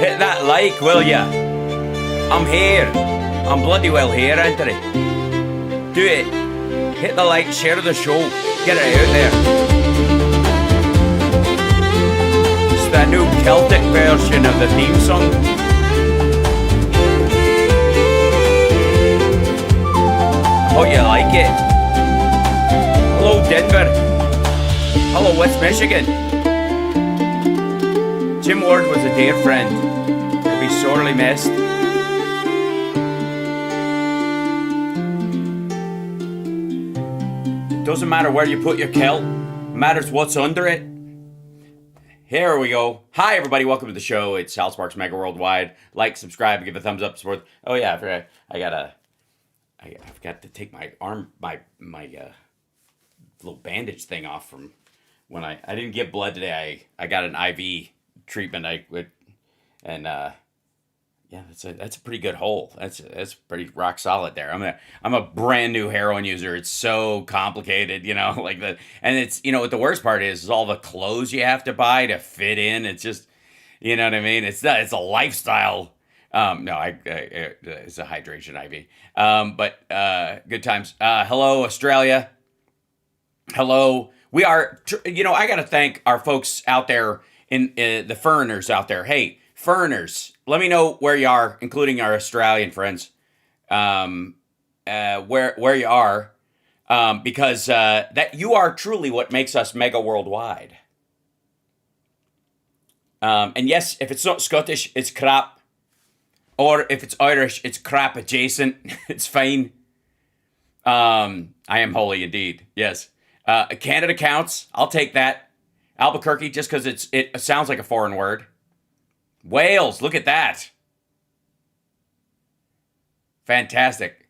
Hit that like, will ya? I'm here. I'm bloody well here, ain't I? Do it. Hit the like, share the show. Get it out there. It's the new Celtic version of the theme song. Hope you like it. Hello, Denver. Hello, West Michigan. Jim Ward was a dear friend. He'll be sorely missed. It doesn't matter where you put your kilt. It matters what's under it. Here we go. Hi, everybody. Welcome to the show. It's Hal Sparks Megaworldwiide. Like, subscribe, give a thumbs up, support. Oh, yeah, I forgot. I've got to take my arm, my little bandage thing off from when I didn't give blood today. I got an IV treatment. Yeah, that's a pretty good hole. That's pretty rock solid there. I'm a brand new heroin user. It's so complicated, and it's, what the worst part is all the clothes you have to buy to fit in. It's just, you know what I mean? It's a lifestyle. It's a hydration IV. But good times. Hello, Australia. Hello. We are, I got to thank our folks out there in the foreigners out there. Hey, foreigners, let me know where you are, including our Australian friends, where you are, because that you are truly what makes us mega worldwide. And yes, if it's not Scottish, it's crap. Or if it's Irish, it's crap adjacent. It's fine. I am holy indeed. Yes. Canada counts. I'll take that. Albuquerque, just because it sounds like a foreign word. Wales, look at that. Fantastic.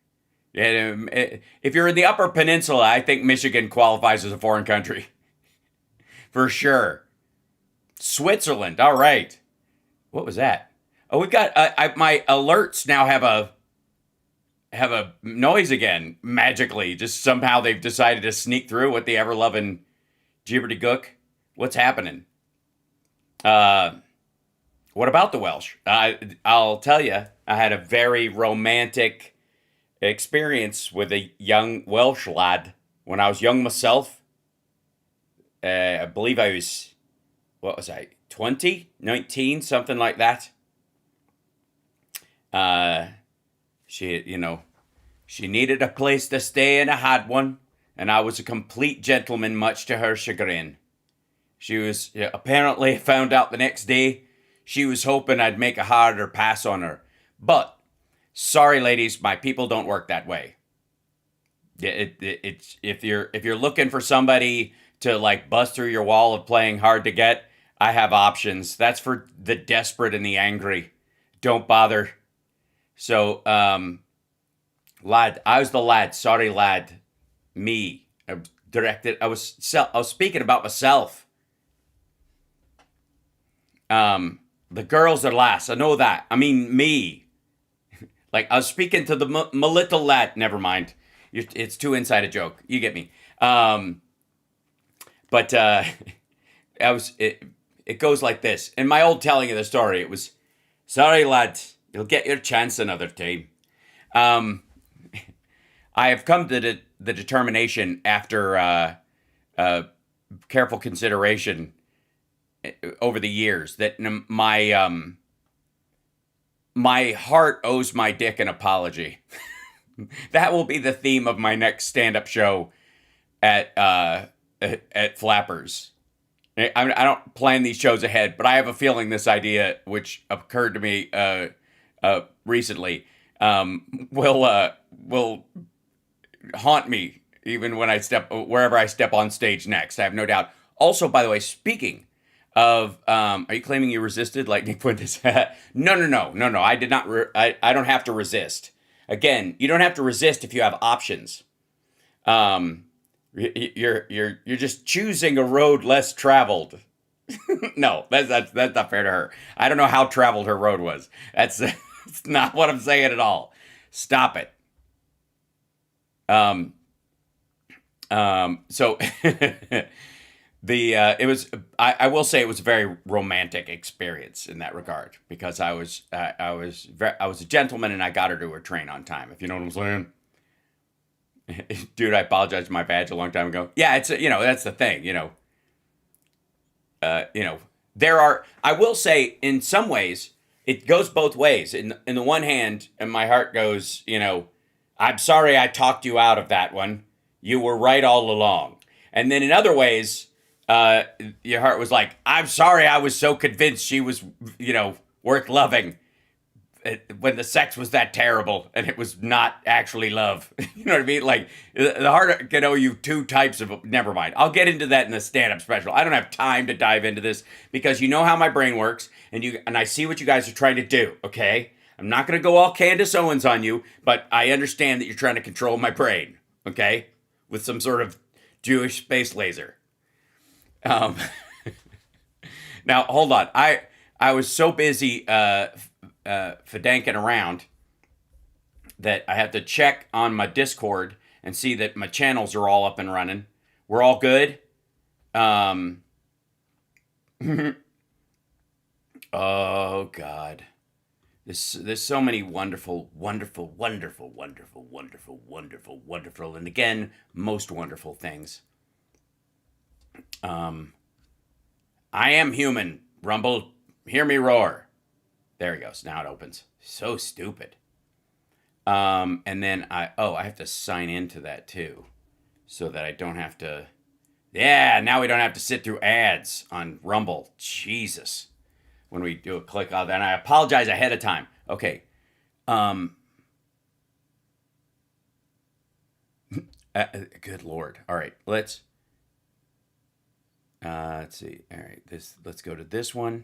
If you're in the Upper Peninsula, I think Michigan qualifies as a foreign country. For sure. Switzerland, all right. What was that? Oh, we've got my alerts now have a noise again magically. Just somehow they've decided to sneak through with the ever-loving gibberty gook. What's happening? What about the Welsh? I'll tell you, I had a very romantic experience with a young Welsh lad when I was young myself. I believe I was, 20, 19, something like that. She needed a place to stay and I had one, and I was a complete gentleman, much to her chagrin. She was apparently found out the next day. She was hoping I'd make a harder pass on her. But, sorry ladies, my people don't work that way. It's if you're looking for somebody to bust through your wall of playing hard to get, I have options. That's for the desperate and the angry. Don't bother. So, lad, I was the lad. Sorry, lad. Me. I was speaking about myself. The girls are last. I know that. I mean, me. I was speaking to my little lad. Never mind. It's too inside a joke. You get me. But it goes like this. In my old telling of the story, it was, sorry, lad. You'll get your chance another time. I have come to the determination after careful consideration over the years that my heart owes my dick an apology. That will be the theme of my next stand-up show at Flappers. I don't plan these shows ahead, but I have a feeling this idea, which occurred to me recently, will haunt me even when wherever I step on stage next. I have no doubt. Also, by the way, speaking of, are you claiming you resisted like Nick Fuentes? No. I did not. I don't have to resist. Again, you don't have to resist if you have options. You're just choosing a road less traveled. No, that's not fair to her. I don't know how traveled her road was. That's not what I'm saying at all. Stop it. So It was I will say it was a very romantic experience in that regard because I was a gentleman and I got her to her train on time, if you know what I'm saying. Dude, I apologized for my badge a long time ago. Yeah, it's that's the thing, you know, there are. I will say, in some ways, it goes both ways. In the one hand, and my heart goes, I'm sorry I talked you out of that one. You were right all along. And then in other ways, your heart was like, I'm sorry I was so convinced she was, worth loving when the sex was that terrible and it was not actually love. You know what I mean? Like the heart can owe you two types of. Never mind. I'll get into that in the stand-up special. I don't have time to dive into this because you know how my brain works, and I see what you guys are trying to do. Okay, I'm not going to go all Candace Owens on you, but I understand that you're trying to control my brain. Okay, with some sort of Jewish space laser. Um, Now hold on. I was so busy fadanking around that I have to check on my Discord and see that my channels are all up and running. We're all good. Um, oh God, there's so many wonderful, wonderful, wonderful, wonderful, wonderful, wonderful, wonderful, and again, most wonderful things. Um, I am human. Rumble, hear me roar. There he goes. Now it opens. So stupid. And then I have to sign into that too, so that I don't have to. Yeah, now we don't have to sit through ads on Rumble. Jesus, when we do a click on that, and I apologize ahead of time. Okay. Um, Good Lord. All right, let's see. All right, let's go to this one.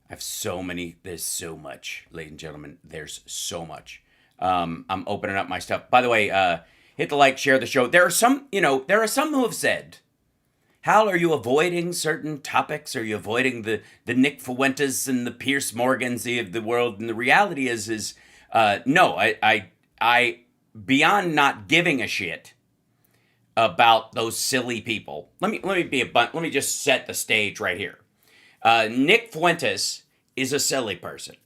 I have so many. There's so much, ladies and gentlemen. There's so much. I'm opening up my stuff. By the way, hit the like, share the show. There are some who have said, "Hal, are you avoiding certain topics? Are you avoiding the Nick Fuentes and the Pierce Morgans of the world?" And the reality is no. I beyond not giving a shit about those silly people. Let me just set the stage right here. Nick Fuentes is a silly person.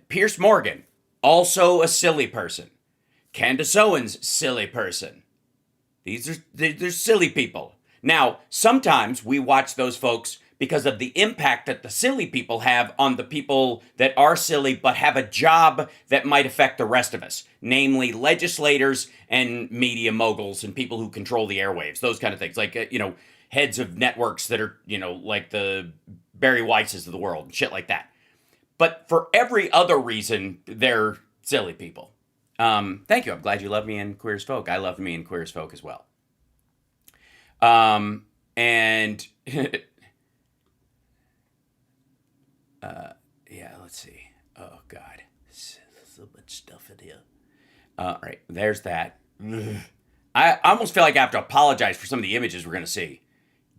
Pierce Morgan, also a silly person. Candace Owens, silly person. They're silly people. Now, sometimes we watch those folks because of the impact that the silly people have on the people that are silly but have a job that might affect the rest of us, namely legislators and media moguls and people who control the airwaves, those kind of things, like heads of networks that are like the Barry Weisses of the world and shit like that. But for every other reason, they're silly people. Thank you. I'm glad you love me and Queer as Folk. I love me and Queer as Folk as well. And yeah, let's see. Oh God, so much stuff in here. All right, there's that. I almost feel like I have to apologize for some of the images we're gonna see.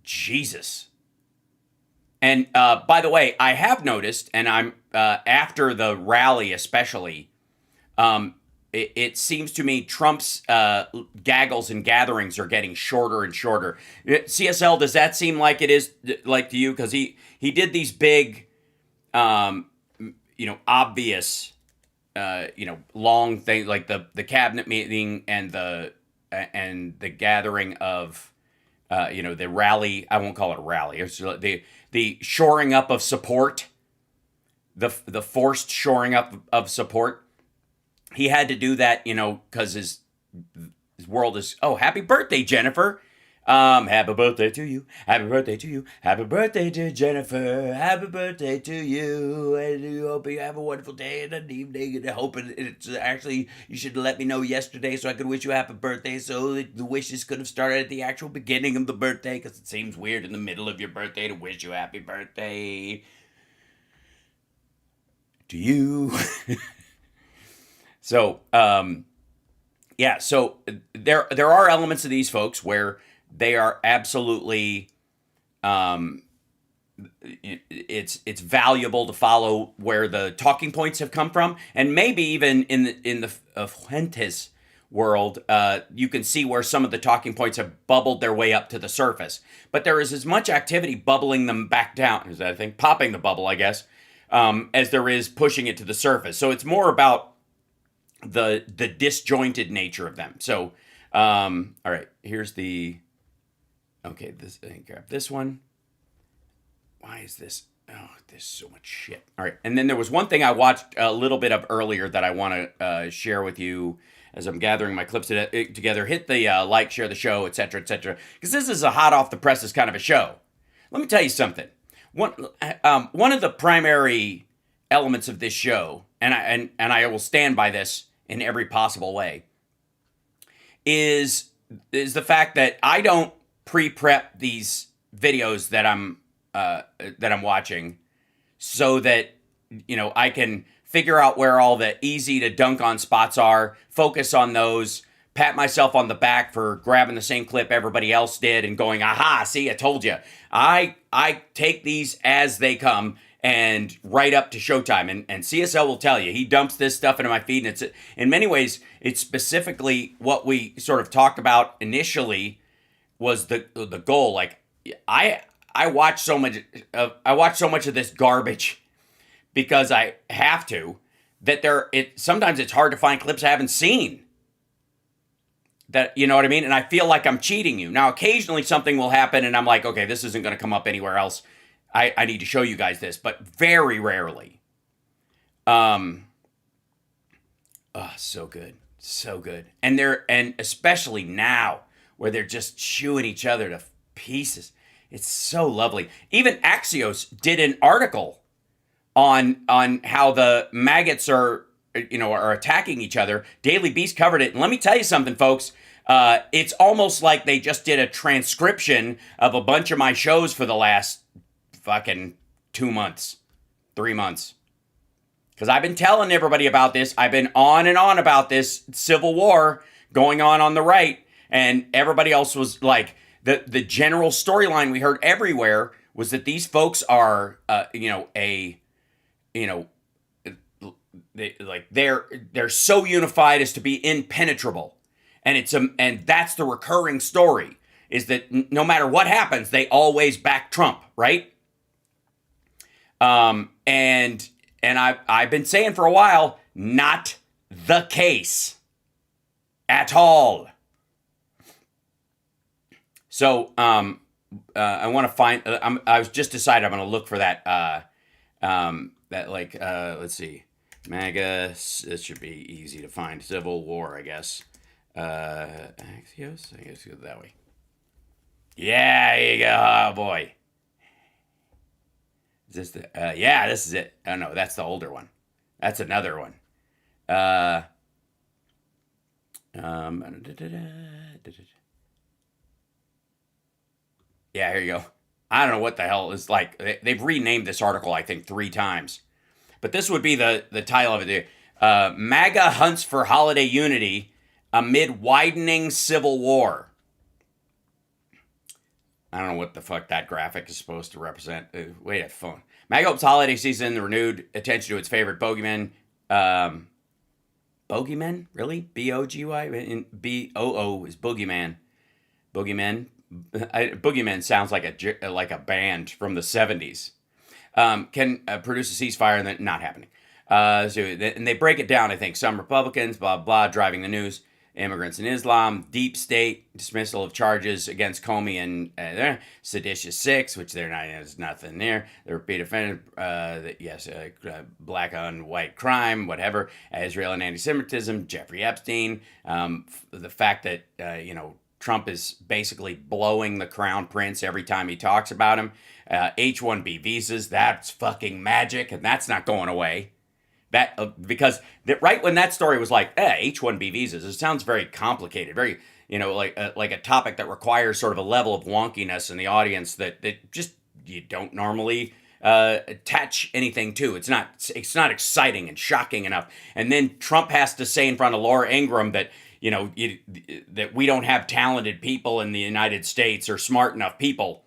Jesus. And by the way, I have noticed, and I'm after the rally especially, it seems to me Trump's gaggles and gatherings are getting shorter and shorter. CSL, does that seem like it is like to you? Because he did these big, obvious, long things like the cabinet meeting and the gathering of, the rally. I won't call it a rally. It's the shoring up of support, the forced shoring up of support. He had to do that, because his world is. Oh, happy birthday, Jennifer! Happy birthday to you. Happy birthday to you. Happy birthday to Jennifer. Happy birthday to you. And I hope you have a wonderful day and an evening. And I hope it's actually, you should let me know yesterday so I could wish you a happy birthday. So the wishes could have started at the actual beginning of the birthday, because it seems weird in the middle of your birthday to wish you a happy birthday to you. So, yeah, so there are elements of these folks where they are absolutely, it's valuable to follow where the talking points have come from, and maybe even in the Fuentes world, you can see where some of the talking points have bubbled their way up to the surface. But there is as much activity bubbling them back down, is that a thing? Popping the bubble, I guess, as there is pushing it to the surface. So it's more about the disjointed nature of them. So, all right, here's the, okay, this, grab this one. Why is this? Oh, there's so much shit. All right. And then there was one thing I watched a little bit of earlier that I want to share with you as I'm gathering my clips together. Hit the like, share the show, etc., etc. Because this is a hot off the presses kind of a show. Let me tell you something. One of the primary elements of this show, and I will stand by this in every possible way, is the fact that I don't pre-prep these videos that I'm watching, so that, I can figure out where all the easy to dunk on spots are, focus on those, pat myself on the back for grabbing the same clip everybody else did and going, aha, see, I told you. I take these as they come and right up to showtime. And CSL will tell you, he dumps this stuff into my feed, and it's, in many ways, it's specifically what we sort of talked about initially was the goal. Like, I watch so much of this garbage because I have to, that sometimes it's hard to find clips I haven't seen. That, you know what I mean? And I feel like I'm cheating you. Now, occasionally something will happen and I'm like, okay, this isn't going to come up anywhere else. I need to show you guys this, but very rarely. Oh, so good. So good. And especially now where they're just chewing each other to pieces. It's so lovely. Even Axios did an article on how the maggots are attacking each other. Daily Beast covered it. And let me tell you something, folks. It's almost like they just did a transcription of a bunch of my shows for the last fucking 2 months, 3 months. Because I've been telling everybody about this. I've been on and on about this civil war going on the right. And everybody else was like, the general storyline we heard everywhere was that these folks are, they're so unified as to be impenetrable. And that's the recurring story, is that no matter what happens, they always back Trump, right? And I've been saying for a while, not the case at all. So I want to find. I was just decided I'm going to look for that. Let's see, MAGA. This should be easy to find. Civil War, I guess. Axios. I guess go that way. Yeah, there you go. Oh boy. Is this the? Yeah, this is it. Oh no, that's the older one. That's another one. Yeah, here you go. I don't know what the hell is like. They've renamed this article, I think, 3 times. But this would be the title of it. MAGA hunts for holiday unity amid widening civil war. I don't know what the fuck that graphic is supposed to represent. Wait a phone. MAGA hopes holiday season renewed attention to its favorite bogeyman. Bogeyman? Really? B-O-G-Y? B-O-O is boogeyman. Boogeyman? Boogeyman sounds like a band from the 70s. Can produce a ceasefire, and then not happening. And they break it down, I think. Some Republicans, blah, blah, driving the news. Immigrants in Islam, deep state, dismissal of charges against Comey and seditious 6, which there's nothing there. The repeat offender, black on white crime, whatever. Israel and anti-Semitism, Jeffrey Epstein. The fact that, Trump is basically blowing the crown prince every time he talks about him. H-1B visas, that's fucking magic, and that's not going away. Because right when that story was like, H-1B visas, it sounds very complicated, very, like a topic that requires sort of a level of wonkiness in the audience that just you don't normally attach anything to. It's not exciting and shocking enough. And then Trump has to say in front of Laura Ingraham that, that we don't have talented people in the United States or smart enough people.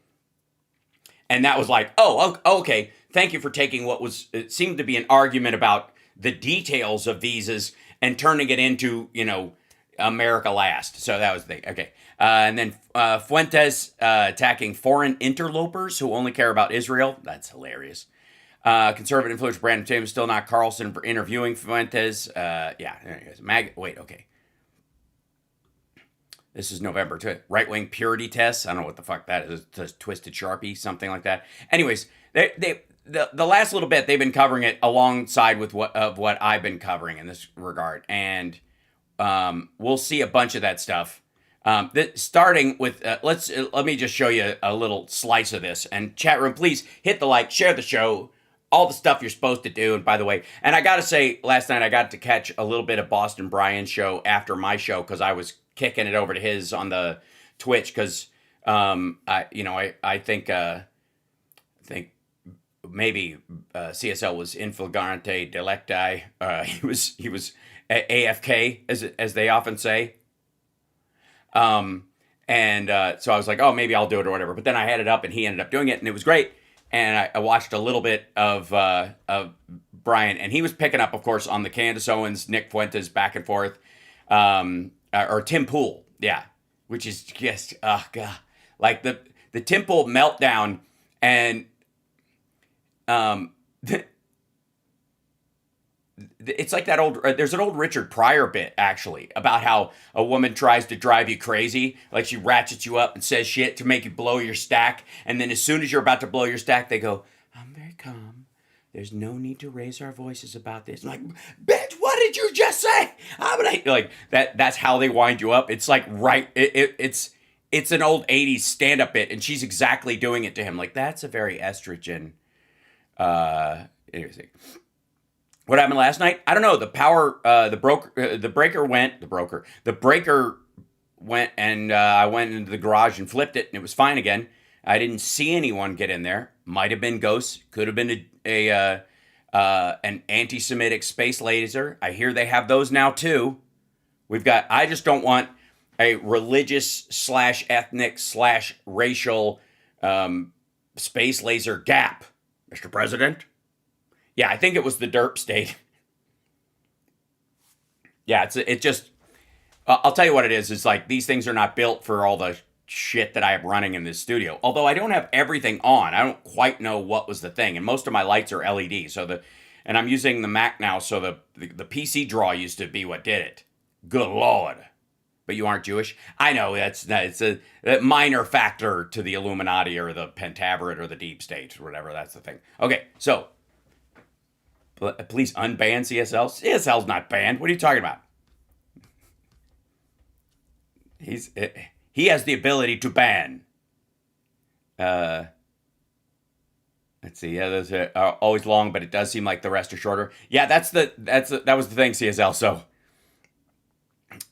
And that was like, okay, thank you for taking it seemed to be an argument about the details of visas and turning it into, America last. So that was the thing. Okay. And then Fuentes attacking foreign interlopers who only care about Israel. That's hilarious. Conservative influence Brandon James still not Carlson for interviewing Fuentes. Yeah. Anyways, wait. Okay. This is November. Right-wing purity tests. I don't know what the fuck that is. It's a twisted Sharpie, something like that. Anyways, the last little bit they've been covering it alongside with what I've been covering in this regard, and we'll see a bunch of that stuff. Starting with let me just show you a little slice of this. And chat room, please hit the like, share the show, all the stuff you're supposed to do. And by the way, and I gotta say, last night I got to catch a little bit of Boston Brian's show after my show because I was kicking it over to his on the Twitch because I think maybe CSL was in flagrante delicti. He was AFK as they often say. So I was like, oh, maybe I'll do it or whatever. But then I had it up and he ended up doing it and it was great. And I watched a little bit of Brian, and he was picking up, of course, on the Candace Owens, Nick Fuentes back and forth. Or Tim Pool, yeah, which is just, oh god, like the Tim Pool meltdown, and it's like that old. There's an old Richard Pryor bit actually about how a woman tries to drive you crazy, like she ratchets you up and says shit to make you blow your stack, and then as soon as you're about to blow your stack, they go, "I'm very calm. There's no need to raise our voices about this." I'm like, bitch, what did you just say? I'm like that. That's how they wind you up. It's like it's an old 80s stand-up bit, and she's exactly doing it to him. Like, that's a very estrogen. Anyways, what happened last night? I don't know. The breaker went, and I went into the garage and flipped it, and it was fine again. I didn't see anyone get in there. Might have been ghosts. Could have been an anti-Semitic space laser. I hear they have those now too. I just don't want a religious / ethnic / racial space laser gap, Mr. President. Yeah, I think it was the derp state. Yeah, it just. I'll tell you what it is. It's like these things are not built for all the shit that I have running in this studio. Although I don't have everything on. I don't quite know what was the thing. And most of my lights are LED. And I'm using the Mac now, so the PC draw used to be what did it. Good Lord. But you aren't Jewish? I know, it's a minor factor to the Illuminati or the Pentaveret or the Deep State or whatever. That's the thing. Okay, so please unban CSL. CSL's not banned. What are you talking about? He has the ability to ban. Let's see. Yeah, those are always long, but it does seem like the rest are shorter. Yeah, that was the thing, CSL. So,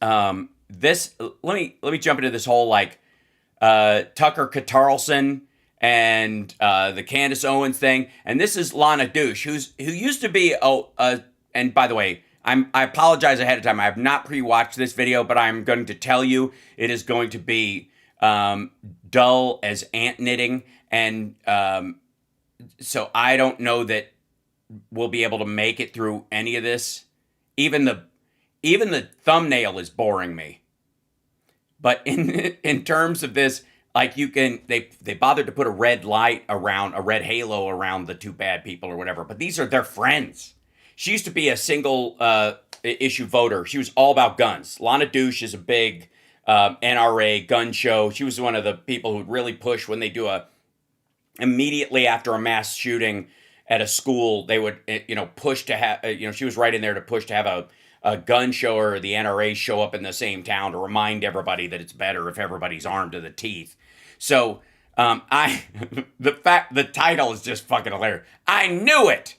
let me jump into this whole like Tucker Carlson and the Candace Owens thing. And this is Lana Douche, who used to be and by the way, I apologize ahead of time. I have not pre-watched this video, but I'm going to tell you it is going to be dull as ant knitting, and so I don't know that we'll be able to make it through any of this. Even the thumbnail is boring me. But in terms of this, like they bothered to put a red halo around the two bad people or whatever. But these are their friends. She used to be a single issue voter. She was all about guns. Lana Douche is a big NRA gun show. She was one of the people who would really push when they do immediately after a mass shooting at a school, they would, push to have, she was right in there to push to have a gun show or the NRA show up in the same town to remind everybody that it's better if everybody's armed to the teeth. So the title is just fucking hilarious. I knew it.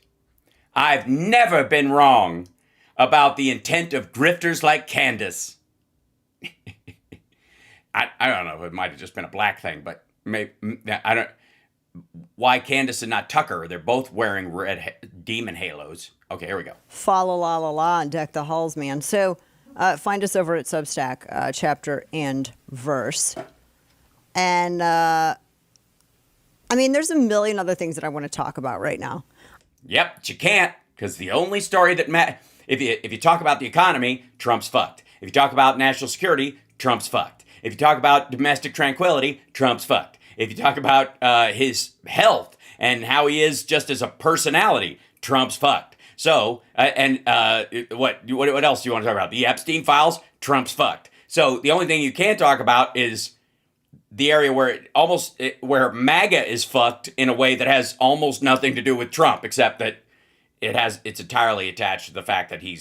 I've never been wrong about the intent of grifters like Candace. I don't know. It might have just been a black thing, but maybe I don't. Why Candace and not Tucker? They're both wearing red demon halos. Okay, here we go. Fa la la la la and deck the halls, man. So find us over at Substack, chapter and verse. And there's a million other things that I want to talk about right now. Yep, but you can't, because the only story that if you talk about the economy, Trump's fucked. If you talk about national security, Trump's fucked. If you talk about domestic tranquility, Trump's fucked. If you talk about his health and how he is just as a personality, Trump's fucked. So, what else do you want to talk about? The Epstein files, Trump's fucked. So the only thing you can't talk about is the area where MAGA is fucked in a way that has almost nothing to do with Trump, except that it's entirely attached to the fact that he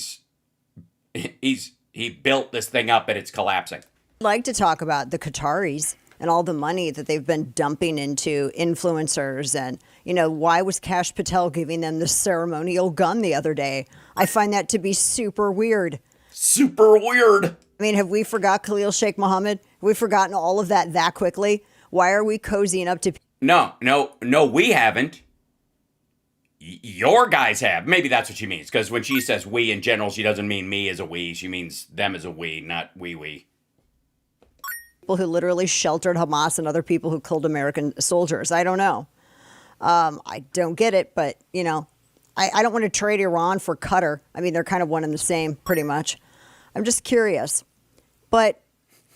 built this thing up and it's collapsing. I'd like to talk about the Qataris and all the money that they've been dumping into influencers. And, why was Kash Patel giving them the ceremonial gun the other day? I find that to be super weird. Super weird. I mean, have we forgot Khalil Sheikh Mohammed? Have we forgotten all of that quickly? Why are we cozying up to... No, we haven't. Your guys have. Maybe that's what she means. Because when she says we in general, she doesn't mean me as a we. She means them as a we, not we. People who literally sheltered Hamas and other people who killed American soldiers. I don't know. I don't get it, but, I don't want to trade Iran for Qatar. I mean, they're kind of one and the same, pretty much. I'm just curious. But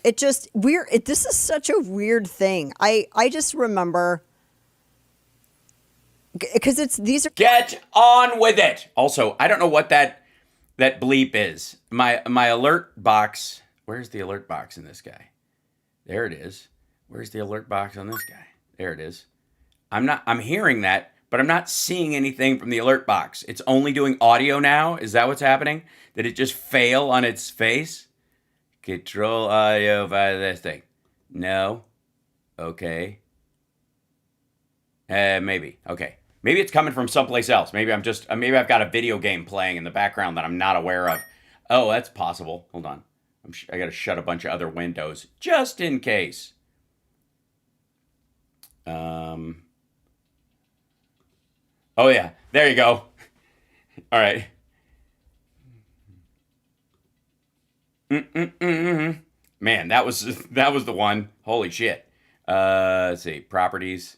it just weird. This is such a weird thing. I just remember... Because these are... Get on with it. Also, I don't know what that bleep is. My alert box. Where's the alert box in this guy? There it is. Where's the alert box on this guy? There it is. I'm hearing that, but I'm not seeing anything from the alert box. It's only doing audio now. Is that what's happening? Did it just fail on its face? Control audio via this thing. No. Okay. Maybe. Okay. Maybe it's coming from someplace else. Maybe I've got a video game playing in the background that I'm not aware of. Oh, that's possible. Hold on. I got to shut a bunch of other windows just in case. Oh yeah, there you go. All right. Man, that was the one. Holy shit. Let's see. Properties.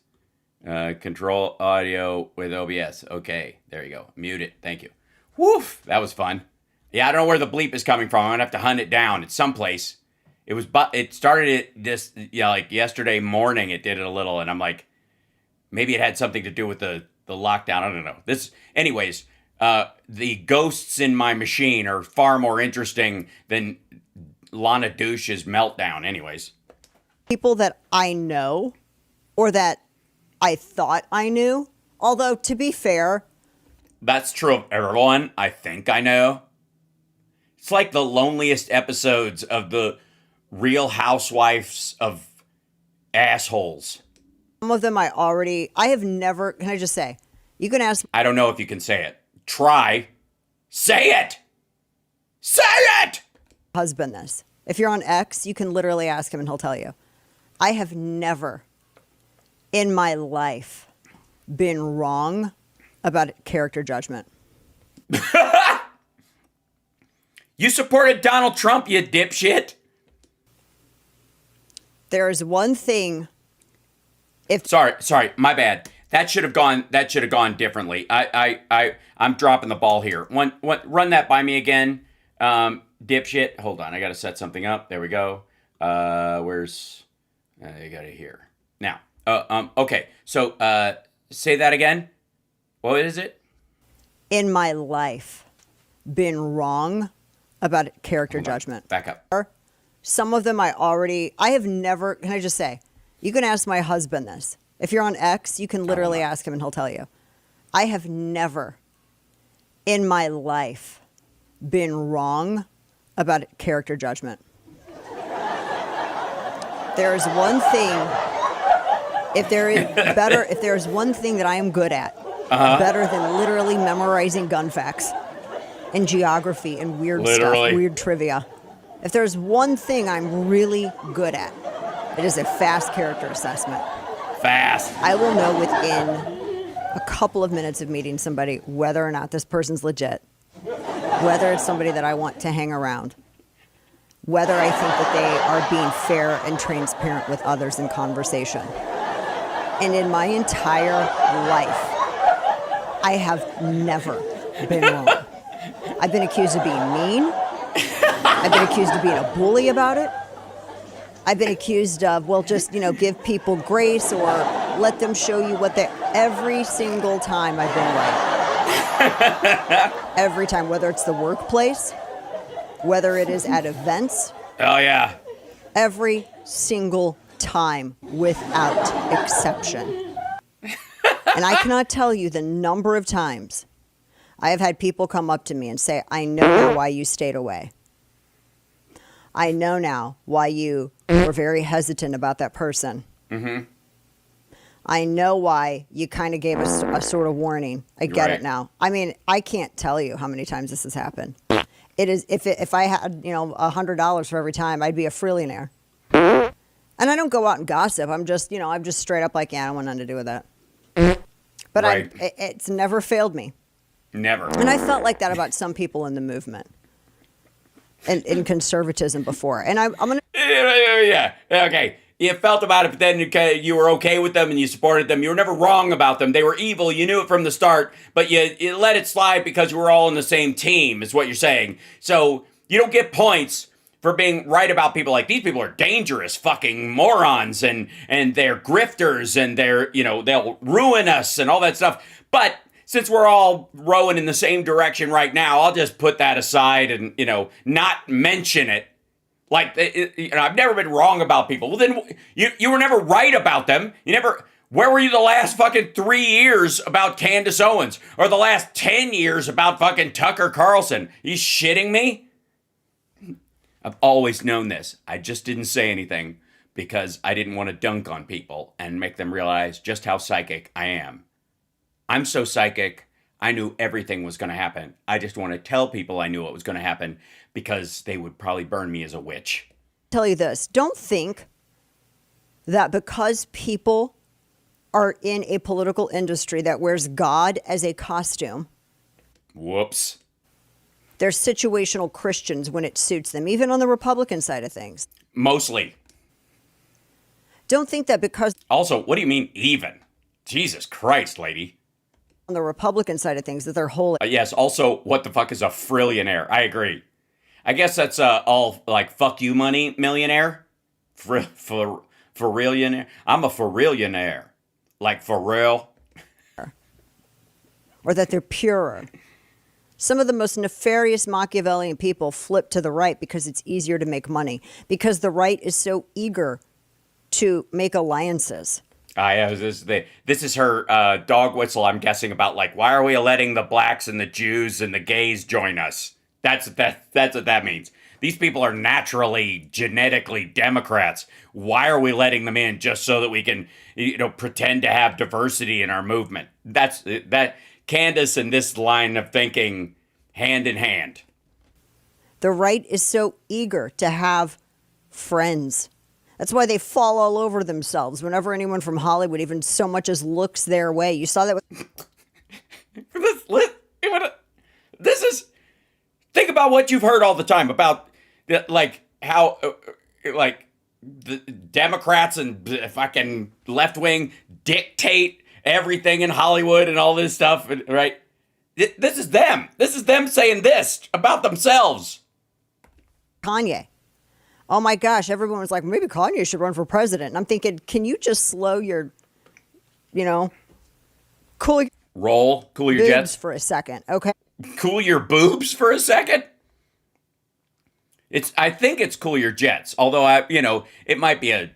Control audio with OBS. Okay, there you go. Mute it. Thank you. Woof, that was fun. Yeah, I don't know where the bleep is coming from. I'm gonna have to hunt it down. It's someplace. It started like yesterday morning. It did it a little, and I'm like, maybe it had something to do with the lockdown. I don't know. Anyways, the ghosts in my machine are far more interesting than Lana Douche's meltdown. Anyways, people that I know, or that I thought I knew. Although, to be fair, that's true of everyone I think I know. It's like the loneliest episodes of the Real Housewives of Assholes. Some of them I have never, can I just say, you can ask... I don't know if you can say it. Try. Say it! Say it! Husband this. If you're on X, you can literally ask him and he'll tell you. I have never in my life been wrong about character judgment. You supported Donald Trump, you dipshit. There's one thing. Sorry, my bad. That should have gone differently. I'm dropping the ball here. Run that by me again, dipshit. Hold on, I got to set something up. There we go. Where's? You got it here now. Okay. So, say that again. What is it? In my life, been wrong about character judgment. Back up. Some of them I have never, can I just say, you can ask my husband this. If you're on X, you can literally ask him and he'll tell you. I have never in my life been wrong about character judgment. There's one thing, if there's one thing that I am good at, better than literally memorizing gun facts and geography and weird stuff, weird trivia. If there's one thing I'm really good at, it is a fast character assessment. Fast. I will know within a couple of minutes of meeting somebody whether or not this person's legit, whether it's somebody that I want to hang around, whether I think that they are being fair and transparent with others in conversation. And in my entire life, I have never been wrong. I've been accused of being mean. I've been accused of being a bully about it. I've been accused of, well, just, give people grace or let them show you what they... Every single time I've been right. Every time, whether it's the workplace, whether it is at events. Oh, yeah. Every single time, without exception. And I cannot tell you the number of times I have had people come up to me and say, I know now why you stayed away. I know now why you were very hesitant about that person. Mm-hmm. I know why you kind of gave us a sort of warning. I get it now. I mean, I can't tell you how many times this has happened. It is if I had $100 for every time, I'd be a trillionaire. And I don't go out and gossip. I'm just straight up like, I don't want nothing to do with that. But it's never failed me. Never. And I felt like that about some people in the movement. And in conservatism before. And I'm going to... Yeah. Okay. You felt about it, but then you were okay with them and you supported them. You were never wrong about them. They were evil. You knew it from the start, but you let it slide because you were all on the same team, is what you're saying. So you don't get points for being right about people like these people are dangerous fucking morons and they're grifters and they'll ruin us and all that stuff. But since we're all rowing in the same direction right now, I'll just put that aside and, not mention it. Like, I've never been wrong about people. Well, then you were never right about them. Where were you the last fucking 3 years about Candace Owens? Or the last 10 years about fucking Tucker Carlson? You shitting me? I've always known this. I just didn't say anything because I didn't want to dunk on people and make them realize just how psychic I am. I'm so psychic, I knew everything was going to happen. I just want to tell people I knew what was going to happen because they would probably burn me as a witch. Tell you this, don't think that because people are in a political industry that wears God as a costume. Whoops. They're situational Christians when it suits them, even on the Republican side of things. Mostly. Don't think that because... Also, what do you mean even? Jesus Christ, lady. On the Republican side of things, that they're holy. Yes, also, what the fuck is a frillionaire? I agree. I guess that's all, like, fuck you money millionaire? For realionaire? I'm a for realionaire. Like, for real? Or that they're purer. Some of the most nefarious Machiavellian people flip to the right because it's easier to make money. Because the right is so eager to make alliances. Yeah, this is her dog whistle, I'm guessing, about, like, why are we letting the blacks and the Jews and the gays join us? That's what that means. These people are naturally, genetically Democrats. Why are we letting them in just so that we can, pretend to have diversity in our movement? That Candace and this line of thinking hand in hand. The right is so eager to have friends. That's why they fall all over themselves whenever anyone from Hollywood even so much as looks their way. You saw that with... This is... Think about what you've heard all the time about, like, how, like, the Democrats and the fucking left wing dictate everything in Hollywood and all this stuff, right? This is them. This is them saying this about themselves. Kanye. Oh my gosh, everyone was like, maybe Kanye should run for president. And I'm thinking, can you just slow your, cool your jets for a second, okay? Cool your boobs for a second? I think it's cool your jets. Although it might be a,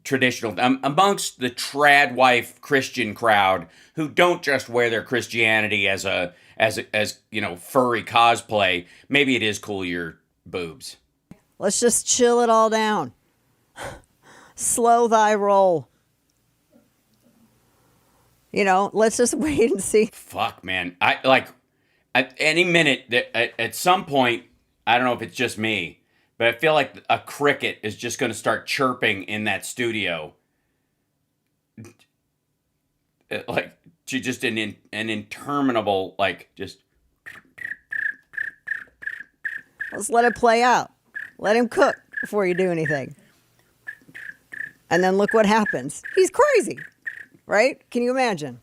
traditional amongst the trad wife Christian crowd who don't just wear their Christianity as furry cosplay. Maybe it is cool your boobs. Let's just chill it all down. Slow thy roll. Let's just wait and see. Fuck, man. At any minute, at some point, I don't know if it's just me, but I feel like a cricket is just going to start chirping in that studio. Like, just an interminable, just... Let's let it play out. Let him cook before you do anything. And then look what happens. He's crazy, right? Can you imagine?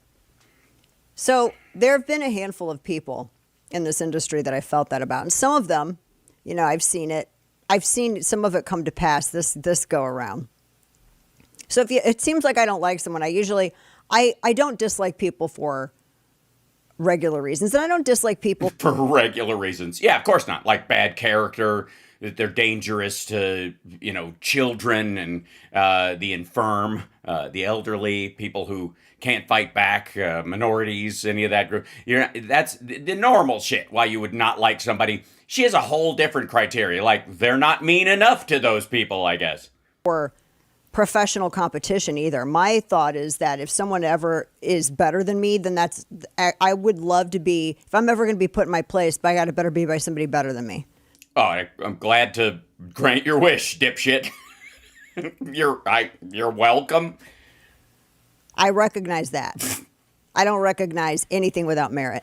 So there have been a handful of people in this industry that I felt that about. And some of them You know, I've seen it. I've seen some of it come to pass this go around. So it seems like I don't like someone, I don't dislike people for regular reasons, and I don't dislike people For regular reasons. Yeah, of course not. Like bad character, that they're dangerous to, children and the infirm, the elderly, people who can't fight back, minorities, any of that group. That's the normal shit. Why you would not like somebody. She has a whole different criteria. Like, they're not mean enough to those people, I guess. for professional competition either. My thought is that if someone ever is better than me, then I would love to be, if I'm ever going to be put in my place, I got to better be by somebody better than me. Oh, I'm glad to grant your wish, dipshit. You're welcome. I recognize that. I don't recognize anything without merit.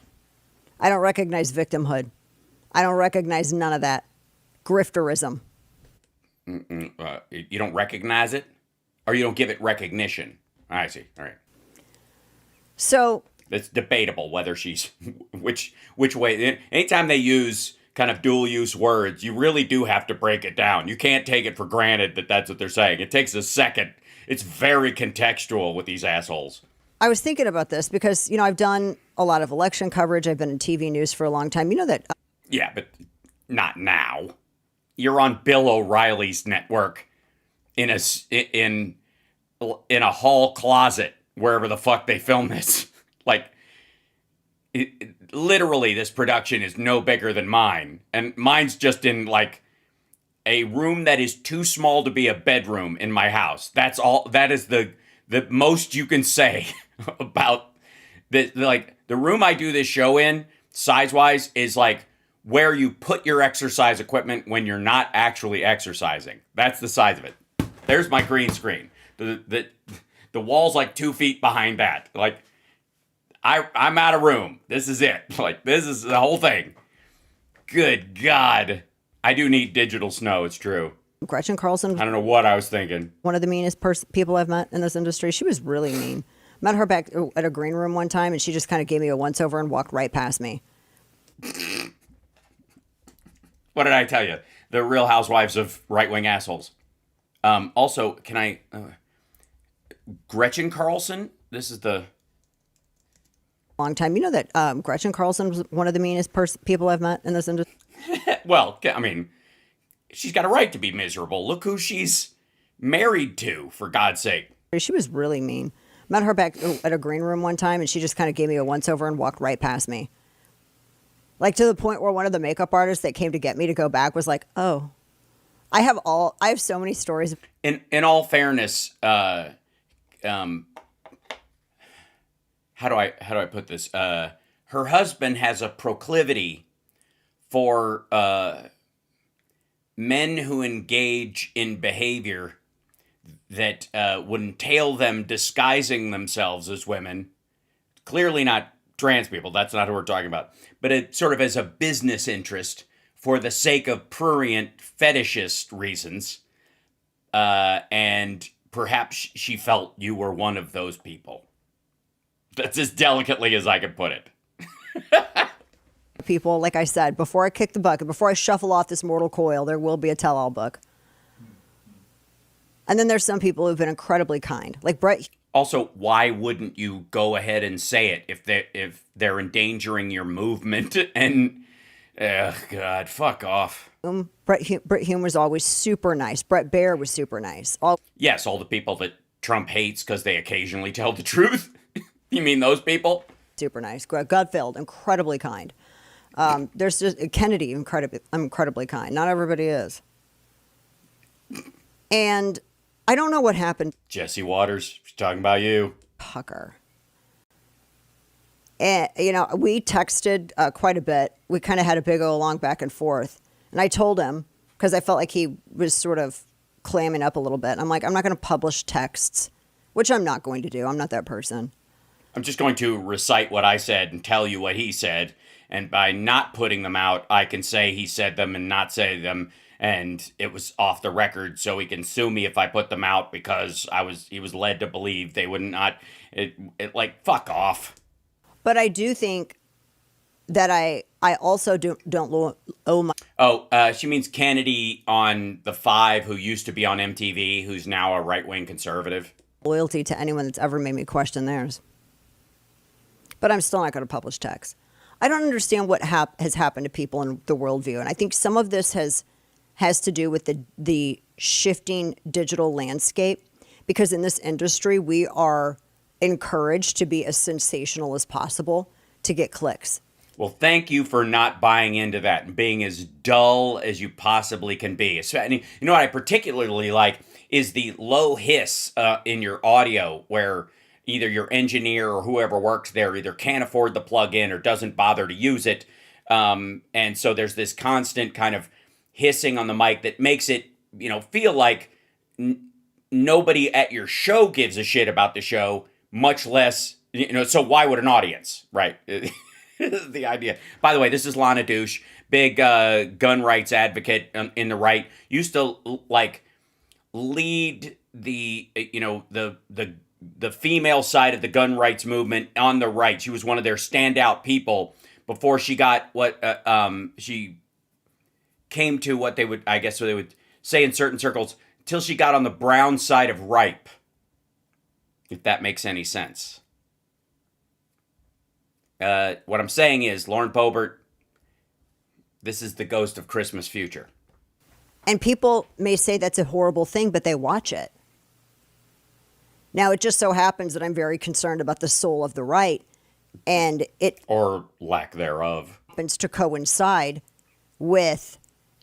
I don't recognize victimhood. I don't recognize none of that. Grifterism. You don't recognize it? Or you don't give it recognition? I see. All right. So It's debatable whether she's which way. Anytime they use kind of dual use words, you really do have to break it down. You can't take it for granted that that's what they're saying. It takes a second. It's very contextual with these assholes. I was thinking about this because, I've done a lot of election coverage. I've been in TV news for a long time. You know that. Yeah, but not now. You're on Bill O'Reilly's network in a hall closet wherever the fuck they film this. Like, literally, this production is no bigger than mine, and mine's just in like a room that is too small to be a bedroom in my house. That's all. That is the most you can say about the room I do this show in, size wise, is like where you put your exercise equipment when you're not actually exercising. That's the size of it. There's my green screen. The wall's like 2 feet behind that. Like, I'm out of room. This is it. Like, this is the whole thing. Good God. I do need digital snow. It's true. Gretchen Carlson, I don't know what I was thinking. one of the meanest people I've met in this industry. She was really mean. Met her back at a green room one time, and she just kind of gave me a once over and walked right past me. What did I tell you? The Real Housewives of right-wing assholes. Also, can I... Gretchen Carlson? This is the... Long time. You know that Gretchen Carlson was one of the meanest people I've met in this industry. Well, I mean, she's got a right to be miserable. Look who she's married to, for God's sake. She was really mean. Met her back at a green room one time, and she just kind of gave me a once over and walked right past me. Like, to the point where one of the makeup artists that came to get me to go back was like, "Oh, I have so many stories." In all fairness, how do I put this? Her husband has a proclivity for men who engage in behavior that would entail them disguising themselves as women. Clearly not trans people. That's not who we're talking about. But it sort of as a business interest for the sake of prurient fetishist reasons. And perhaps she felt you were one of those people. That's as delicately as I could put it. People, like I said, before I kick the bucket, before I shuffle off this mortal coil, there will be a tell-all book. And then there's some people who've been incredibly kind, like Brett. Also, why wouldn't you go ahead and say it if they're endangering your movement? And God, fuck off. Brett Hume was always super nice. Brett Baer was super nice. Yes, all the people that Trump hates because they occasionally tell the truth. You mean those people? Super nice. Gutfeld, incredibly kind. There's just Kennedy, incredibly kind. Not everybody is. And I don't know what happened. Jesse Waters, she's talking about you. Tucker. And, we texted quite a bit. We kind of had a big old long back and forth. And I told him, because I felt like he was sort of clamming up a little bit. I'm like, I'm not going to publish texts, which I'm not going to do. I'm not that person. I'm just going to recite what I said and tell you what he said. And by not putting them out, I can say he said them and not say them. And it was off the record, so he can sue me if I put them out because he was led to believe they would not. Like, fuck off. But I do think that I also don't owe my Oh, she means Kennedy on the Five, who used to be on MTV, who's now a right-wing conservative. loyalty to anyone that's ever made me question theirs. But I'm still not going to publish text. I don't understand what has happened to people in the worldview, and I think some of this has to do with the shifting digital landscape. Because in this industry, we are encouraged to be as sensational as possible to get clicks. Well, thank you for not buying into that and being as dull as you possibly can be. And you know what I particularly like is the low hiss in your audio, where either your engineer or whoever works there either can't afford the plug-in or doesn't bother to use it. And so there's this constant kind of hissing on the mic that makes it, feel like nobody at your show gives a shit about the show, much less, so why would an audience, right? The idea. By the way, this is Lana Douche, big gun rights advocate in the right. Used to lead the the female side of the gun rights movement on the right. She was one of their standout people before she got she came to what they would, I guess, what they would say in certain circles, till she got on the brown side of ripe, if that makes any sense. What I'm saying is, Lauren Boebert, this is the ghost of Christmas future. And people may say that's a horrible thing, but they watch it. Now, it just so happens that I'm very concerned about the soul of the right, and it or lack thereof happens to coincide with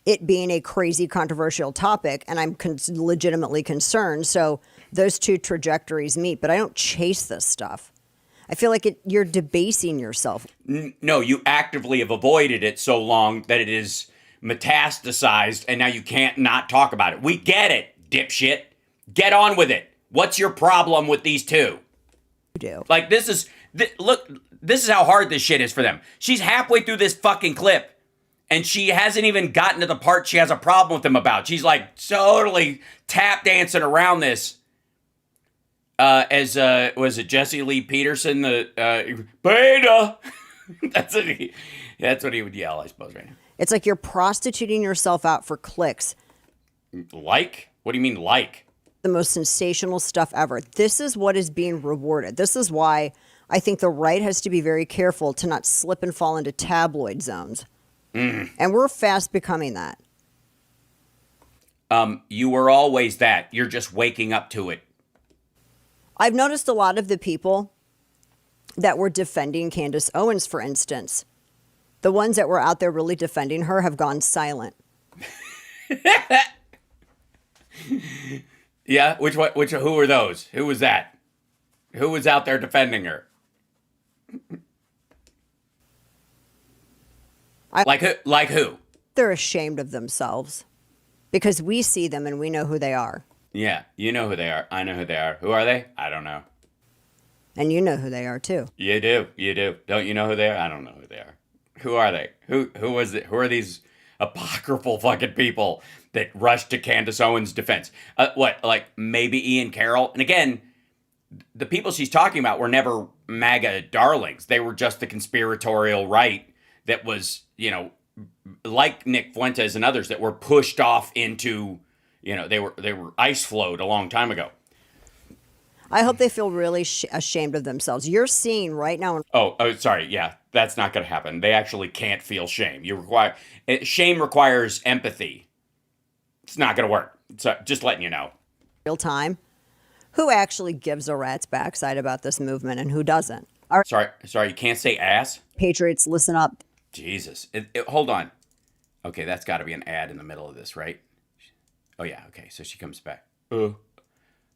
it being a crazy controversial topic, and I'm legitimately concerned. So those two trajectories meet, but I don't chase this stuff. I feel like you're debasing yourself. No, you actively have avoided it so long that it is metastasized, and now you can't not talk about it. We get it, dipshit. Get on with it. What's your problem with these two? You do. Like, this is how hard this shit is for them. She's halfway through this fucking clip, and she hasn't even gotten to the part she has a problem with them about. She's like totally tap dancing around this. Was it Jesse Lee Peterson, the beta? That's what he would yell, I suppose, right now. It's like you're prostituting yourself out for clicks. Like? What do you mean, like? The most sensational stuff ever. This is what is being rewarded. This is why I think the right has to be very careful to not slip and fall into tabloid zones. And we're fast becoming that. You were always that. You're just waking up to it. I've noticed a lot of the people that were defending Candace Owens, for instance, the ones that were out there really defending her have gone silent. Yeah, who were those? Who was that? Who was out there defending her? Like who? They're ashamed of themselves because we see them and we know who they are. Yeah, you know who they are. I know who they are. Who are they? I don't know. And you know who they are too. You do. Don't you know who they are? I don't know who they are. Who are they? Who was it? Who are these apocryphal fucking people that rushed to Candace Owens' defense? Like maybe Ian Carroll? And again, the people she's talking about were never MAGA darlings. They were just the conspiratorial right that was, like Nick Fuentes and others that were pushed off into, they were ice flowed a long time ago. I hope they feel really ashamed of themselves. You're seeing right now. Oh, sorry. Yeah, that's not going to happen. They actually can't feel shame. Shame requires empathy. It's not going to work. So just letting you know. Real time. Who actually gives a rat's backside about this movement and who doesn't? Our Sorry. You can't say ass? patriots, listen up. Jesus. Hold on. Okay, that's got to be an ad in the middle of this, right? Oh, yeah. Okay, so she comes back.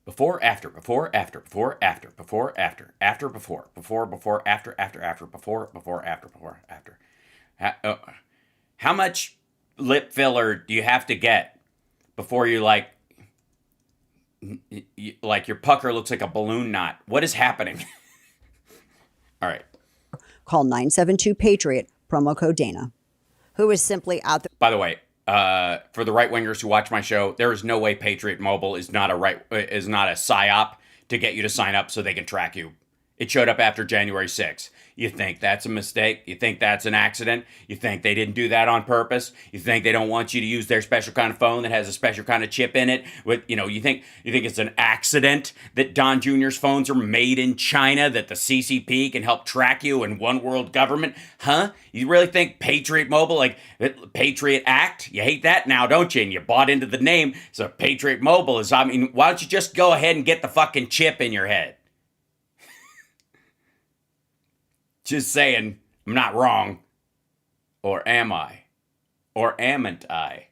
Before, after, before, after, before, after, before, after, after, before, before, after, after, before, after, after. How much lip filler do you have to get before you like your pucker looks like a balloon knot? What is happening? All right. Call 972-PATRIOT, promo code Dana. Who is simply out there. By the way, for the right wingers who watch my show, there is no way Patriot Mobile is not a psyop to get you to sign up so they can track you. It showed up after January 6th. You think that's a mistake? You think that's an accident? You think they didn't do that on purpose? You think they don't want you to use their special kind of phone that has a special kind of chip in it? You think it's an accident that Don Jr.'s phones are made in China, that the CCP can help track you in one world government? Huh? You really think Patriot Mobile, like Patriot Act? You hate that now, don't you? And you bought into the name. So Patriot Mobile is, I mean, why don't you just go ahead and get the fucking chip in your head? Just saying, I'm not wrong. Or am I? Or amn't I?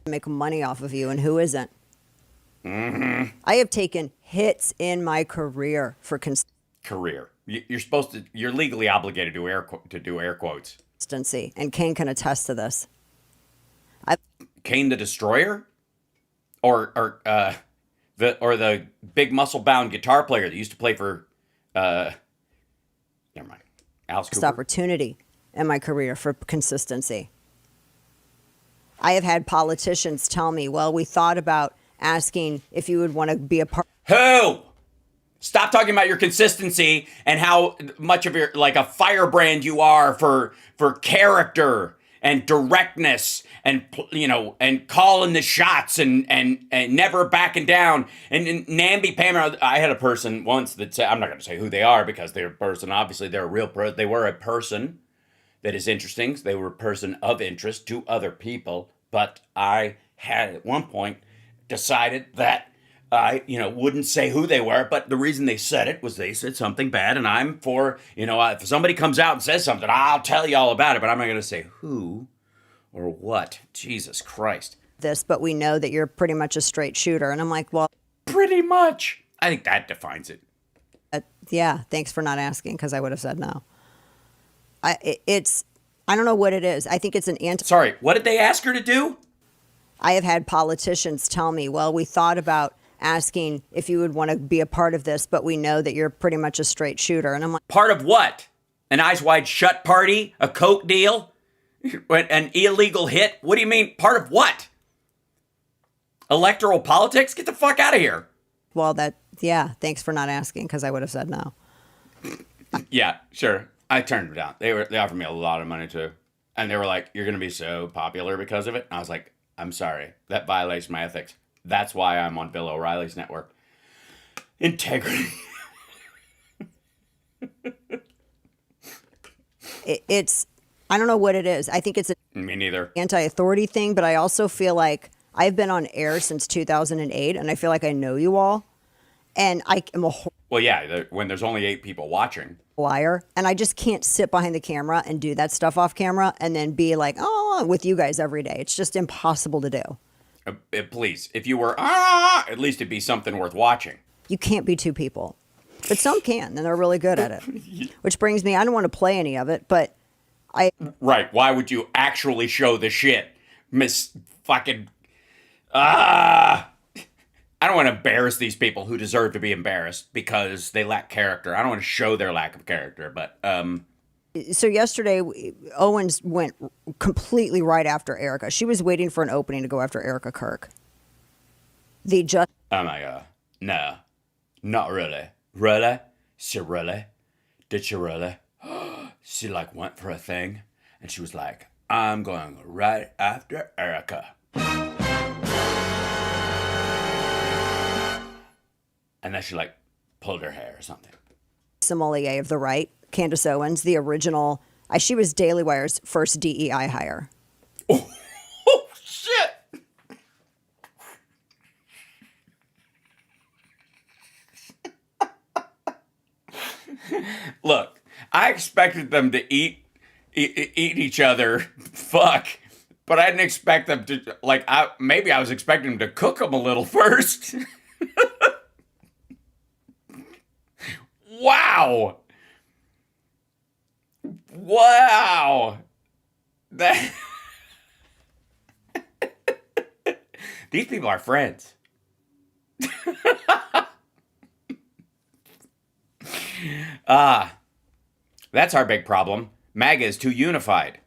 Make money off of you, and who isn't? Mm-hmm. I have taken hits in my career for Career. You're legally obligated to do air quotes. consistency, and Kane can attest to this. Kane the Destroyer? Or the big muscle bound guitar player that used to play for never mind. Alice Cooper. Opportunity in my career for consistency. I have had politicians tell me, well, we thought about asking if you would want to be a part. Who? Stop talking about your consistency and how much of your, like, a firebrand you are for character and directness and, and calling the shots and never backing down. And namby-pamby, I had a person once that said, I'm not going to say who they are because they're a person, obviously they're a real person. They were a person that is interesting. They were a person of interest to other people. But I had at one point decided that I, wouldn't say who they were, but the reason they said it was they said something bad, and I'm for, if somebody comes out and says something, I'll tell you all about it, but I'm not going to say who or what. Jesus Christ. This, but we know that you're pretty much a straight shooter. And I'm like, well, pretty much. I think that defines it. Yeah, thanks for not asking, because I would have said no. I don't know what it is. I think it's an Sorry, what did they ask her to do? I have had politicians tell me, well, we thought about asking if you would want to be a part of this, but we know that you're pretty much a straight shooter. And I'm like, part of what? An Eyes Wide Shut party? A coke deal? An illegal hit? What do you mean, part of what? Electoral politics? Get the fuck out of here. Well, thanks for not asking, because I would have said no. Yeah, sure. I turned them down. They offered me a lot of money too. And they were like, you're going to be so popular because of it. And I was like, I'm sorry. That violates my ethics. That's why I'm on Bill O'Reilly's network. Integrity. I don't know what it is. I think it's Me neither. Anti-authority thing, but I also feel like I've been on air since 2008, and I feel like I know you all. And I am well, yeah, when there's only 8 people watching. Liar. And I just can't sit behind the camera and do that stuff off camera and then be like, oh, with you guys every day. It's just impossible to do. Please, if you were, at least it'd be something worth watching. You can't be 2 people. But some can, and they're really good at it. Which brings me, I don't want to play any of it, but Right, why would you actually show the shit? Miss fucking... I don't want to embarrass these people who deserve to be embarrassed because they lack character. I don't want to show their lack of character, but... So yesterday, Owens went completely right after Erica. She was waiting for an opening to go after Erica Kirk. Oh my God. No. Not really. Really? She really? Did she really? She went for a thing and she was like, I'm going right after Erica. And then she pulled her hair or something. Sommelier of the right, Candace Owens, the original. She was Daily Wire's first DEI hire. Oh shit! Look, I expected them to eat each other. Fuck. But I didn't expect them to, maybe I was expecting them to cook them a little first. Wow. Wow. These people are friends. That's our big problem. MAGA is too unified.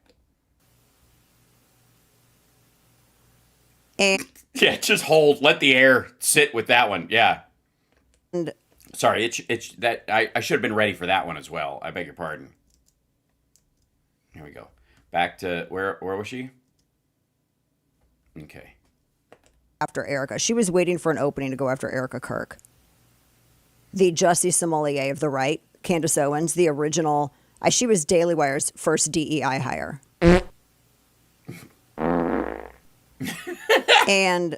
And yeah, just let the air sit with that one. Yeah. And Sorry, it's that I should have been ready for that one as well. I beg your pardon. Here we go. Back to where was she? Okay. After Erica. She was waiting for an opening to go after Erica Kirk. The Jussie Sommelier of the right, Candace Owens, the original. She was Daily Wire's first DEI hire. And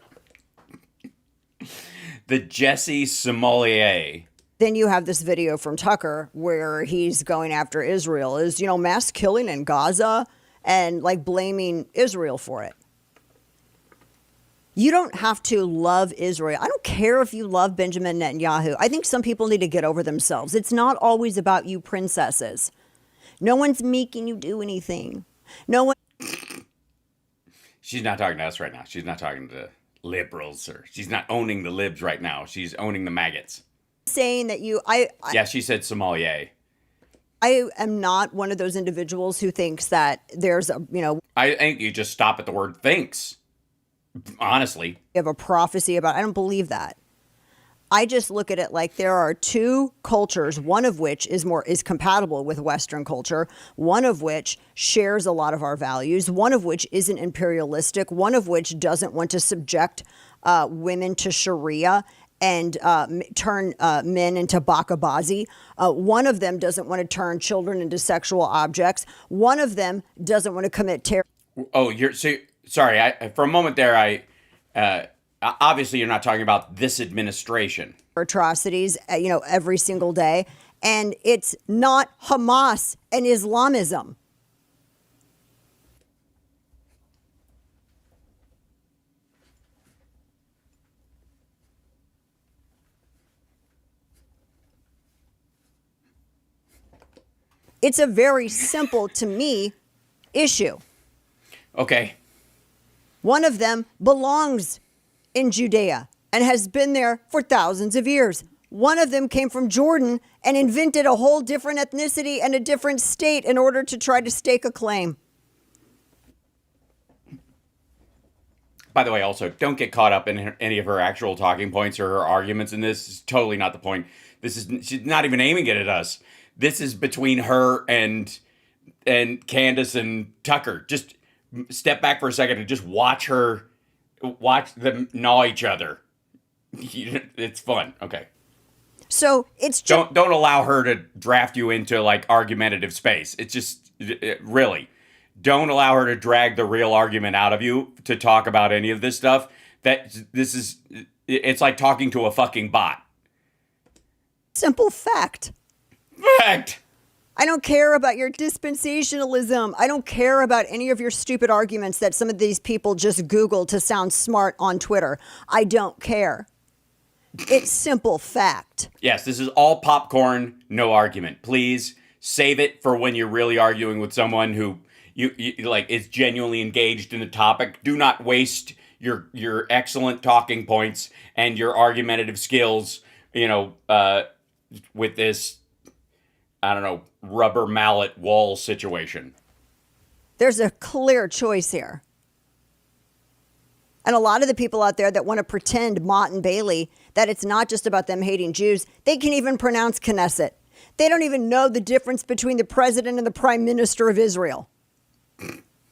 the Jussie Sommelier. Then you have this video from Tucker where he's going after Israel, is, mass killing in Gaza and like blaming Israel for it. You don't have to love Israel. I don't care if you love Benjamin Netanyahu. I think some people need to get over themselves. It's not always about you princesses. No one's making you do anything. No one. She's not talking to us right now. She's not talking to liberals, or she's not owning the libs right now. She's owning the maggots. Saying that yeah, she said sommelier. I am not one of those individuals who thinks that there's I think you just stop at the word thinks. Honestly, you have a prophecy about. I don't believe that. I just look at it like there are two cultures, one of which is compatible with Western culture, one of which shares a lot of our values, one of which isn't imperialistic, one of which doesn't want to subject women to Sharia and turn men into bakabazi. One of them doesn't want to turn children into sexual objects. One of them doesn't want to commit terror. Oh, sorry. For a moment there, obviously you're not talking about this administration. Atrocities, every single day. And it's not Hamas and Islamism. It's a very simple, to me, issue. Okay. One of them belongs in Judea and has been there for thousands of years. One of them came from Jordan and invented a whole different ethnicity and a different state in order to try to stake a claim. By the way, also, don't get caught up in any of her actual talking points or her arguments in this. It's totally not the point. She's not even aiming it at us. This is between her and Candace and Tucker. Just step back for a second and just watch them gnaw each other. It's fun. Okay. So it's just don't allow her to draft you into like argumentative space. It's just really don't allow her to drag the real argument out of you to talk about any of this stuff. It's like talking to a fucking bot. Simple fact. Fact. I don't care about your dispensationalism. I don't care about any of your stupid arguments that some of these people just Google to sound smart on Twitter. I don't care. It's simple fact. Yes, this is all popcorn, no argument. Please save it for when you're really arguing with someone who you like is genuinely engaged in the topic. Do not waste your excellent talking points and your argumentative skills, with this, I don't know, rubber mallet wall situation. There's a clear choice here. And a lot of the people out there that want to pretend, Mott and Bailey, that it's not just about them hating Jews, they can even pronounce Knesset. They don't even know the difference between the president and the prime minister of Israel.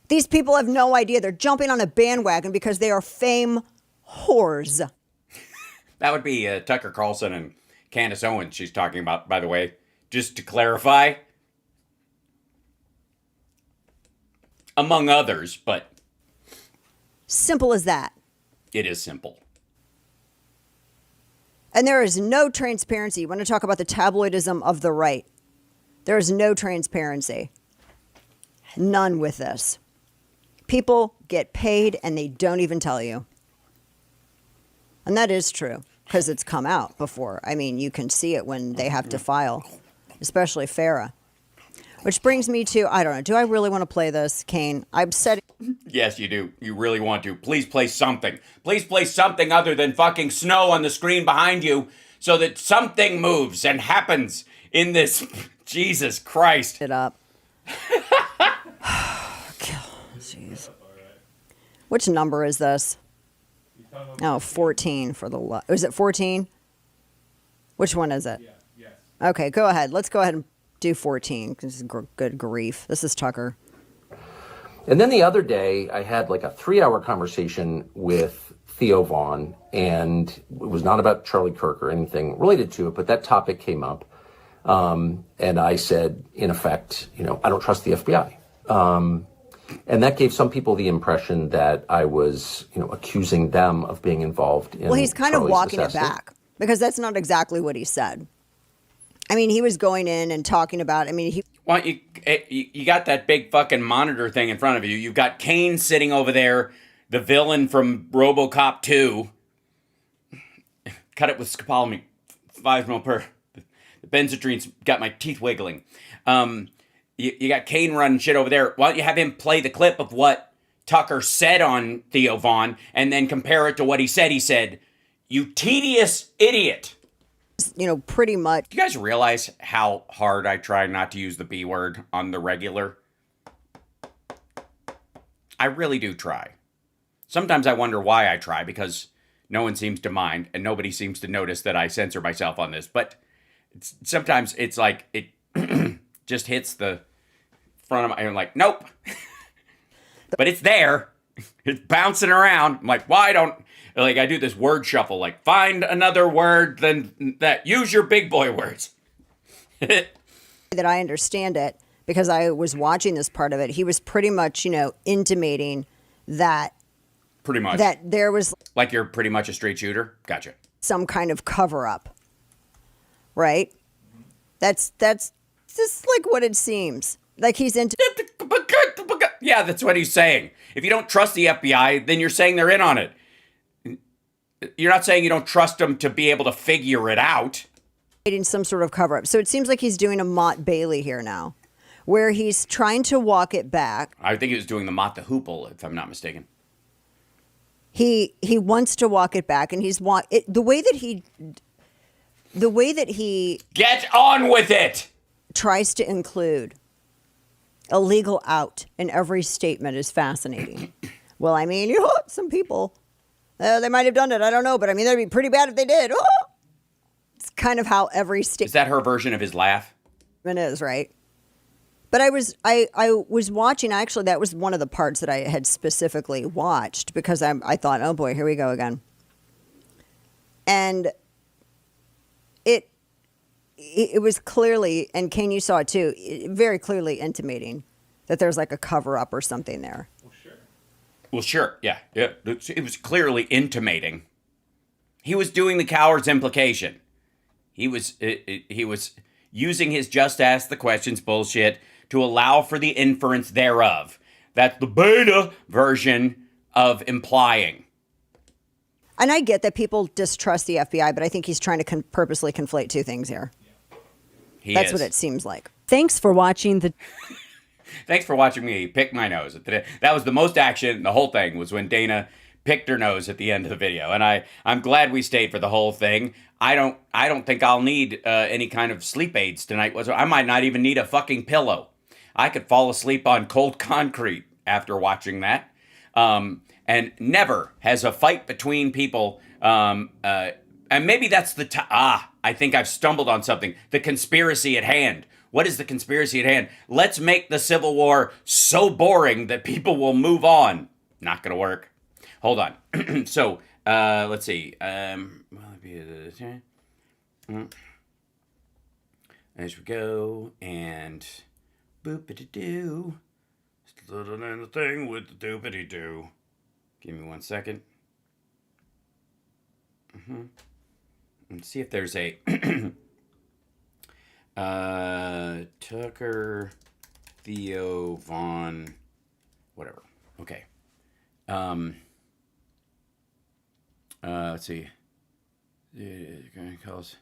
These people have no idea. They're jumping on a bandwagon because they are fame whores. That would be Tucker Carlson and Candace Owens she's talking about, by the way. Just to clarify. Among others, but... Simple as that. It is simple. And there is no transparency. You want to talk about the tabloidism of the right. There is no transparency. None with this. People get paid and they don't even tell you. And that is true because it's come out before. I mean, you can see it when they have to file, especially Farah. Which brings me to, I don't know, do I really want to play this, Kane? I'm setting... Yes, you do. You really want to. Please play something. Please play something other than fucking snow on the screen behind you so that something moves and happens in this... Jesus Christ. It up. Jeez. Which number is this? Oh, 14 for the... Is it 14? Which one is it? Okay, go ahead. Let's go ahead and do 14. This is good grief. This is Tucker. And then the other day, I had like a 3-hour conversation with Theo Vaughn, and it was not about Charlie Kirk or anything related to it, but that topic came up. And I said, in effect, I don't trust the FBI. And that gave some people the impression that I was, accusing them of being involved in. Well, he's kind Charlie's of walking it assassination. back because that's not exactly what he said. I mean, he was going in and talking about, Well, you got that big fucking monitor thing in front of you. You've got Kane sitting over there, the villain from RoboCop 2. Cut it with scopolamine, 5 mil per. The Benzatrine's got my teeth wiggling. You got Kane running shit over there. Why don't you have him play the clip of what Tucker said on Theo Vaughn and then compare it to what he said? He said, "You tedious idiot." pretty much. Do you guys realize how hard I try not to use the B word on the regular? I really do try. Sometimes I wonder why I try, because no one seems to mind and nobody seems to notice that I censor myself on this. But sometimes it's like it just hits the front of my... I'm like, nope. But it's there. It's bouncing around. I'm like, why don't... Like, I do this word shuffle, like, find another word than that. Use your big boy words. That I understand it, because I was watching this part of it, he was pretty much, intimating that... Pretty much. That there was... Like you're pretty much a straight shooter? Gotcha. Some kind of cover-up. Right? That's just like what it seems. Like he's into... Yeah, that's what he's saying. If you don't trust the FBI, then you're saying they're in on it. You're not saying you don't trust them to be able to figure it out. Some sort of cover-up. So it seems like he's doing a Mott Bailey here now, where he's trying to walk it back. I think he was doing the Mott the Hoople, if I'm not mistaken. He wants to walk it back, and the way that he Get on with it. tries to include a legal out in every statement is fascinating. Well, I mean, some people, they might have done it. I don't know, but I mean, that'd be pretty bad if they did. It's kind of how every statement Is that her version of his laugh? is, right? But I was watching, actually, that was one of the parts that I had specifically watched, because I thought, oh boy, here we go again. And it was clearly, and Kane, you saw it too, very clearly intimating that there's like a cover up or something there. Well, sure. Yeah. It was clearly intimating. He was doing the coward's implication. He was using his just ask the questions bullshit to allow for the inference thereof. That's the beta version of implying. And I get that people distrust the FBI, but I think he's trying to purposely conflate two things here. That's what it seems like. Thanks for watching Thanks for watching me pick my nose. That was the most action. The whole thing was when Dana picked her nose at the end of the video, and I'm glad we stayed for the whole thing. I don't think I'll need any kind of sleep aids tonight. I might not even need a fucking pillow. I could fall asleep on cold concrete after watching that. And never has a fight between people. And maybe that's I think I've stumbled on something. The conspiracy at hand. What is the conspiracy at hand? Let's make the Civil War so boring that people will move on. Not gonna work. Hold on. So, let's see. There we go. And boopity-doo. Little in the thing with the doopity-doo. Give me 1 second. Let's see if there's a Tucker, Theo Vaughn, whatever. Okay. Let's see. Calls.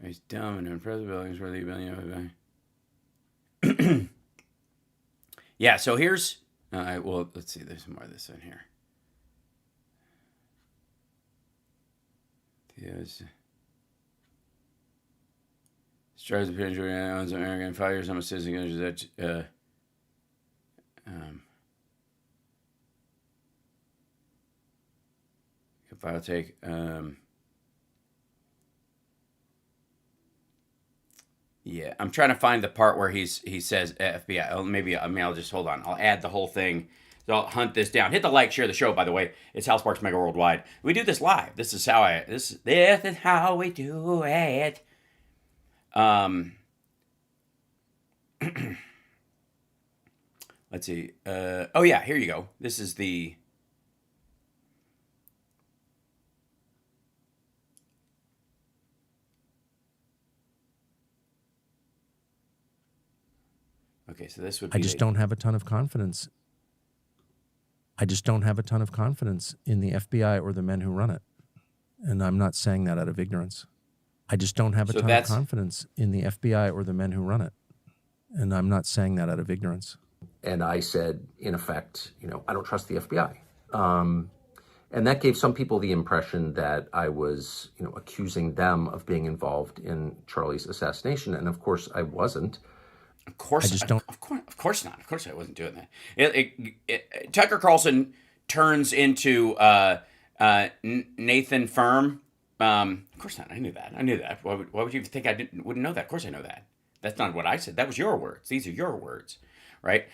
He's dumb and impressive buildings where the billion. Yeah. So here's. Well, let's see. There's more of this in here. Yes. Strives to pinch owns American 5 years. I'm a citizen. If I'll take Yeah, I'm trying to find the part where he says FBI. Oh, maybe I mean I'll just hold on. I'll add the whole thing. So I'll hunt this down. Hit the like, share the show. By the way, it's House Sparks Mega Worldwide. We do this live. This is how we do it. Let's see. Oh yeah, here you go. This is the. Okay, so this would be. I just don't have a ton of confidence. I just don't have a ton of confidence in the FBI or the men who run it. And I'm not saying that out of ignorance. I just don't have a ton of confidence in the FBI or the men who run it. And I'm not saying that out of ignorance. And I said, in effect, I don't trust the FBI. And that gave some people the impression that I was, accusing them of being involved in Charlie's assassination. And of course, I wasn't. Of course, I just don't. Of course not. Of course, I wasn't doing that. Tucker Carlson turns into Nathan Firm. Of course not. I knew that. Why would you think I wouldn't know that? Of course, I know that. That's not what I said. That was your words. These are your words, right?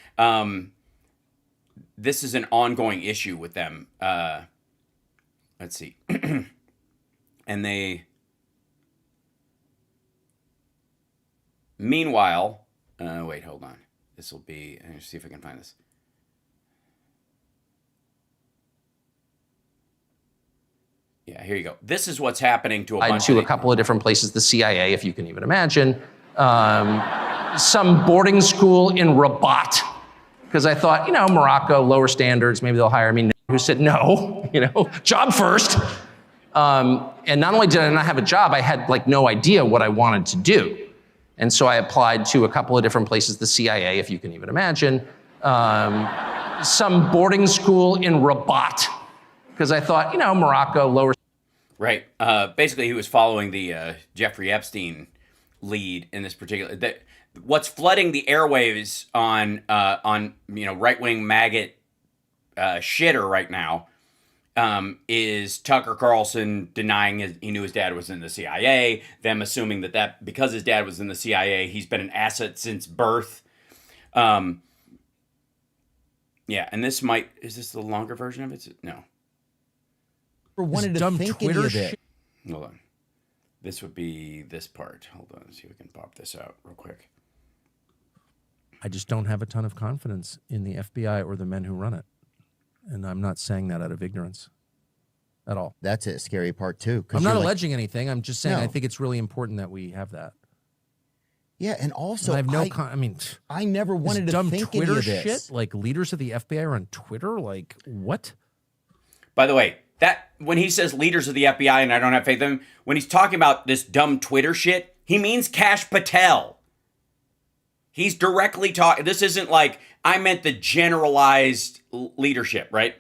This is an ongoing issue with them. Let's see, and they. Meanwhile. Wait, hold on. This will be. Let's see if I can find this. Yeah, here you go. This is what's happening to a couple of different places, the CIA, if you can even imagine, some boarding school in Rabat, because I thought, Morocco, lower standards, maybe they'll hire me. Who said no? Job first. And not only did I not have a job, I had no idea what I wanted to do. And so I applied to a couple of different places, the CIA, if you can even imagine, some boarding school in Rabat, because I thought, Morocco, lower. Right. Basically, he was following the Jeffrey Epstein lead in this particular. What's flooding the airwaves on right-wing maggot shitter right now is Tucker Carlson denying he knew his dad was in the CIA, them assuming that because his dad was in the CIA, he's been an asset since birth. Yeah, and is this the longer version of it? No. Wanted to think Twitter shit. Hold on. This would be this part. Hold on, let's see if we can pop this out real quick. I just don't have a ton of confidence in the FBI or the men who run it. And I'm not saying that out of ignorance at all. That's a scary part, too. I'm not alleging anything. I'm just saying I think it's really important that we have that. Yeah, and also, I have no I never wanted to think Twitter any of this. shit. Like, leaders of the FBI are on Twitter? Like, what? By the way, that when he says leaders of the FBI and I don't have faith in them, when he's talking about this dumb Twitter shit, he means Kash Patel. He's directly talking. This isn't like I meant the generalized leadership, right?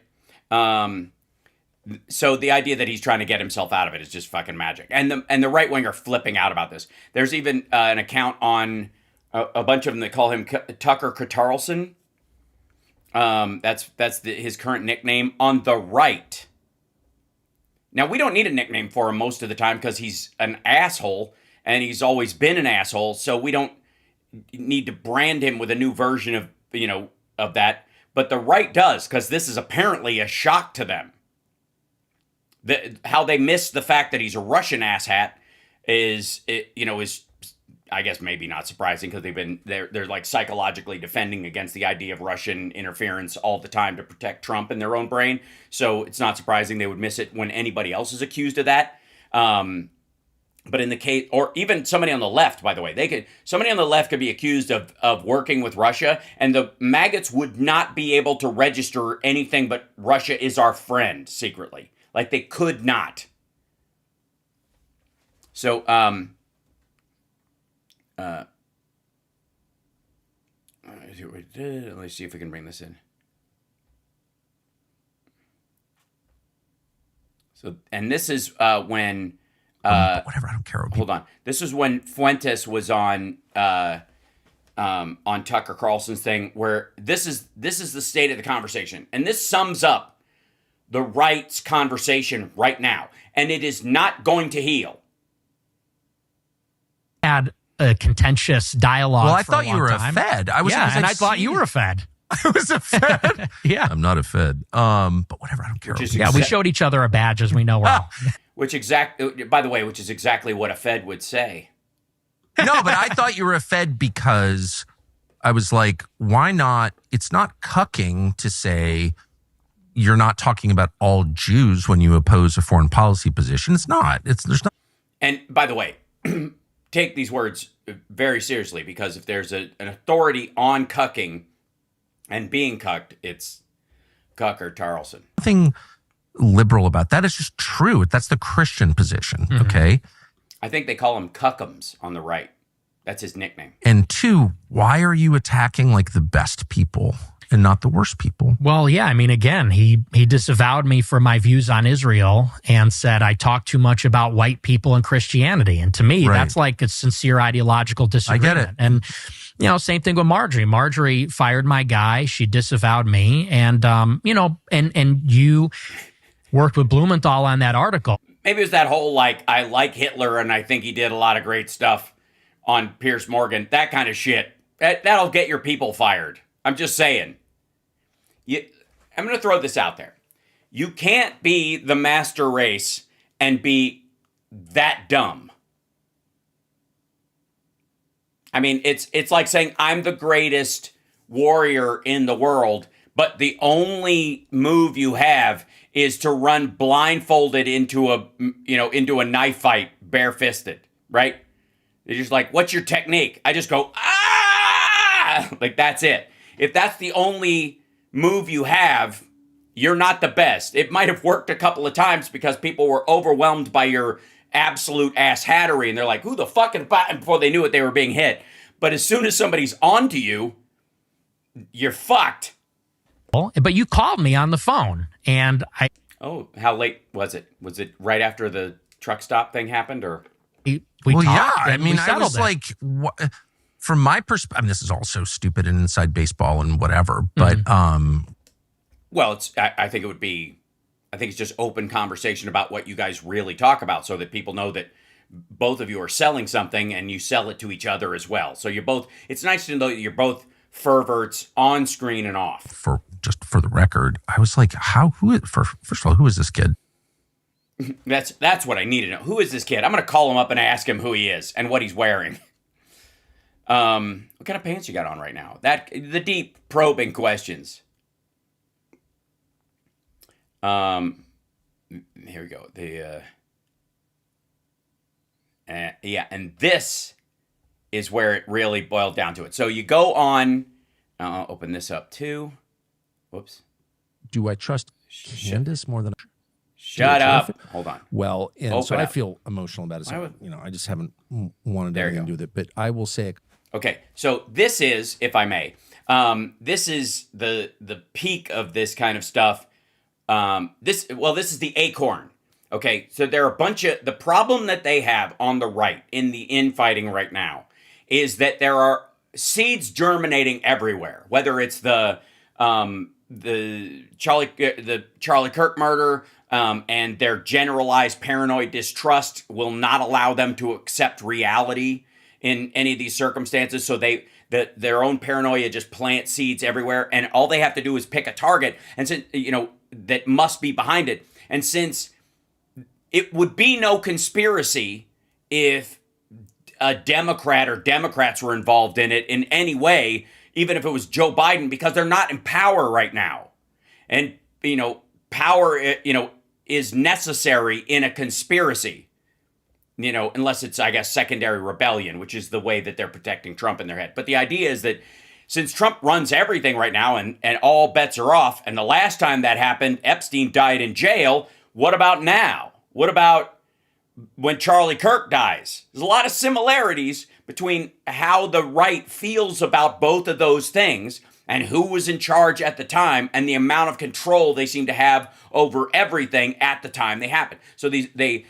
So the idea that he's trying to get himself out of it is just fucking magic. And the right wing are flipping out about this. There's even an account on a bunch of them that call him Tucker Carlson. That's his current nickname on the right. Now, we don't need a nickname for him most of the time because he's an asshole and he's always been an asshole. So we don't need to brand him with a new version of, of that. But the right does, because this is apparently a shock to them. How they miss the fact that he's a Russian asshat is I guess maybe not surprising because they're like psychologically defending against the idea of Russian interference all the time to protect Trump in their own brain. So it's not surprising they would miss it when anybody else is accused of that. But in the case, or even somebody on the left, by the way, somebody on the left could be accused of working with Russia, and the maggots would not be able to register anything but Russia is our friend secretly. Like they could not. So, let's see if we can bring this in. So, and this is when. Whatever, I don't care. Hold on. This is when Fuentes was on Tucker Carlson's thing, where this is the state of the conversation, and this sums up the right's conversation right now, and it is not going to heal. Had a contentious dialogue. Well, I for a thought you long were time. a Fed. I was and I thought you were a Fed. I was a Fed. Yeah. I'm not a Fed. But whatever. I don't care. We showed each other our badges. We know we're all. By the way, which is exactly what a Fed would say. No, but I thought you were a Fed because I was like, why not? It's not cucking to say you're not talking about all Jews when you oppose a foreign policy position. It's not. There's not. And by the way, take these words very seriously, because if there's an authority on cucking and being cucked, it's Cucker Tarleson. Nothing liberal about that. It's just true. That's the Christian position. Mm-hmm. Okay. I think they call him Cuckums on the right. That's his nickname. And two, why are you attacking like the best people and not the worst people? Well, yeah. I mean, again, he disavowed me for my views on Israel and said I talk too much about white people and Christianity. And to me, that's like a sincere ideological disagreement. I get it. And, same thing with Marjorie. Marjorie fired my guy. She disavowed me. And, and you worked with Blumenthal on that article. Maybe it was that whole, I like Hitler and I think he did a lot of great stuff on Piers Morgan. That kind of shit. That'll get your people fired. I'm just saying. I'm going to throw this out there. You can't be the master race and be that dumb. I mean, it's like saying I'm the greatest warrior in the world, but the only move you have is to run blindfolded into a knife fight barefisted, right? They're just like, what's your technique? I just go, ah! Like, that's it. If that's the only move you have, you're not the best. It might have worked a couple of times because people were overwhelmed by your absolute ass hattery, and they're like, who the fuck is that? Before they knew it, they were being hit. But as soon as somebody's onto you, you're fucked. But you called me on the phone, and I... Oh, how late was it? Was it right after the truck stop thing happened, or... We talked, yeah, I and mean, we I was like, from my perspective, I mean, this is all so stupid and inside baseball and whatever, but... Well, I think it's just open conversation about what you guys really talk about so that people know that both of you are selling something and you sell it to each other as well. So it's nice to know that you're both ferverts on screen and off. For the record, I was like, first of all, who is this kid? That's what I need to know. Who is this kid? I'm going to call him up and ask him who he is and what he's wearing. What kind of pants you got on right now? The deep probing questions. Here we go. And this is where it really boiled down to it. So you go on, I'll open this up too. Whoops. Do I trust Candace more than... Shut up. Hold on. Well, and Open so I up. feel emotional about it. So, I just haven't wanted anything to do with it, but I will say... Okay, so this is, if I may, this is the peak of this kind of stuff. This is the acorn. Okay, so there are the problem that they have on the right in the infighting right now is that there are seeds germinating everywhere, whether it's the Charlie Kirk murder, and their generalized paranoid distrust will not allow them to accept reality in any of these circumstances. So their own paranoia just plants seeds everywhere, and all they have to do is pick a target, and that must be behind it. And since it would be no conspiracy if a Democrat or Democrats were involved in it in any way, even if it was Joe Biden, because they're not in power right now. And, power, is necessary in a conspiracy, unless it's, I guess, secondary rebellion, which is the way that they're protecting Trump in their head. But the idea is that since Trump runs everything right now and all bets are off, and the last time that happened, Epstein died in jail, what about now? What about when Charlie Kirk dies? There's a lot of similarities between how the right feels about both of those things and who was in charge at the time and the amount of control they seem to have over everything at the time they happen. So they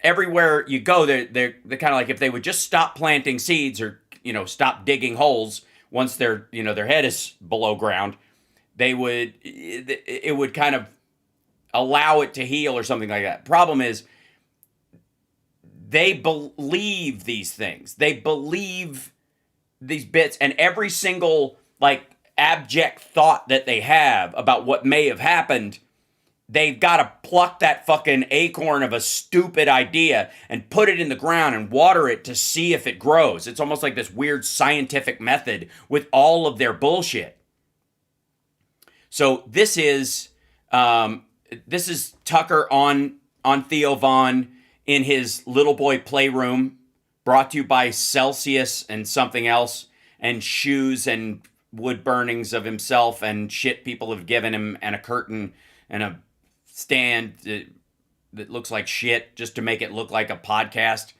everywhere you go, they're kind of like, if they would just stop planting seeds or stop digging holes once their head is below ground, it would kind of allow it to heal or something like that. Problem is, they believe these things. They believe these bits, and every single like abject thought that they have about what may have happened, they've got to pluck that fucking acorn of a stupid idea and put it in the ground and water it to see if it grows. It's almost like this weird scientific method with all of their bullshit. So this is Tucker on Theo Von in his little boy playroom, brought to you by Celsius and something else, and shoes and wood burnings of himself and shit people have given him, and a curtain and a stand that looks like shit just to make it look like a podcast.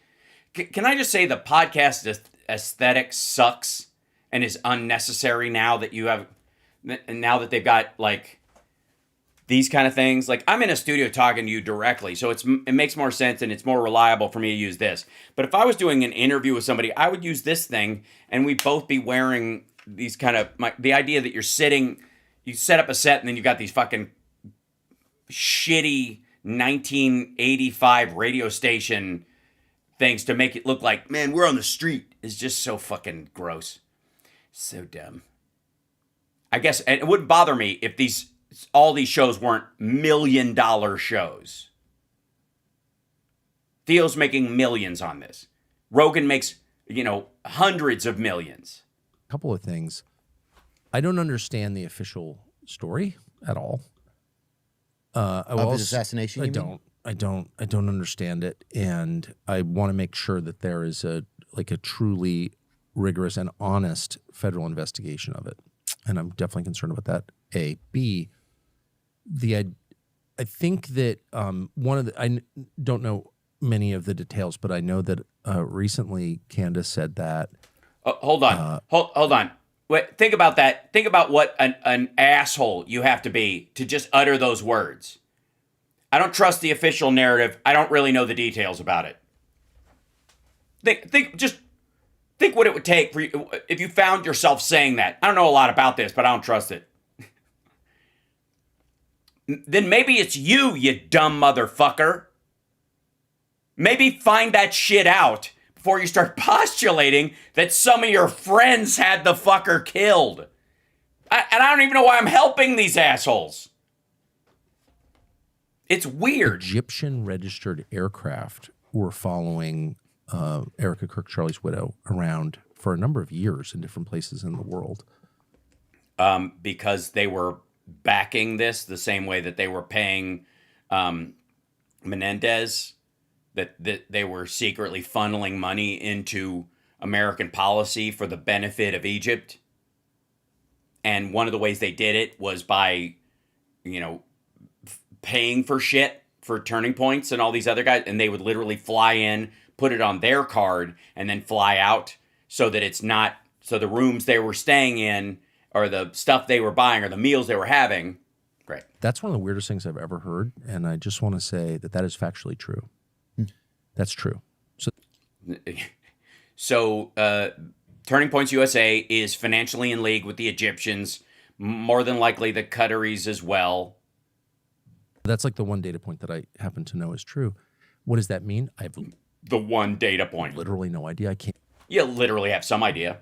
Can I just say the podcast aesthetic sucks and is unnecessary now that they've got like these kind of things. Like, I'm in a studio talking to you directly, so it makes more sense and it's more reliable for me to use this. But if I was doing an interview with somebody, I would use this thing, and we'd both be wearing these kind of the idea that you're sitting, you set up a set, and then you got these fucking shitty 1985 radio station things to make it look like, man, we're on the street, is just so fucking gross, so dumb. I guess, and it wouldn't bother me if all these shows weren't $1 million shows. Theo's making millions on this. Rogan makes, hundreds of millions. A couple of things. I don't understand the official story at all. Of his assassination, I don't understand it, and I want to make sure that there is a truly rigorous and honest federal investigation of it, and I'm definitely concerned about that. A. B. I think that I don't know many of the details, but I know that recently Candace said that. Hold on. Hold on. Wait, think about that. Think about what an asshole you have to be to just utter those words. I don't trust the official narrative. I don't really know the details about it. Think what it would take for you if you found yourself saying that. I don't know a lot about this, but I don't trust it. Then maybe it's you dumb motherfucker. Maybe find that shit out before you start postulating that some of your friends had the fucker killed. And I don't even know why I'm helping these assholes. It's weird. Egyptian registered aircraft were following Erica Kirk Charlie's widow around for a number of years in different places in the world. Because they were backing this the same way that they were paying Menendez, that they were secretly funneling money into American policy for the benefit of Egypt. And one of the ways they did it was by, paying for shit for Turning Points and all these other guys. And they would literally fly in, put it on their card, and then fly out so that so the rooms they were staying in or the stuff they were buying or the meals they were having. Great. That's one of the weirdest things I've ever heard. And I just want to say that is factually true. That's true. So Turning Points USA is financially in league with the Egyptians, more than likely the Qataris as well. That's like the one data point that I happen to know is true. What does that mean? I have the one data point. Literally no idea. I can't. You literally have some idea.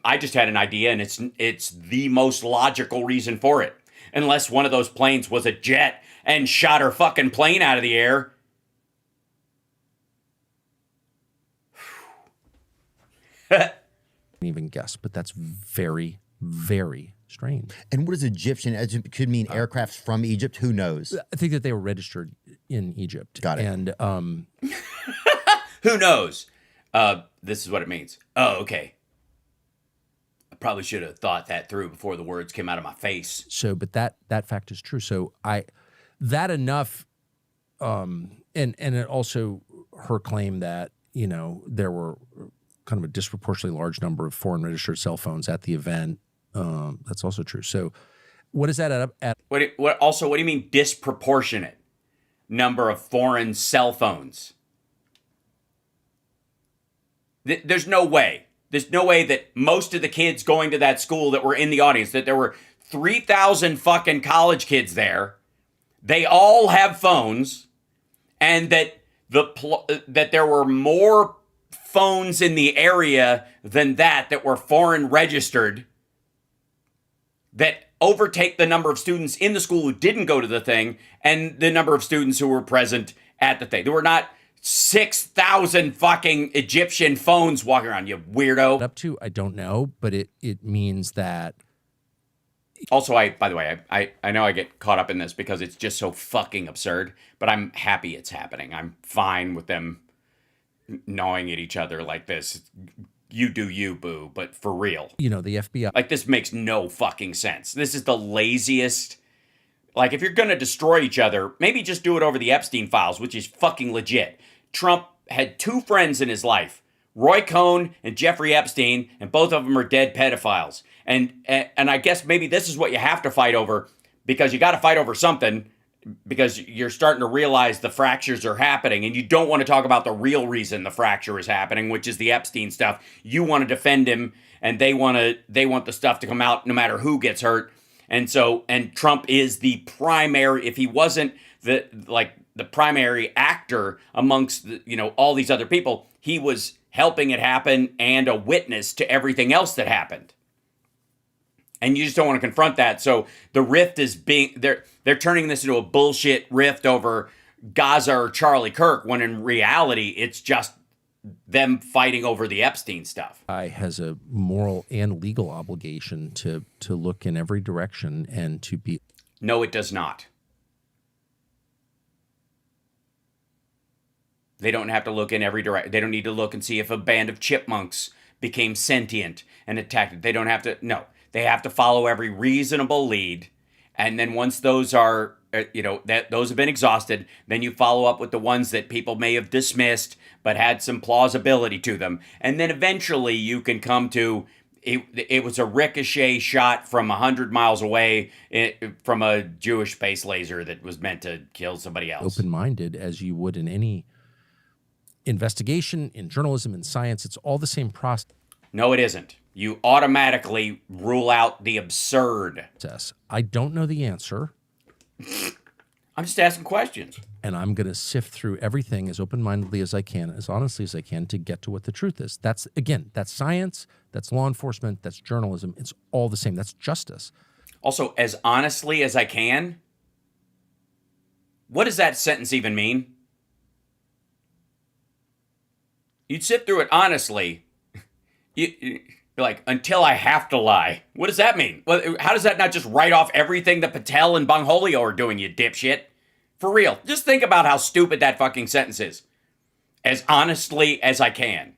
I just had an idea, and it's the most logical reason for it. Unless one of those planes was a jet and shot her fucking plane out of the air. Even guess, but that's very, very strange. And what is Egyptian? It could mean aircrafts from Egypt. Who knows? I think that they were registered in Egypt. Got it. And who knows? This is what it means. Oh, okay. I probably should have thought that through before the words came out of my face. So, but that fact is true. So enough. And it also her claim that there were kind of a disproportionately large number of foreign registered cell phones at the event. That's also true. So what is that at? What do you mean disproportionate number of foreign cell phones? There's no way. There's no way that most of the kids going to that school that were in the audience, that there were 3,000 fucking college kids there, they all have phones, and that that there were more phones in the area than that were foreign registered that overtake the number of students in the school who didn't go to the thing and the number of students who were present at the thing. There were not 6,000 fucking Egyptian phones walking around, you weirdo. Up to, I don't know, but it means that. Also, by the way, I know I get caught up in this because it's just so fucking absurd, but I'm happy it's happening. I'm fine with them gnawing at each other like this. You do you, boo, but for real. The FBI. Like, this makes no fucking sense. This is the laziest. Like, if you're going to destroy each other, maybe just do it over the Epstein files, which is fucking legit. Trump had 2 friends in his life, Roy Cohn and Jeffrey Epstein, and both of them are dead pedophiles. And I guess maybe this is what you have to fight over, because you got to fight over something, because you're starting to realize the fractures are happening, and you don't want to talk about the real reason the fracture is happening, which is the Epstein stuff. You want to defend him, and they want the stuff to come out no matter who gets hurt. And Trump is the primary, if he wasn't the primary actor amongst all these other people, he was helping it happen and a witness to everything else that happened. And you just don't want to confront that. So the rift is they're turning this into a bullshit rift over Gaza or Charlie Kirk, when in reality, it's just them fighting over the Epstein stuff. Has a moral and legal obligation to look in every direction and to be. No, it does not. They don't have to look in every direction. They don't need to look and see if a band of chipmunks became sentient and attacked it. They don't have to. No. They have to follow every reasonable lead, and then once those are, those have been exhausted, then you follow up with the ones that people may have dismissed but had some plausibility to them, and then eventually you can come to it was a ricochet shot from 100 miles away from a Jewish space laser that was meant to kill somebody else. Open-minded as you would in any investigation, in journalism, in science. It's all the same process. No, it isn't. You automatically rule out the absurd. I don't know the answer. I'm just asking questions. And I'm going to sift through everything as open-mindedly as I can, as honestly as I can, to get to what the truth is. That's science, that's law enforcement, that's journalism. It's all the same. That's justice. Also, as honestly as I can, what does that sentence even mean? You'd sit through it honestly. Like, until I have to lie. What does that mean? Well, how does that not just write off everything that Patel and Bangholio are doing, you dipshit? For real. Just think about how stupid that fucking sentence is. As honestly as I can.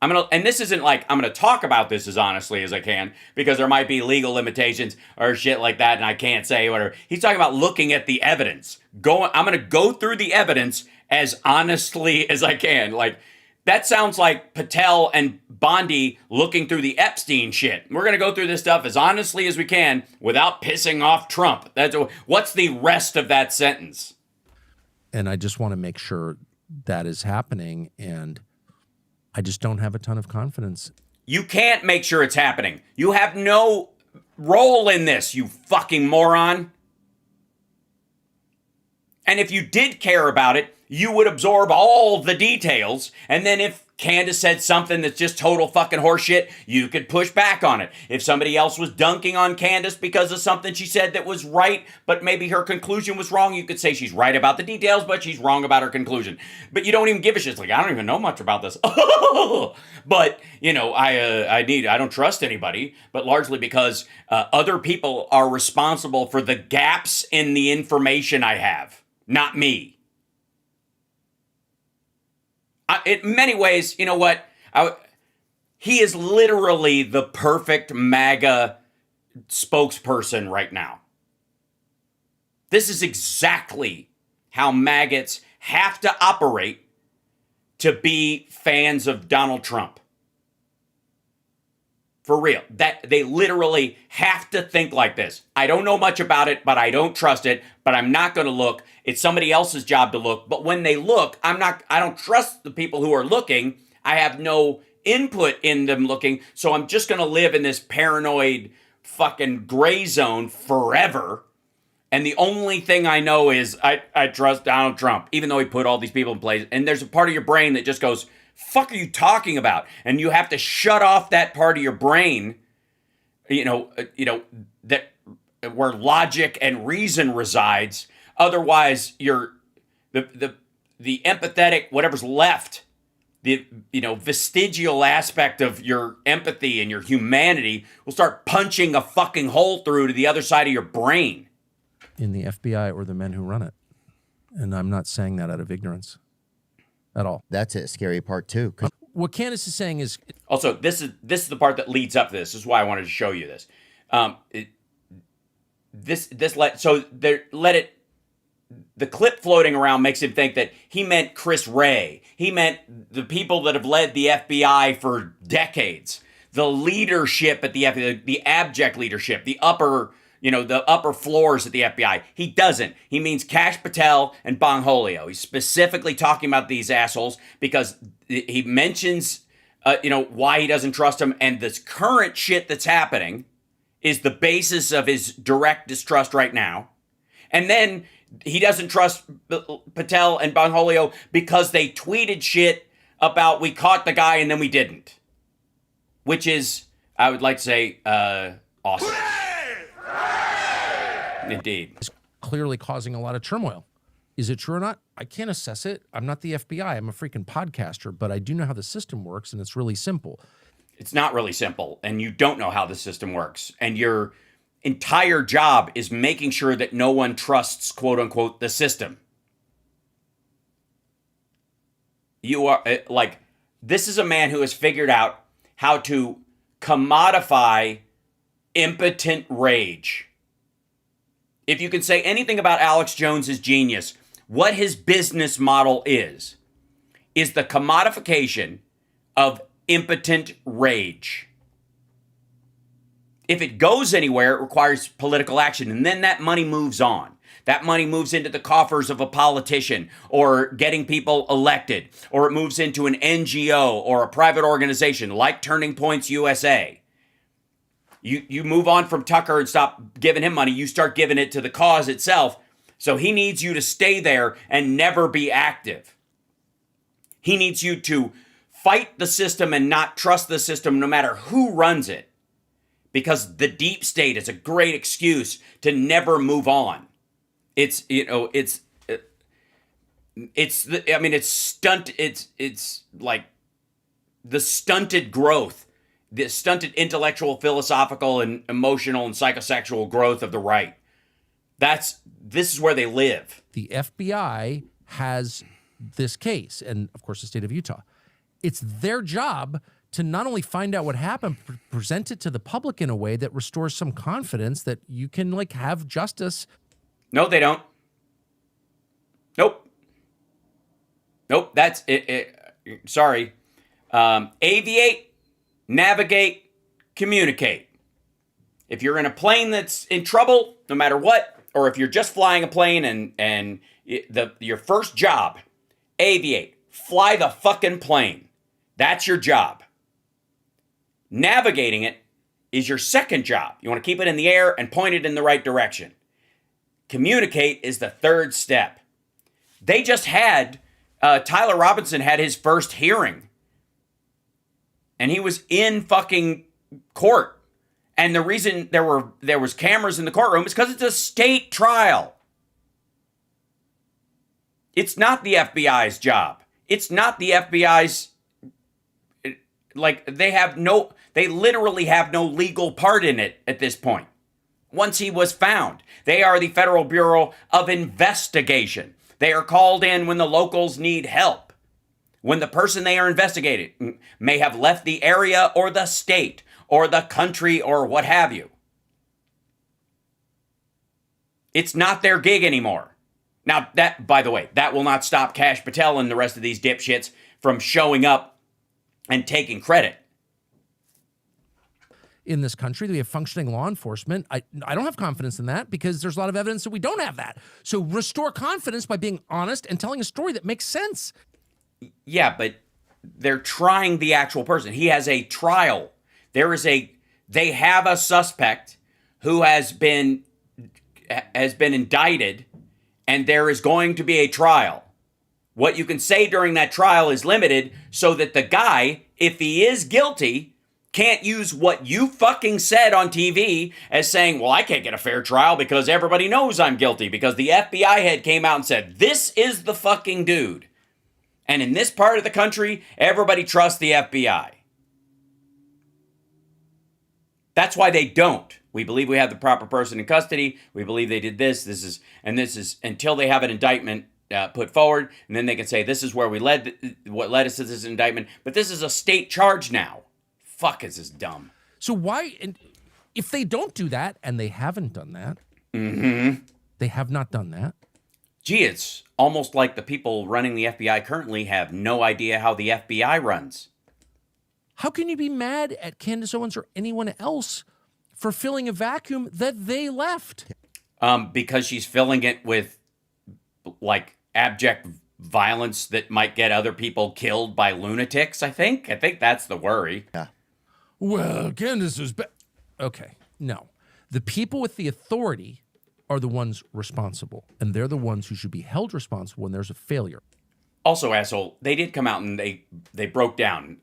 And this isn't like, I'm going to talk about this as honestly as I can, because there might be legal limitations or shit like that, and I can't say whatever. He's talking about looking at the evidence. I'm going to go through the evidence as honestly as I can. Like, that sounds like Patel and Bondi looking through the Epstein shit. We're going to go through this stuff as honestly as we can without pissing off Trump. What's the rest of that sentence? And I just want to make sure that is happening, and I just don't have a ton of confidence. You can't make sure it's happening. You have no role in this, you fucking moron. And if you did care about it, you would absorb all the details, and then if Candace said something that's just total fucking horseshit, you could push back on it. If somebody else was dunking on Candace because of something she said that was right, but maybe her conclusion was wrong, you could say she's right about the details, but she's wrong about her conclusion. But you don't even give a shit. It's like, I don't even know much about this. But, I don't trust anybody, but largely because other people are responsible for the gaps in the information I have, not me. In many ways, you know what? He is literally the perfect MAGA spokesperson right now. This is exactly how maggots have to operate to be fans of Donald Trump. For real. That they literally have to think like this. I don't know much about it, but I don't trust it, but I'm not going to look. It's somebody else's job to look. But when they look, I don't trust the people who are looking. I have no input in them looking. So I'm just going to live in this paranoid fucking gray zone forever. And the only thing I know is I trust Donald Trump, even though he put all these people in place. And there's a part of your brain that just goes, fuck are you talking about? And you have to shut off that part of your brain, that where logic and reason resides. Otherwise, the empathetic, whatever's left, the vestigial aspect of your empathy and your humanity will start punching a fucking hole through to the other side of your brain. In the FBI or the men who run it. And I'm not saying that out of ignorance at all. That's a scary part too. What Candace is saying is also this is the part that leads up to this. This is why I wanted to show you this. The clip floating around makes him think that he meant Chris Wray. He meant the people that have led the FBI for decades. The leadership at the FBI, the abject leadership, the upper floors at the FBI. He doesn't. He means Kash Patel and Bongholio. He's specifically talking about these assholes because he mentions, why he doesn't trust them. And this current shit that's happening is the basis of his direct distrust right now. And then he doesn't trust Patel and Bongholio because they tweeted shit about we caught the guy and then we didn't. Which is, I would like to say, awesome. Indeed. It's clearly causing a lot of turmoil. Is it true or not? I can't assess it. I'm not the FBI. I'm a freaking podcaster, but I do know how the system works, and it's really simple. It's not really simple, and you don't know how the system works. And your entire job is making sure that no one trusts, quote unquote, the system. You are this is a man who has figured out how to commodify impotent rage. If you can say anything about Alex Jones's genius, what his business model is the commodification of impotent rage. If it goes anywhere, it requires political action, and then that money moves on. That money moves into the coffers of a politician or getting people elected, or it moves into an NGO or a private organization like Turning Points USA. You move on from Tucker and stop giving him money. You start giving it to the cause itself. So he needs you to stay there and never be active. He needs you to fight the system and not trust the system no matter who runs it. Because the deep state is a great excuse to never move on. It's like the stunted growth, the stunted intellectual, philosophical, and emotional and psychosexual growth of the right. This is where they live. The FBI has this case, and of course the state of Utah. It's their job to not only find out what happened, present it to the public in a way that restores some confidence that you can have justice. No, they don't. Nope. That's it. Sorry. Aviate, navigate, communicate. If you're in a plane that's in trouble, no matter what, or if you're just flying a plane and your first job, aviate, fly the fucking plane. That's your job. Navigating it is your second job. You want to keep it in the air and point it in the right direction. Communicate is the third step. They just had, Tyler Robinson had his first hearing. And he was in fucking court. And the reason there was cameras in the courtroom is because it's a state trial. It's not the FBI's job. It's not the FBI's, they literally have no legal part in it at this point. Once he was found, they are the Federal Bureau of Investigation. They are called in when the locals need help. When the person they are investigating may have left the area or the state or the country or what have you. It's not their gig anymore. Now, that, by the way, that will not stop Kash Patel and the rest of these dipshits from showing up and taking credit. In this country, we have functioning law enforcement. I don't have confidence in that because there's a lot of evidence that we don't have that. So restore confidence by being honest and telling a story that makes sense. Yeah, but they're trying the actual person. He has a trial. They have a suspect who has been has been indicted, and there is going to be a trial. What you can say during that trial is limited so that the guy, if he is guilty, can't use what you fucking said on TV as saying, well, I can't get a fair trial because everybody knows I'm guilty because the FBI head came out and said, this is the fucking dude. And in this part of the country, everybody trusts the FBI. That's why they don't. We believe we have the proper person in custody. We believe they did this. This is until they have an indictment put forward, and then they can say this is where what led us to this indictment. But this is a state charge now. Fuck, is this dumb? So why, and if they don't do that, and they haven't done that, they have not done that. Gee, it's almost like the people running the FBI currently have no idea how the FBI runs. How can you be mad at Candace Owens or anyone else for filling a vacuum that they left? Because she's filling it with, like, abject violence that might get other people killed by lunatics, I think. I think that's the worry. Yeah. Well, Candace is okay, no. The people with the authority are the ones responsible, and they're the ones who should be held responsible when there's a failure. Also, asshole, they did come out and they broke down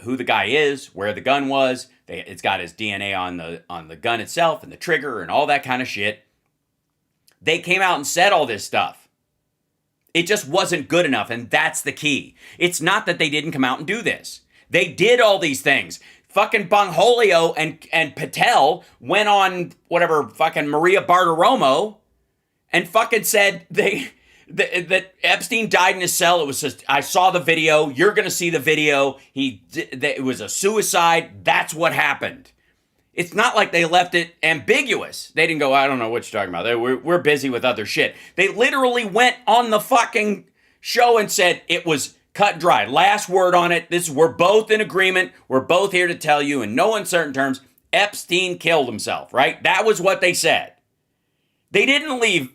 who the guy is, where the gun was. It's got his DNA on the gun itself and the trigger and all that kind of shit. They came out and said all this stuff. It just wasn't good enough, and that's the key. It's not that they didn't come out and do this. They did all these things. Fucking Bongholio and Patel went on whatever fucking Maria Bartiromo and fucking said that Epstein died in his cell. It was just, I saw the video. You're going to see the video. It was a suicide. That's what happened. It's not like they left it ambiguous. They didn't go, I don't know what you're talking about. We're busy with other shit. They literally went on the fucking show and said it was cut dry. Last word on it. We're both in agreement. We're both here to tell you in no uncertain terms, Epstein killed himself, right? That was what they said. They didn't leave,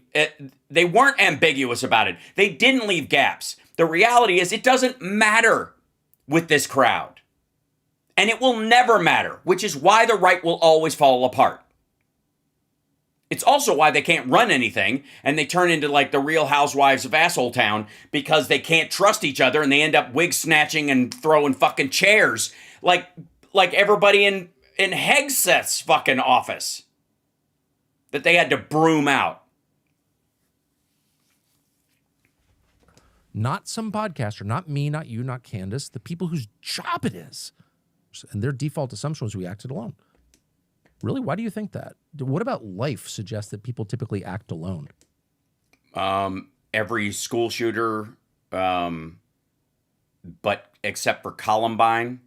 they weren't ambiguous about it. They didn't leave gaps. The reality is it doesn't matter with this crowd. And it will never matter, which is why the right will always fall apart. It's also why they can't run anything and they turn into like the Real Housewives of Asshole Town because they can't trust each other and they end up wig snatching and throwing fucking chairs like everybody in Hegseth's fucking office that they had to broom out. Not some podcaster, not me, not you, not Candace, the people whose job it is. And their default assumption was we acted alone. Really? Why do you think that? What about life suggests that people typically act alone? Every school shooter, but except for Columbine,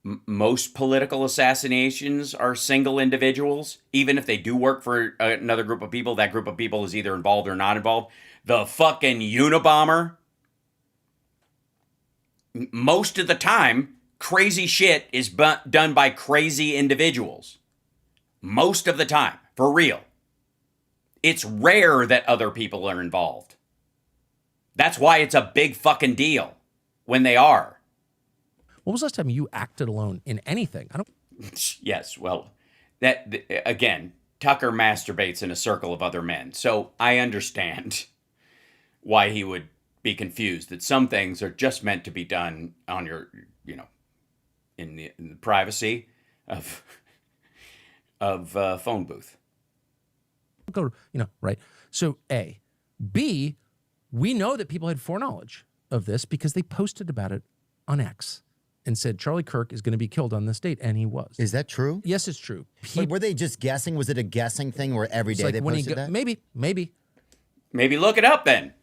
most political assassinations are single individuals. Even if they do work for another group of people, that group of people is either involved or not involved. The fucking Unabomber, most of the time, crazy shit is done by crazy individuals. Most of the time, for real. It's rare that other people are involved. That's why it's a big fucking deal when they are. When was the last time you acted alone in anything? Yes, well, that again, Tucker masturbates in a circle of other men. So I understand why he would be confused that some things are just meant to be done on your, in the privacy of phone booth. Go, right. So A. B, we know that people had foreknowledge of this because they posted about it on X and said Charlie Kirk is going to be killed on this date, and he was. Is that true? Yes, it's true. Were they just guessing? Was it a guessing thing where every day they posted that? Maybe. Maybe look it up then.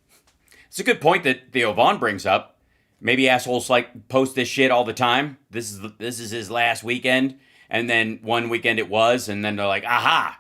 It's a good point that Theo Vaughn brings up. Maybe assholes like post this shit all the time. This is his last weekend, and then one weekend it was, and then they're like, aha.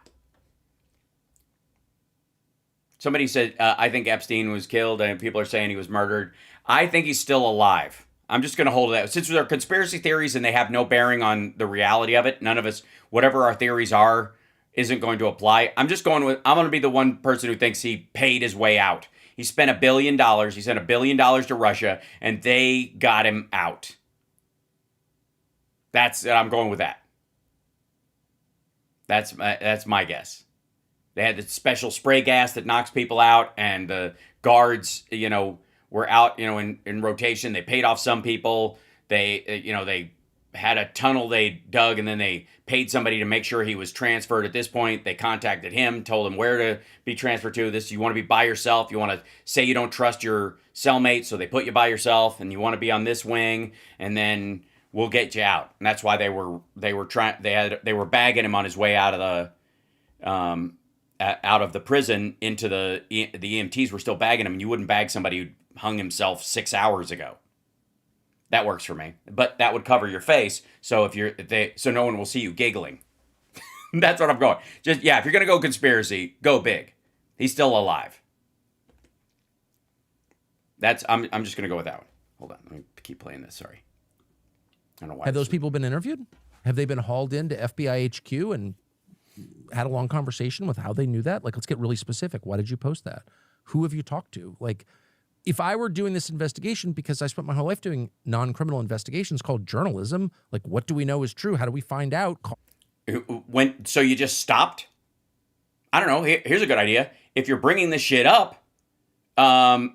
Somebody said, I think Epstein was killed, and people are saying he was murdered. I think he's still alive. I'm just going to hold that. Since they're conspiracy theories and they have no bearing on the reality of it, none of us, whatever our theories are, isn't going to apply. I'm going to be the one person who thinks he paid his way out. He spent $1 billion. He sent $1 billion to Russia, and they got him out. I'm going with that. That's my guess. They had the special spray gas that knocks people out, and the guards, were out, in rotation. They paid off some people. They had a tunnel they dug, and then they paid somebody to make sure he was transferred. At this point, they contacted him, told him where to be transferred to. You want to be by yourself. You want to say you don't trust your cellmate, so they put you by yourself, and you want to be on this wing, and then we'll get you out. And that's why they were bagging him on his way out of the prison into the EMTs were still bagging him, and you wouldn't bag somebody who hung himself 6 hours ago. That works for me, but that would cover your face, so so no one will see you giggling. That's what I'm going. If you're gonna go conspiracy, go big. He's still alive. I'm just gonna go with that one. Hold on, let me keep playing this. Sorry, I don't know why. Have those people been interviewed? Have they been hauled into FBI HQ and had a long conversation with how they knew that? Like, let's get really specific. Why did you post that? Who have you talked to? Like, if I were doing this investigation, because I spent my whole life doing non-criminal investigations called journalism, like, what do we know is true? How do we find out? So you just stopped? I don't know. Here's a good idea. If you're bringing this shit up, how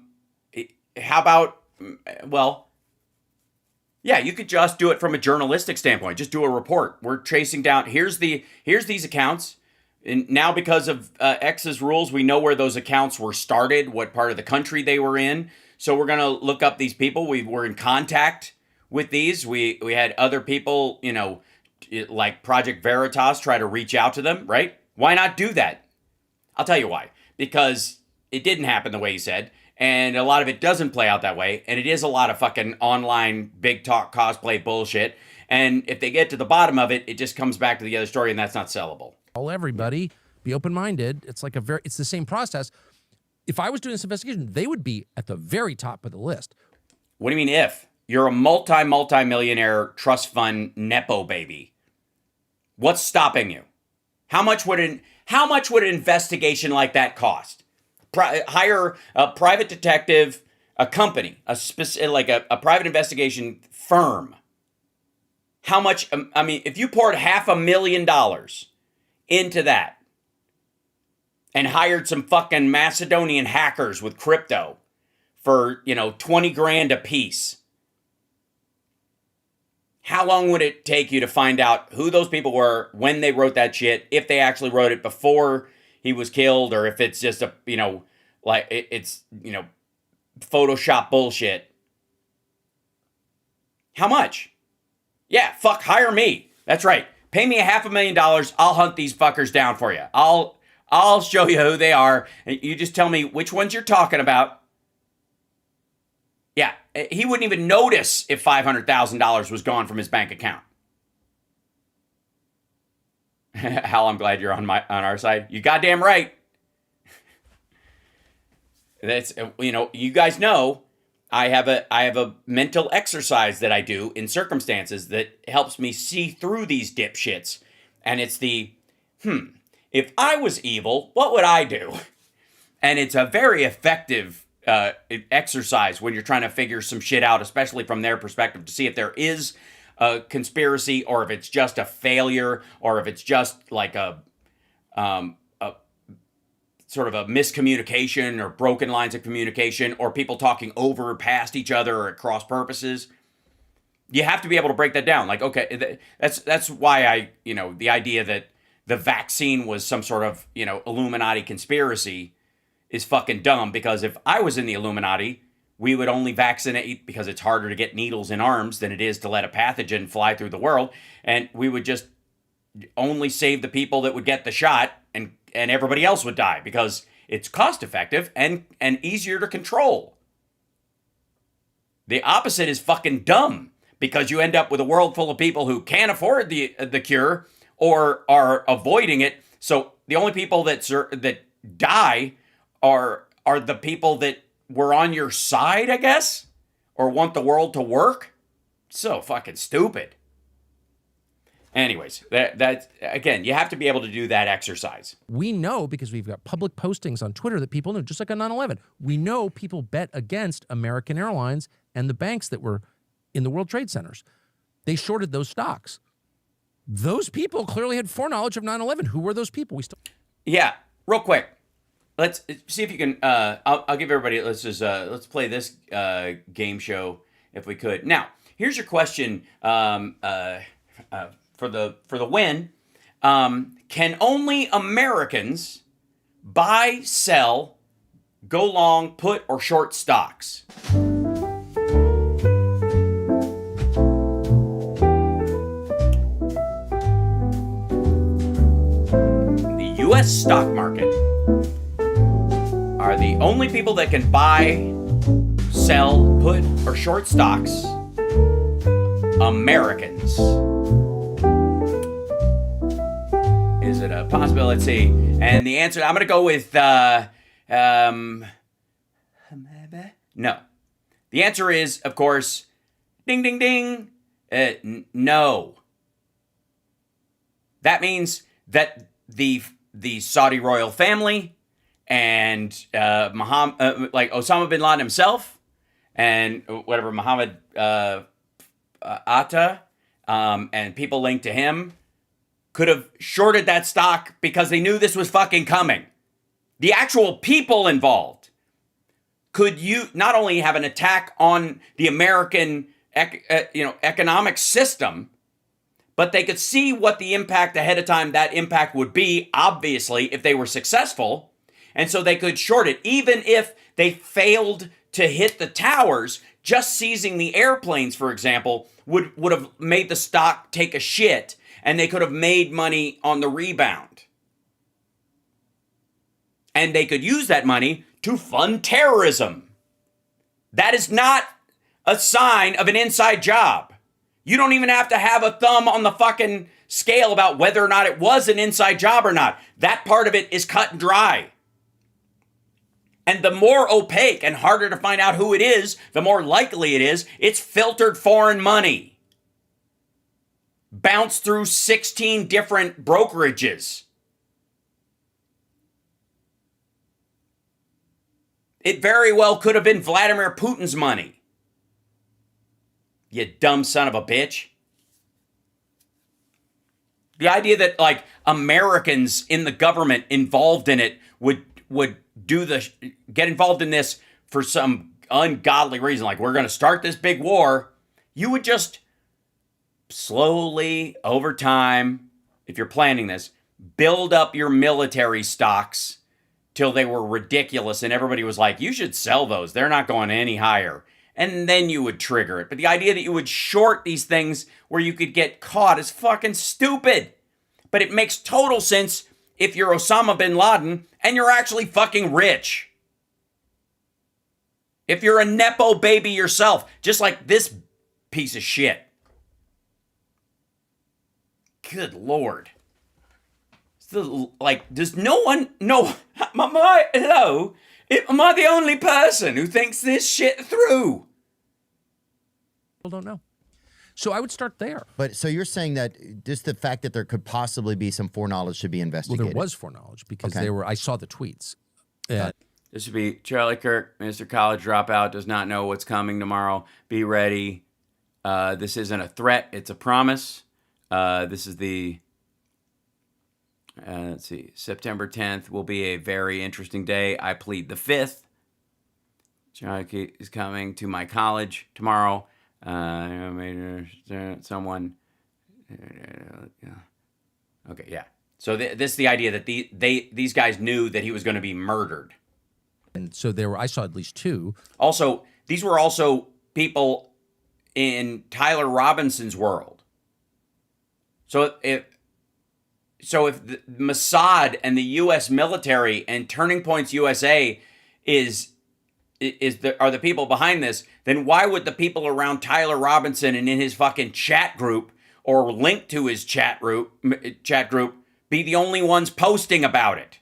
about, you could just do it from a journalistic standpoint. Just do a report. We're chasing down, here's these accounts. And now, because of X's rules, we know where those accounts were started, what part of the country they were in. So we're going to look up these people. We were in contact with these. We had other people, like Project Veritas, try to reach out to them, right? Why not do that? I'll tell you why. Because it didn't happen the way you said. And a lot of it doesn't play out that way. And it is a lot of fucking online big talk cosplay bullshit. And if they get to the bottom of it, it just comes back to the other story, and that's not sellable. All everybody, be open-minded. It's like it's the same process. If I was doing this investigation, they would be at the very top of the list. What do you mean if? You're a multi-millionaire trust fund Nepo baby. What's stopping you? How much would an investigation like that cost? Hire a private detective, a company, a private investigation firm. How much? If you poured $500,000 into that and hired some fucking Macedonian hackers with crypto for, $20,000 a piece, how long would it take you to find out who those people were, when they wrote that shit, if they actually wrote it before he was killed, or if it's just Photoshop bullshit? How much? Yeah, hire me. That's right. Pay me $500,000. I'll hunt these fuckers down for you. I'll show you who they are. You just tell me which ones you're talking about. Yeah, he wouldn't even notice if $500,000 was gone from his bank account. Hal, I'm glad you're on our side. You goddamn right. That's you guys know I have a mental exercise that I do in circumstances that helps me see through these dipshits. And it's if I was evil, what would I do? And it's a very effective exercise when you're trying to figure some shit out, especially from their perspective, to see if there is a conspiracy, or if it's just a failure, or if it's just like a sort of a miscommunication or broken lines of communication, or people talking over past each other or at cross purposes. You have to be able to break that down. Like, okay, that's why the idea that the vaccine was some sort of, Illuminati conspiracy is fucking dumb, because if I was in the Illuminati, we would only vaccinate because it's harder to get needles in arms than it is to let a pathogen fly through the world. And we would just only save the people that would get the shot, and everybody else would die because it's cost effective and easier to control. The opposite is fucking dumb, because you end up with a world full of people who can't afford the cure or are avoiding it. So the only people that die are the people that were on your side, I guess, or want the world to work. So fucking stupid. Anyways, that again, you have to be able to do that exercise. We know, because we've got public postings on Twitter, that people know, just like on 9/11, we know people bet against American Airlines and the banks that were in the World Trade Centers. They shorted those stocks. those people clearly had foreknowledge of 9/11. Who were those people? Yeah, real quick. Let's see if you can. I'll give everybody. Let's play this game show if we could. Now, here's your question for the win. Can only Americans buy, sell, go long, put, or short stocks? The U.S. stock market are the only people that can buy, sell, put, or short stocks Americans. Is it a possibility? Let's see. And the answer, I'm going to go with no. The answer is, of course, ding, ding, ding, no. That means that the Saudi royal family and Muhammad, like Osama bin Laden himself, and whatever Muhammad Atta, and people linked to him, could have shorted that stock because they knew this was fucking coming. The actual people involved could you not only have an attack on the American economic system, but they could see what the impact ahead of time that impact would be, obviously, if they were successful. And so they could short it. Even if they failed to hit the towers, just seizing the airplanes, for example, would have made the stock take a shit, and they could have made money on the rebound. And they could use that money to fund terrorism. That is not a sign of an inside job. You don't even have to have a thumb on the fucking scale about whether or not it was an inside job or not. That part of it is cut and dry. And the more opaque and harder to find out who it is, the more likely it is it's filtered foreign money. Bounced through 16 different brokerages. It very well could have been Vladimir Putin's money. You dumb son of a bitch. The idea that like Americans in the government involved in it would get involved in this for some ungodly reason, like we're going to start this big war. You would just slowly over time, if you're planning this, build up your military stocks till they were ridiculous and everybody was like, you should sell those. They're not going any higher. And then you would trigger it. But the idea that you would short these things where you could get caught is fucking stupid. But it makes total sense if you're Osama bin Laden and you're actually fucking rich. If you're a Nepo baby yourself, just like this piece of shit. Good Lord. Like, does no one know? Hello? Am I the only person who thinks this shit through? People don't know. So I would start there. But so you're saying that just the fact that there could possibly be some foreknowledge should be investigated. Well, there was foreknowledge because I saw the tweets. This would be Charlie Kirk, Mr. College Dropout, does not know what's coming tomorrow. Be ready. This isn't a threat. It's a promise. This is the... let's see. September 10th will be a very interesting day. I plead the 5th. Charlie is coming to my college tomorrow. Someone. Okay, yeah. So this is the idea that these guys knew that he was going to be murdered. And so I saw at least two. Also, these were also people in Tyler Robinson's world. So if the Mossad and the U.S. military and Turning Points USA are the people behind this, then why would the people around Tyler Robinson and in his fucking chat group or linked to his chat group be the only ones posting about it?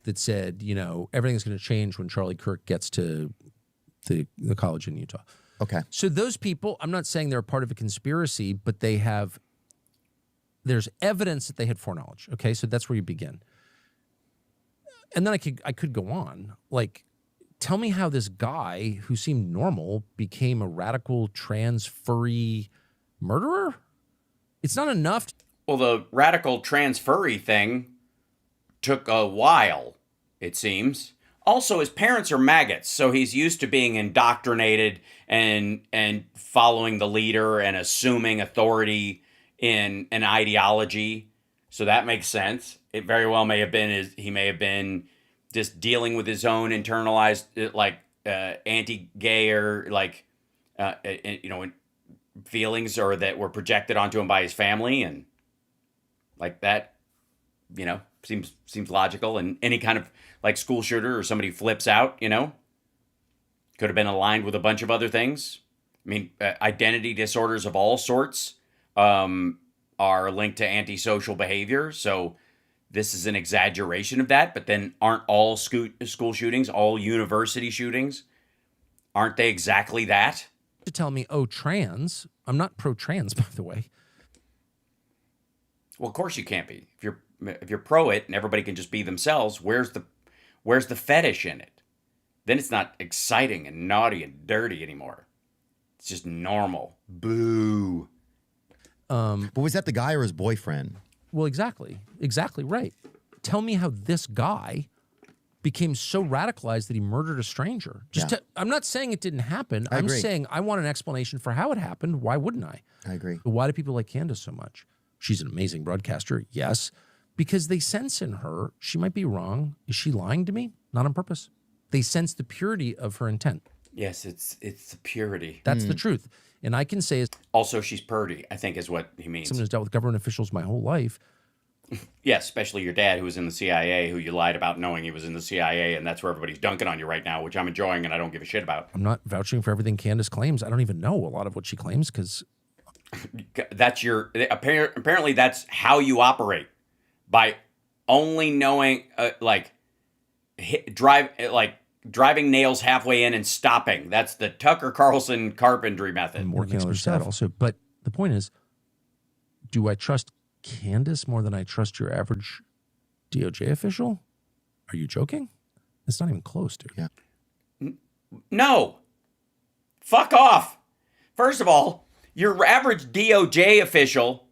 That said, everything's going to change when Charlie Kirk gets to the college in Utah. Okay. So those people, I'm not saying they're a part of a conspiracy, but there's evidence that they had foreknowledge. Okay, so that's where you begin. And then I could go on. Like, tell me how this guy who seemed normal became a radical trans furry murderer. It's not enough. Well, the radical trans furry thing took a while, it seems. Also, his parents are maggots, so he's used to being indoctrinated and following the leader and assuming authority in an ideology. So that makes sense. It very well may have been he may have been just dealing with his own internalized anti-gay or feelings or that were projected onto him by his family, and like that, seems logical. And any kind of like school shooter or somebody who flips out, could have been aligned with a bunch of other things. I mean, identity disorders of all sorts are linked to antisocial behavior. So this is an exaggeration of that. But then aren't all school shootings, all university shootings, aren't they exactly that? To tell me, oh, trans. I'm not pro-trans, by the way. Well, of course you can't be. If you're pro it and everybody can just be themselves, where's the fetish in it? Then it's not exciting and naughty and dirty anymore. It's just normal. Boo. But was that the guy or his boyfriend? Well, exactly right. Tell me how this guy became so radicalized that he murdered a stranger. I'm not saying it didn't happen. I'm saying I want an explanation for how it happened. Why wouldn't I? I agree. But why do people like Candace so much? She's an amazing broadcaster, yes, because they sense in her, she might be wrong. Is she lying to me? Not on purpose. They sense the purity of her intent. Yes, it's the purity. That's the truth. And I can say, also, she's purdy, I think is what he means. Someone who's dealt with government officials my whole life. Yes, especially your dad, who was in the CIA, who you lied about knowing he was in the CIA, and that's where everybody's dunking on you right now, which I'm enjoying and I don't give a shit about. I'm not vouching for everything Candace claims. I don't even know a lot of what she claims because... That's apparently that's how you operate, by only knowing driving nails halfway in and stopping. That's the Tucker Carlson carpentry method. And working on other stuff also. But the point is, do I trust Candace more than I trust your average DOJ official? Are you joking? It's not even close, dude. Yeah. No. Fuck off. First of all, your average DOJ official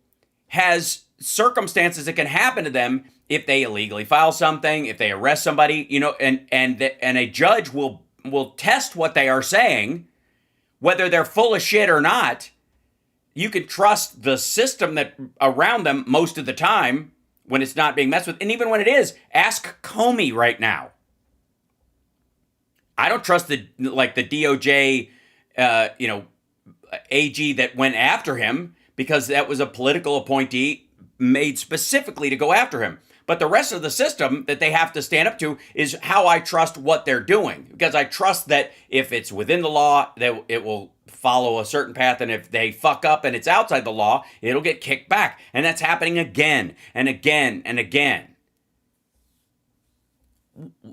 has circumstances that can happen to them if they illegally file something, if they arrest somebody, and a judge will test what they are saying, whether they're full of shit or not. You can trust the system that around them most of the time when it's not being messed with. And even when it is, ask Comey right now. I don't trust the DOJ, AG that went after him, because that was a political appointee made specifically to go after him. But the rest of the system that they have to stand up to is how I trust what they're doing. Because I trust that if it's within the law, that it will follow a certain path. And if they fuck up and it's outside the law, it'll get kicked back. And that's happening again and again and again.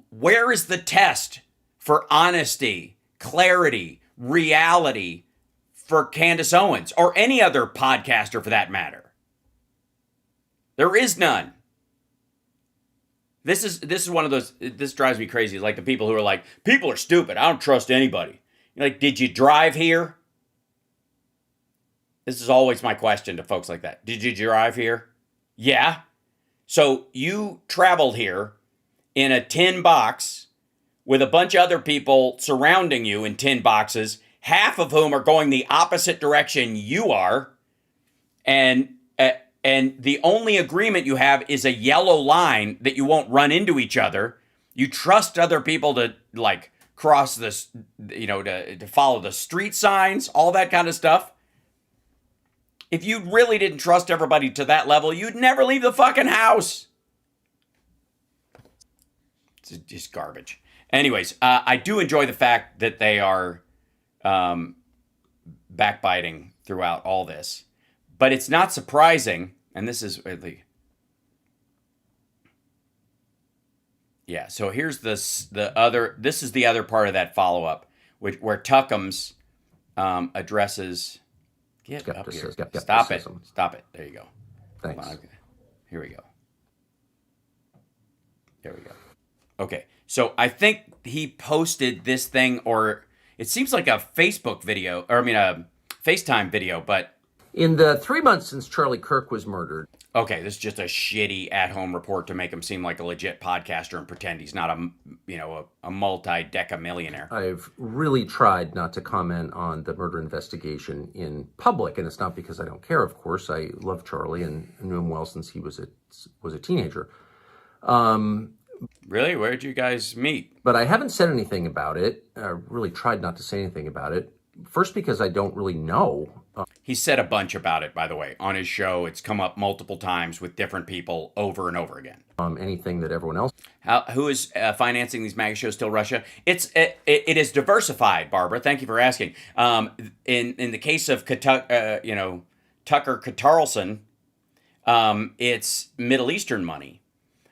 Where is the test for honesty, clarity, reality for Candace Owens or any other podcaster for that matter? There is none. This is one of those, this drives me crazy. Like the people who are like, people are stupid, I don't trust anybody. You're like, did you drive here? This is always my question to folks like that. Did you drive here? Yeah. So you traveled here in a tin box with a bunch of other people surrounding you in tin boxes, half of whom are going the opposite direction you are, and the only agreement you have is a yellow line that you won't run into each other. You trust other people to cross this, to follow the street signs, all that kind of stuff. If you really didn't trust everybody to that level, you'd never leave the fucking house. It's just garbage. Anyways, I do enjoy the fact that they are backbiting throughout all this. But it's not surprising, and this is... Yeah, so here's the other part of that follow-up, where Tuckums addresses... Get up here. Stop it. Stop it. There you go. Thanks. Here we go. There we go. Okay, So I think he posted this thing, or it seems like a Facebook video, or I mean a FaceTime video, but in the 3 months since Charlie Kirk was murdered. Okay, this is just a shitty at-home report to make him seem like a legit podcaster and pretend he's not a multi-deca millionaire. I've really tried not to comment on the murder investigation in public, and it's not because I don't care, of course. I love Charlie and knew him well since he was a teenager. Really? Where did you guys meet? But I haven't said anything about it. I really tried not to say anything about it. First, because I don't really know. He said a bunch about it, by the way, on his show. It's come up multiple times with different people over and over again. Anything that everyone else. Who is financing these MAGA shows? Still Russia. It is diversified, Barbara. Thank you for asking. In the case of Tucker Carlson, it's Middle Eastern money,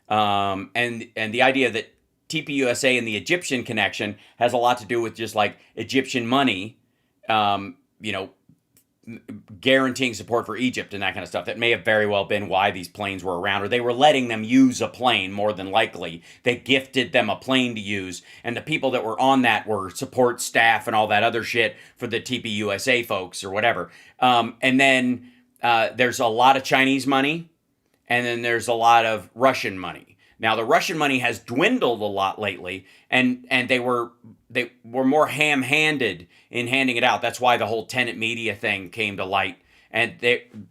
and the idea that TPUSA and the Egyptian connection has a lot to do with just like Egyptian money. Guaranteeing support for Egypt and that kind of stuff. That may have very well been why these planes were around, or they were letting them use a plane more than likely. They gifted them a plane to use, and the people that were on that were support staff and all that other shit for the TPUSA folks or whatever. And then there's a lot of Chinese money, and then there's a lot of Russian money. Now, the Russian money has dwindled a lot lately, and they were more ham-handed in handing it out. That's why the whole tenant media thing came to light. And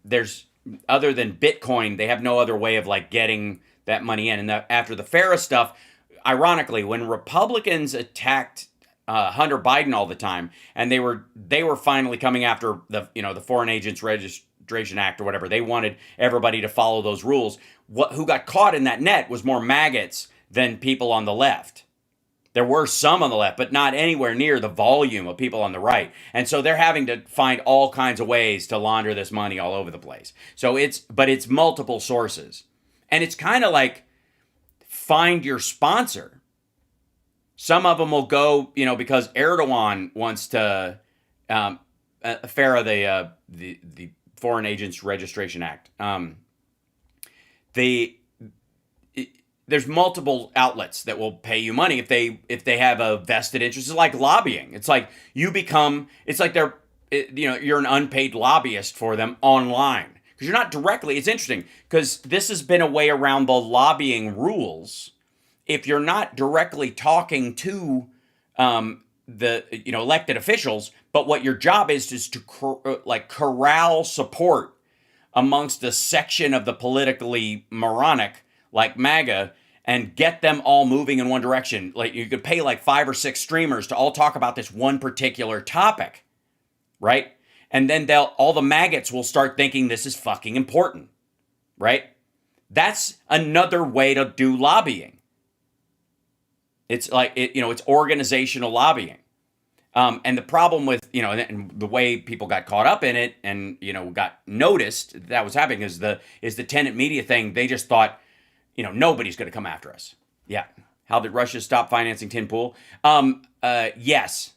there's, other than Bitcoin, they have no other way of like getting that money in. And after the Farah stuff, ironically, when Republicans attacked Hunter Biden all the time, and they were finally coming after the Foreign Agents Registration Act or whatever, they wanted everybody to follow those rules. Who got caught in that net was more maggots than people on the left. There were some on the left, but not anywhere near the volume of people on the right. And so they're having to find all kinds of ways to launder this money all over the place. So it's multiple sources. And it's kind of like find your sponsor. Some of them will go, because Erdogan wants to FARA, the Foreign Agents Registration Act. There's multiple outlets that will pay you money if they have a vested interest. It's like lobbying. It's like you're an unpaid lobbyist for them online because you're not directly. It's interesting because this has been a way around the lobbying rules. If you're not directly talking to the elected officials, but what your job is to corral support amongst a section of the politically moronic like MAGA and get them all moving in one direction. Like you could pay like 5 or 6 streamers to all talk about this one particular topic, right? And then all the maggots will start thinking this is fucking important, right? That's another way to do lobbying. It's like, it's organizational lobbying. And the problem with, and the way people got caught up in it and, got noticed that was happening is the tenant media thing. They just thought, nobody's going to come after us. Yeah. How did Russia stop financing Tin Pool? Yes.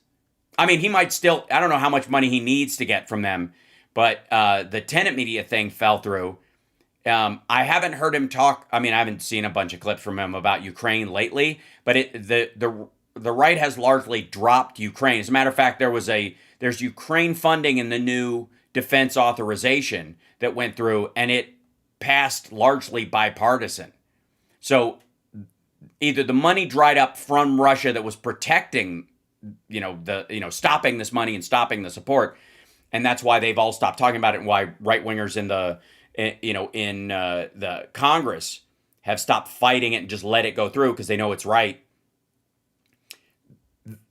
I mean, he might still, I don't know how much money he needs to get from them, but the tenant media thing fell through. I haven't heard him talk. I mean, I haven't seen a bunch of clips from him about Ukraine lately, but the right has largely dropped Ukraine. As a matter of fact, there's Ukraine funding in the new defense authorization that went through, and it passed largely bipartisan. So either the money dried up from Russia that was protecting, stopping this money and stopping the support, and that's why they've all stopped talking about it, and why right wingers in the Congress have stopped fighting it and just let it go through because they know it's right.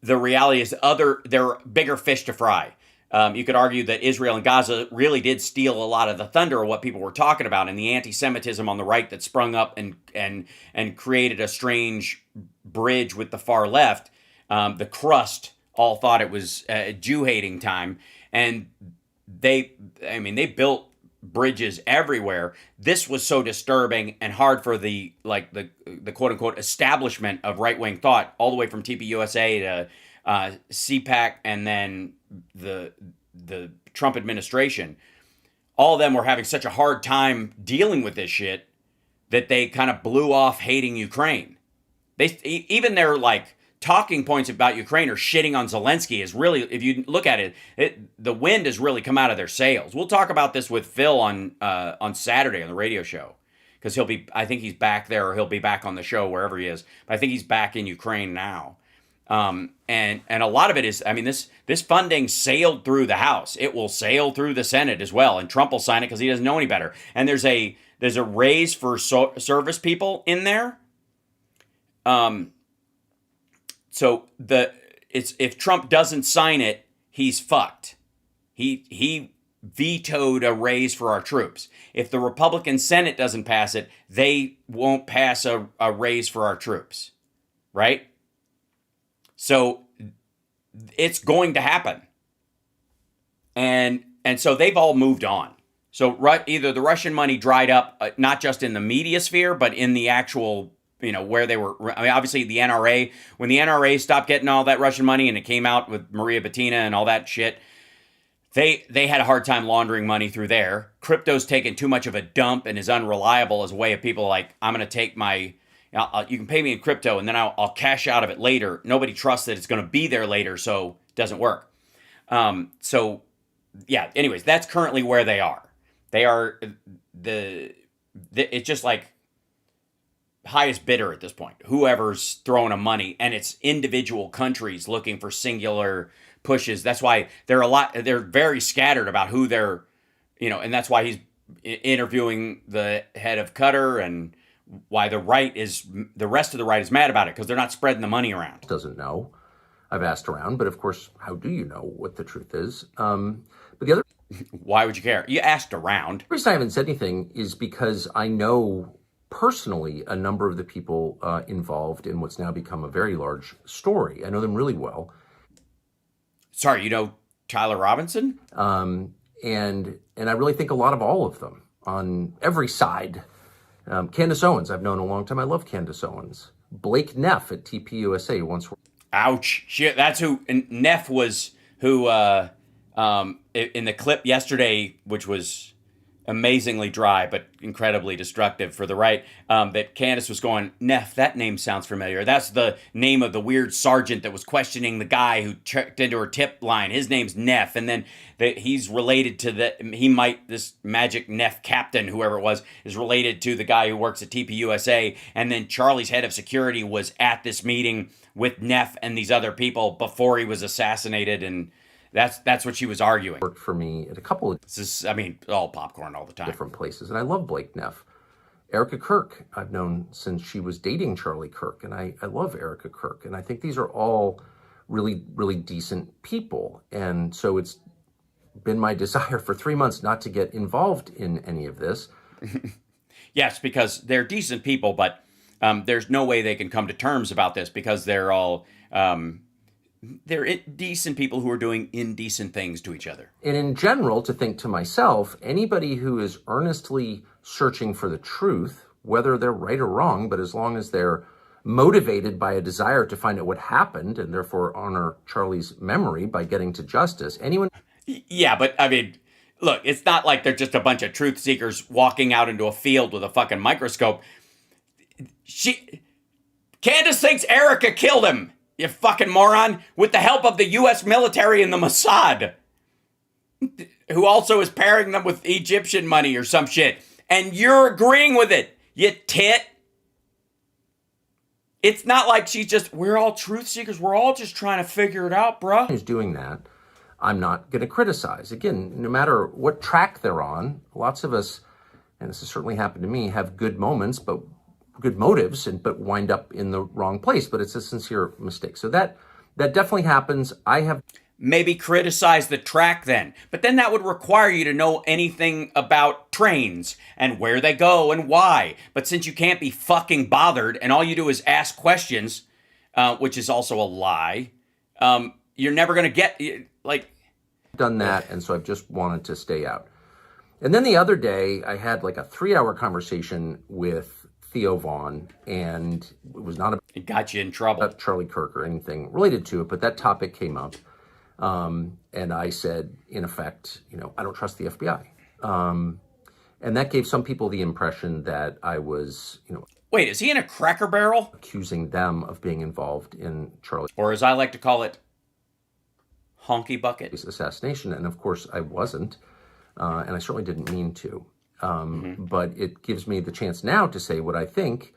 The reality is there are bigger fish to fry. You could argue that Israel and Gaza really did steal a lot of the thunder of what people were talking about, and the anti-Semitism on the right that sprung up and created a strange bridge with the far left. The crust all thought it was Jew-hating time, and they built bridges everywhere. This was so disturbing and hard for the quote unquote establishment of right-wing thought, all the way from TPUSA to CPAC and then the Trump administration. All of them were having such a hard time dealing with this shit that they kind of blew off hating Ukraine. Even their like talking points about Ukraine are shitting on Zelensky is really, if you look at the wind has really come out of their sails. We'll talk about this with Phil on Saturday on the radio show, because I think he's back there, or he'll be back on the show wherever he is. But I think he's back in Ukraine now. And a lot of it is, I mean, this funding sailed through the House. It will sail through the Senate as well, and Trump will sign it because he doesn't know any better. And there's a raise for service people in there. So if Trump doesn't sign it, he's fucked. He vetoed a raise for our troops. If the Republican Senate doesn't pass it, they won't pass a raise for our troops, right? So it's going to happen. And so they've all moved on. So either the Russian money dried up, not just in the media sphere, but in the actual, where they were. I mean, obviously the NRA, when the NRA stopped getting all that Russian money and it came out with Maria Butina and all that shit, they had a hard time laundering money through there. Crypto's taken too much of a dump and is unreliable as a way of people like, I'm going to take my, you can pay me in crypto and then I'll cash out of it later. Nobody trusts that it's going to be there later, so it doesn't work. So yeah, anyways, that's currently where they are. They are it's just like highest bidder at this point. Whoever's throwing them money, and it's individual countries looking for singular pushes. That's why they're very scattered about who they're, and that's why he's interviewing the head of Qatar, and why the rest of the right is mad about it, because they're not spreading the money around. Doesn't know. I've asked around, but of course, how do you know what the truth is? But the other why would you care? You asked around. The reason I haven't said anything is because I know personally a number of the people involved in what's now become a very large story. I know them really well. Sorry, you know Tyler Robinson? And I really think a lot of all of them on every side. Candace Owens, I've known a long time. I love Candace Owens. Blake Neff at TPUSA once. Ouch. Shit, that's who. And Neff was who, in the clip yesterday, which was amazingly dry but incredibly destructive for the right, that Candace was going, Neff, that name sounds familiar. That's the name of the weird sergeant that was questioning the guy who checked into her tip line. His name's Neff, and then he's related to this Magic Neff captain, whoever it was, is related to the guy who works at TPUSA, and then Charlie's head of security was at this meeting with Neff and these other people before he was assassinated, and that's what she was arguing. Worked for me at a couple of all popcorn all the time. Different places, and I love Blake Neff. Erica Kirk, I've known since she was dating Charlie Kirk, and I love Erica Kirk, and I think these are all really, really decent people, and so it's been my desire for 3 months not to get involved in any of this. Yes, because they're decent people, but there's no way they can come to terms about this, because they're all they're decent people who are doing indecent things to each other. And in general, to think to myself, anybody who is earnestly searching for the truth, whether they're right or wrong, but as long as they're motivated by a desire to find out what happened and therefore honor Charlie's memory by getting to justice, anyone... Yeah, but I mean, look, it's not like they're just a bunch of truth seekers walking out into a field with a fucking microscope. Candace thinks Erica killed him. You fucking moron, with the help of the U.S. military and the Mossad, who also is pairing them with Egyptian money or some shit. And you're agreeing with it, you tit. It's not like we're all truth seekers. We're all just trying to figure it out, bruh. Who's doing that, I'm not going to criticize. Again, no matter what track they're on, lots of us, and this has certainly happened to me, have good moments, but good motives, but wind up in the wrong place. But it's a sincere mistake. So that definitely happens. I have maybe criticize the track then, but then that would require you to know anything about trains and where they go and why. But since you can't be fucking bothered and all you do is ask questions, which is also a lie, you're never going to get done that. And so I've just wanted to stay out. And then the other day I had like a 3-hour conversation with Theo Vaughn, and it was not it got you in trouble about Charlie Kirk or anything related to it, but that topic came up. And I said, in effect, I don't trust the FBI. And that gave some people the impression that I was, Wait, is he in a Cracker Barrel? accusing them of being involved in Charlie, or as I like to call it, honky bucket assassination. And of course I wasn't, and I certainly didn't mean to. But it gives me the chance now to say what I think,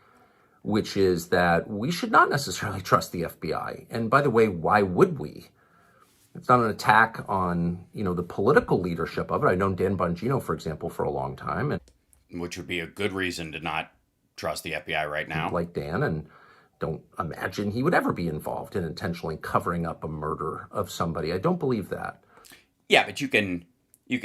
which is that we should not necessarily trust the FBI. And by the way, why would we? It's not an attack on, the political leadership of it. I've known Dan Bongino, for example, for a long time. And which would be a good reason to not trust the FBI right now. Like Dan, and don't imagine he would ever be involved in intentionally covering up a murder of somebody. I don't believe that. Yeah, but you can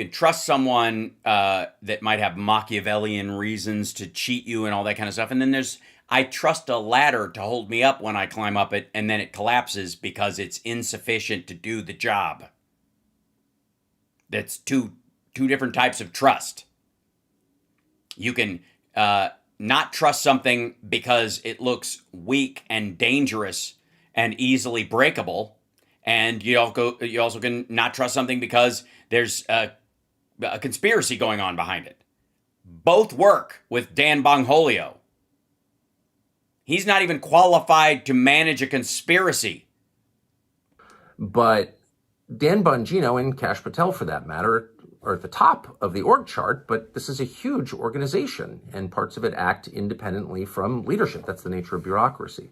trust someone that might have Machiavellian reasons to cheat you and all that kind of stuff. And then I trust a ladder to hold me up when I climb up it, and then it collapses because it's insufficient to do the job. That's two different types of trust. You can not trust something because it looks weak and dangerous and easily breakable, and you also can not trust something because there's a conspiracy going on behind it. Both work with Dan Bongholio. He's not even qualified to manage a conspiracy. But Dan Bongino and Kash Patel, for that matter, are at the top of the org chart, but this is a huge organization, and parts of it act independently from leadership. That's the nature of bureaucracy.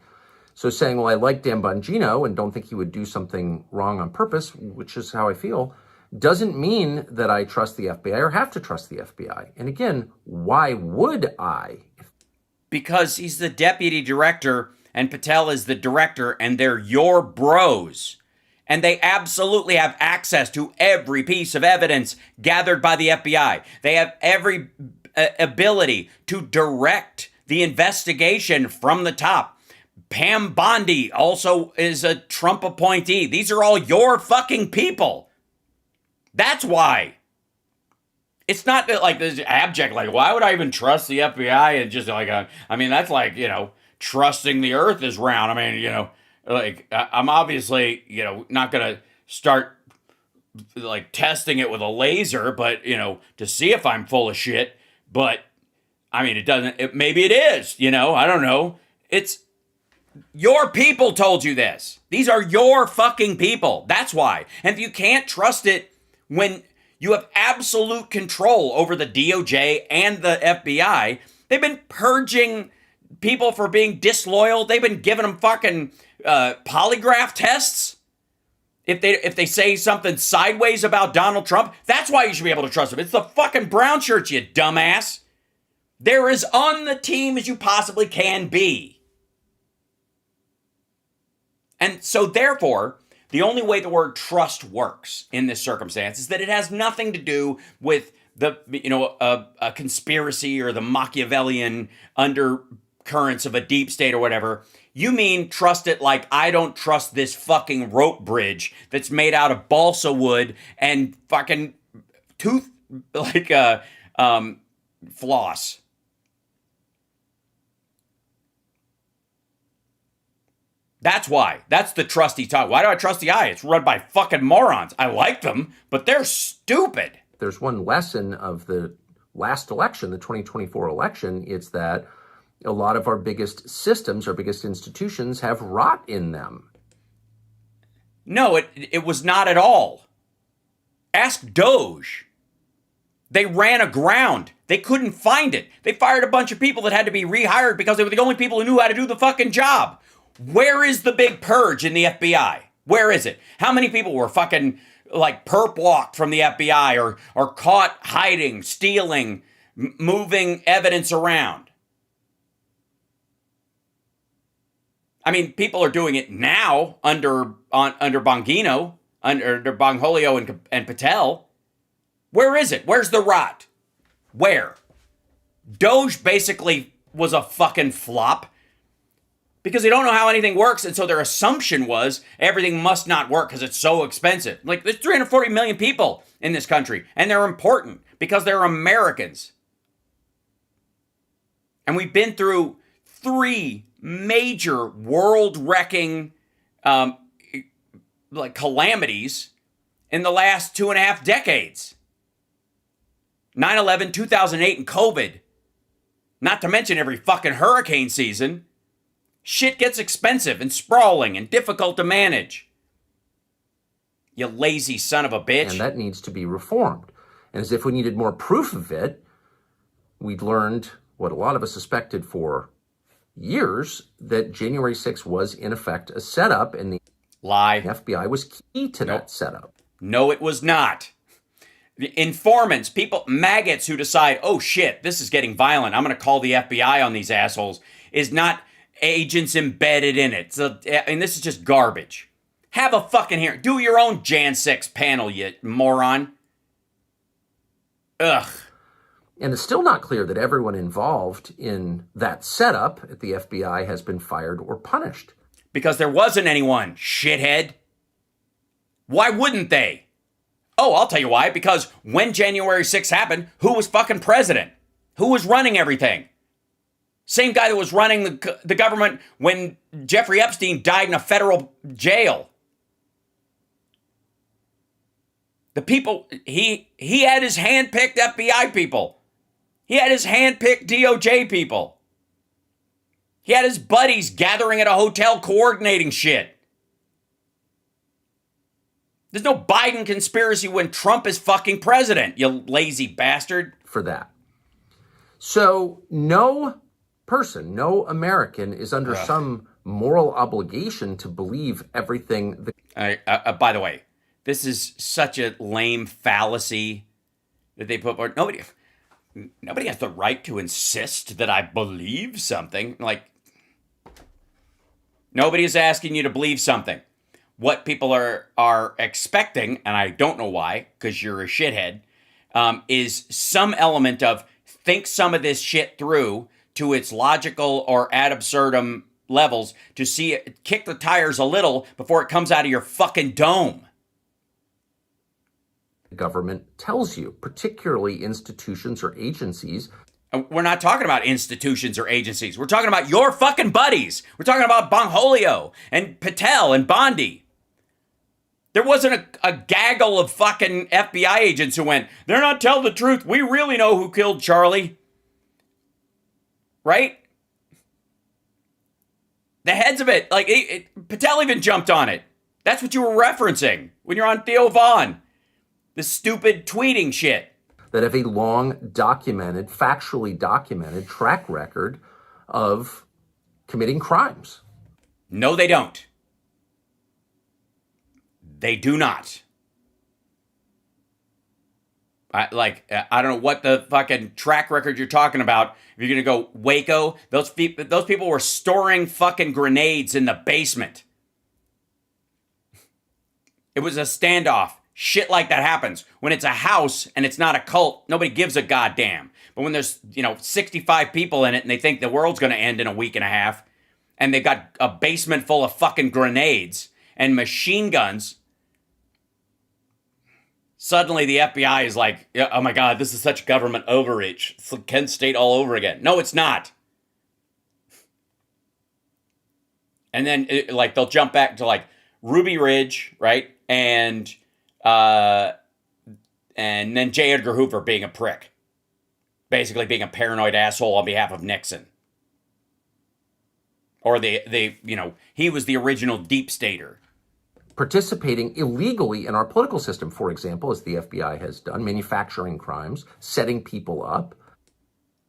So saying, well, I like Dan Bongino and don't think he would do something wrong on purpose, which is how I feel, doesn't mean that I trust the FBI or have to trust the FBI. And again, why would I? Because he's the deputy director and Patel is the director, and they're your bros. And they absolutely have access to every piece of evidence gathered by the FBI. They have every ability to direct the investigation from the top. Pam Bondi also is a Trump appointee. These are all your fucking people. That's why. It's not like this abject, like, why would I even trust the FBI? And just like, that's like, trusting the earth is round. I'm obviously, not going to start like testing it with a laser, but, to see if I'm full of shit. But maybe it is, I don't know. It's your people told you this. These are your fucking people. That's why. And if you can't trust it when you have absolute control over the DOJ and the FBI, they've been purging people for being disloyal. They've been giving them fucking polygraph tests. If they say something sideways about Donald Trump, that's why you should be able to trust them. It's the fucking brown shirts, you dumbass. They're as on the team as you possibly can be. And so therefore, the only way the word trust works in this circumstance is that it has nothing to do with a conspiracy or the Machiavellian undercurrents of a deep state or whatever. You mean trust it like I don't trust this fucking rope bridge that's made out of balsa wood and fucking floss. That's why. That's the trusty talk. Why do I trust the eye? It's run by fucking morons. I like them, but they're stupid. There's one lesson of the last election, the 2024 election. It's that a lot of our biggest systems, our biggest institutions have rot in them. No, it was not at all. Ask Doge. They ran aground. They couldn't find it. They fired a bunch of people that had to be rehired because they were the only people who knew how to do the fucking job. Where is the big purge in the FBI? Where is it? How many people were fucking like perp walked from the FBI or caught hiding, stealing, moving evidence around? People are doing it now under Bongino, under Bongholio and Patel. Where is it? Where's the rot? Where? Doge basically was a fucking flop. Because they don't know how anything works, and so their assumption was everything must not work because it's so expensive. Like, there's 340 million people in this country, and they're important because they're Americans. And we've been through 3 major world-wrecking calamities in the last 2.5 decades. 9/11, 2008, and COVID. Not to mention every fucking hurricane season. Shit gets expensive and sprawling and difficult to manage. You lazy son of a bitch. And that needs to be reformed. And as if we needed more proof of it, we'd learned what a lot of us suspected for years, that January 6th was in effect a setup, and the lie. FBI was key to that setup. No, it was not. The informants, people, maggots who decide, oh shit, this is getting violent, I'm going to call the FBI on these assholes, is not agents embedded in it. So, I mean, this is just garbage. Have a fucking hearing. Do your own Jan 6 panel, you moron. Ugh. And it's still not clear that everyone involved in that setup at the FBI has been fired or punished. Because there wasn't anyone, shithead. Why wouldn't they? Oh, I'll tell you why. Because when January 6th happened, who was fucking president? Who was running everything? Same guy that was running the government when Jeffrey Epstein died in a federal jail. The people, he had his hand-picked FBI people. He had his hand-picked DOJ people. He had his buddies gathering at a hotel coordinating shit. There's no Biden conspiracy when Trump is fucking president, you lazy bastard. For that. So no person, no American is under some moral obligation to believe everything. By the way, this is such a lame fallacy that they put forward. Nobody has the right to insist that I believe something. Like, nobody is asking you to believe something. What people are expecting, and I don't know why, because you're a shithead, is some element of think some of this shit through to its logical or ad absurdum levels to see it kick the tires a little before it comes out of your fucking dome. The government tells you, particularly institutions or agencies. We're not talking about institutions or agencies. We're talking about your fucking buddies. We're talking about Bongholio and Patel and Bondi. There wasn't a gaggle of fucking FBI agents who went, they're not telling the truth. We really know who killed Charlie. Right? The heads of it, like, Patel even jumped on it. That's what you were referencing when you're on Theo Vaughn. The stupid tweeting shit. That have a long documented, factually documented track record of committing crimes. No, they don't. They do not. I don't know what the fucking track record you're talking about. If you're going to go Waco, those people were storing fucking grenades in the basement. It was a standoff. Shit like that happens. When it's a house and it's not a cult, nobody gives a goddamn. But when there's, 65 people in it and they think the world's going to end in a week and a half, and they've got a basement full of fucking grenades and machine guns, suddenly the FBI is like, oh my God, this is such government overreach. It's like Kent State all over again. No, it's not. And then they'll jump back to Ruby Ridge, right? And then J. Edgar Hoover being a prick. Basically being a paranoid asshole on behalf of Nixon. Or he was the original deep stater. Participating illegally in our political system, for example, as the FBI has done, manufacturing crimes, setting people up.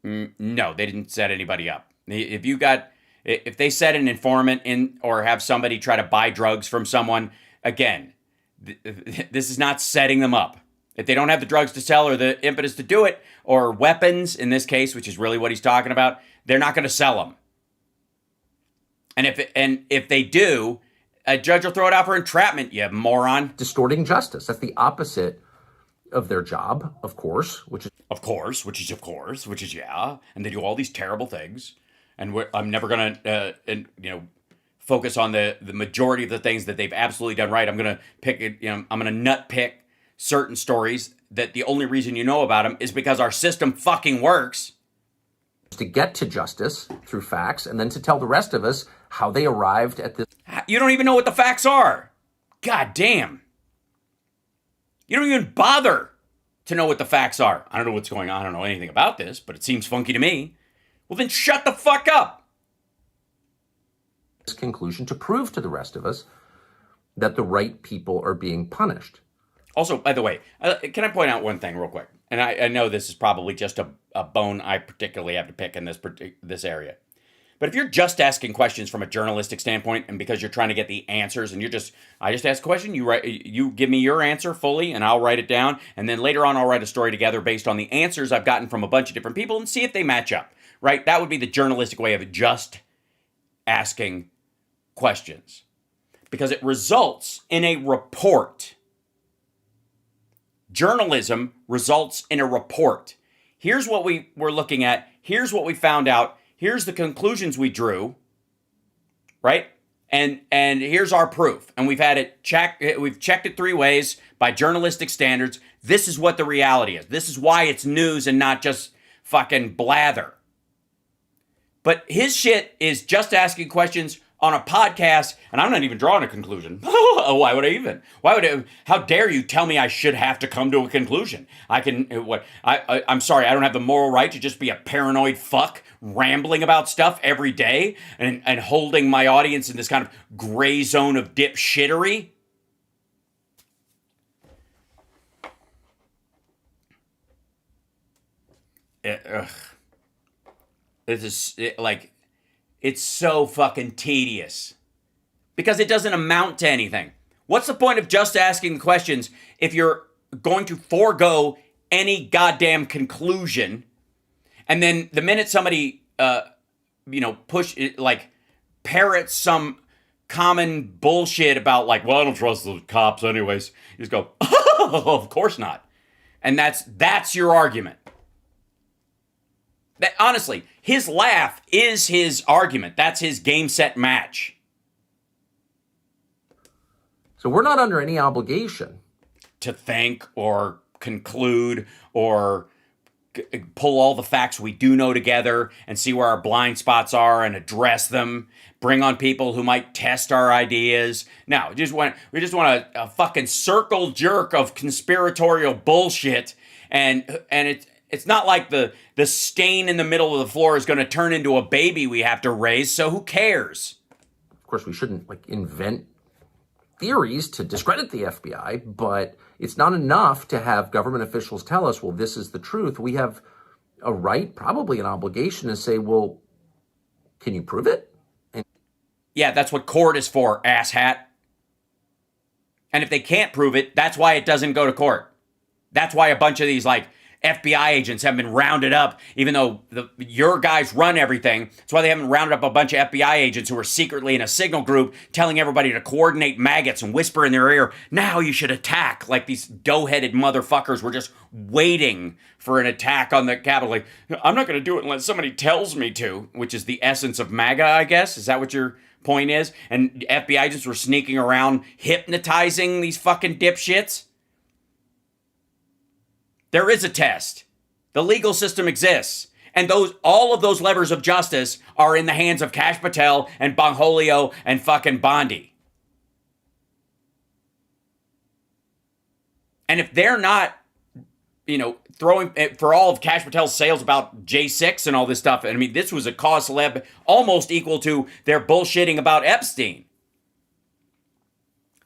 No, they didn't set anybody up. If they set an informant in or have somebody try to buy drugs from someone, again, this is not setting them up. If they don't have the drugs to sell or the impetus to do it, or weapons in this case, which is really what he's talking about, they're not going to sell them. And if they do, a judge will throw it out for entrapment, you moron. Distorting justice. That's the opposite of their job, of course, which is yeah. And they do all these terrible things. And I'm never going to, focus on the majority of the things that they've absolutely done right. I'm going to pick it, I'm going to nut pick certain stories that the only reason you know about them is because our system fucking works. To get to justice through facts and then to tell the rest of us how they arrived at this. You don't even know what the facts are. God damn. You don't even bother to know what the facts are. I don't know what's going on. I don't know anything about this, but it seems funky to me. Well, then shut the fuck up. This conclusion to prove to the rest of us that the right people are being punished. Also, by the way, can I point out one thing real quick? And I know this is probably just a bone I particularly have to pick in this area. But if you're just asking questions from a journalistic standpoint, and because you're trying to get the answers, and I just ask a question, you give me your answer fully, and I'll write it down, and then later on I'll write a story together based on the answers I've gotten from a bunch of different people and see if they match up, right? That would be the journalistic way of just asking questions, because it results in a report. Journalism results in a report. Here's what we were looking at. Here's what we found out. Here's the conclusions we drew, right? And here's our proof. And we've had it checked. We've checked it 3 ways by journalistic standards. This is what the reality is. This is why it's news and not just fucking blather. But his shit is just asking questions on a podcast, and I'm not even drawing a conclusion. Why would I even? How dare you tell me I should have to come to a conclusion? I'm sorry, I don't have the moral right to just be a paranoid fuck rambling about stuff every day and holding my audience in this kind of gray zone of dipshittery. It's so fucking tedious because it doesn't amount to anything. What's the point of just asking questions if you're going to forego any goddamn conclusion? And then the minute somebody, parrots some common bullshit about I don't trust the cops anyways, you just go, oh, of course not. And that's your argument. That, honestly, his laugh is his argument. That's his game, set, match. So we're not under any obligation to think or conclude or pull all the facts we do know together and see where our blind spots are and address them. Bring on people who might test our ideas. No, we just want a fucking circle jerk of conspiratorial bullshit, and it's not like the stain in the middle of the floor is going to turn into a baby we have to raise, so who cares? Of course, we shouldn't invent theories to discredit the FBI, but it's not enough to have government officials tell us, well, this is the truth. We have a right, probably an obligation to say, well, can you prove it? Yeah, that's what court is for, asshat. And if they can't prove it, that's why it doesn't go to court. That's why a bunch of these FBI agents have been rounded up, even though your guys run everything. That's why they haven't rounded up a bunch of FBI agents who are secretly in a signal group telling everybody to coordinate maggots and whisper in their ear, now you should attack, like these dough-headed motherfuckers were just waiting for an attack on the Capitol. I'm not going to do it unless somebody tells me to, which is the essence of MAGA, I guess. Is that what your point is? And FBI agents were sneaking around hypnotizing these fucking dipshits? There is a test. The legal system exists. And all of those levers of justice are in the hands of Kash Patel and Bongholio and fucking Bondi. And if they're not, throwing, for all of Kash Patel's sales about J6 and all this stuff, I mean, this was a cause celeb almost equal to their bullshitting about Epstein.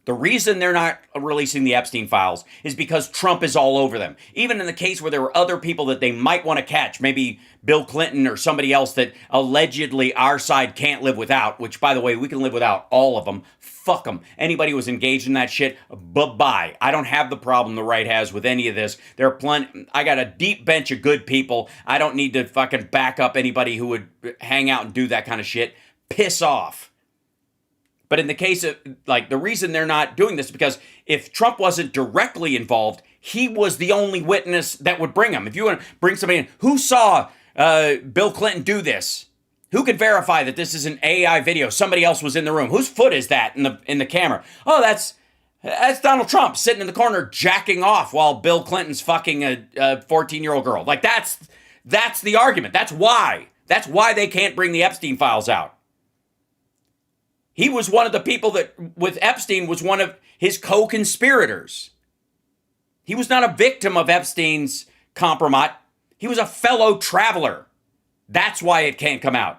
The reason they're not releasing the Epstein files is because Trump is all over them. Even in the case where there were other people that they might want to catch, maybe Bill Clinton or somebody else that allegedly our side can't live without, which, by the way, we can live without all of them. Fuck them. Anybody who was engaged in that shit, bye-bye. I don't have the problem the right has with any of this. There are plenty. I got a deep bench of good people. I don't need to fucking back up anybody who would hang out and do that kind of shit. Piss off. But in the case of, the reason they're not doing this is because if Trump wasn't directly involved, he was the only witness that would bring him. If you want to bring somebody in, who saw Bill Clinton do this? Who can verify that this is an AI video? Somebody else was in the room. Whose foot is that in the camera? Oh, that's Donald Trump sitting in the corner jacking off while Bill Clinton's fucking a 14-year-old girl. That's the argument. That's why. That's why they can't bring the Epstein files out. He was one of the people that, with Epstein, was one of his co-conspirators. He was not a victim of Epstein's compromise. He was a fellow traveler. That's why it can't come out.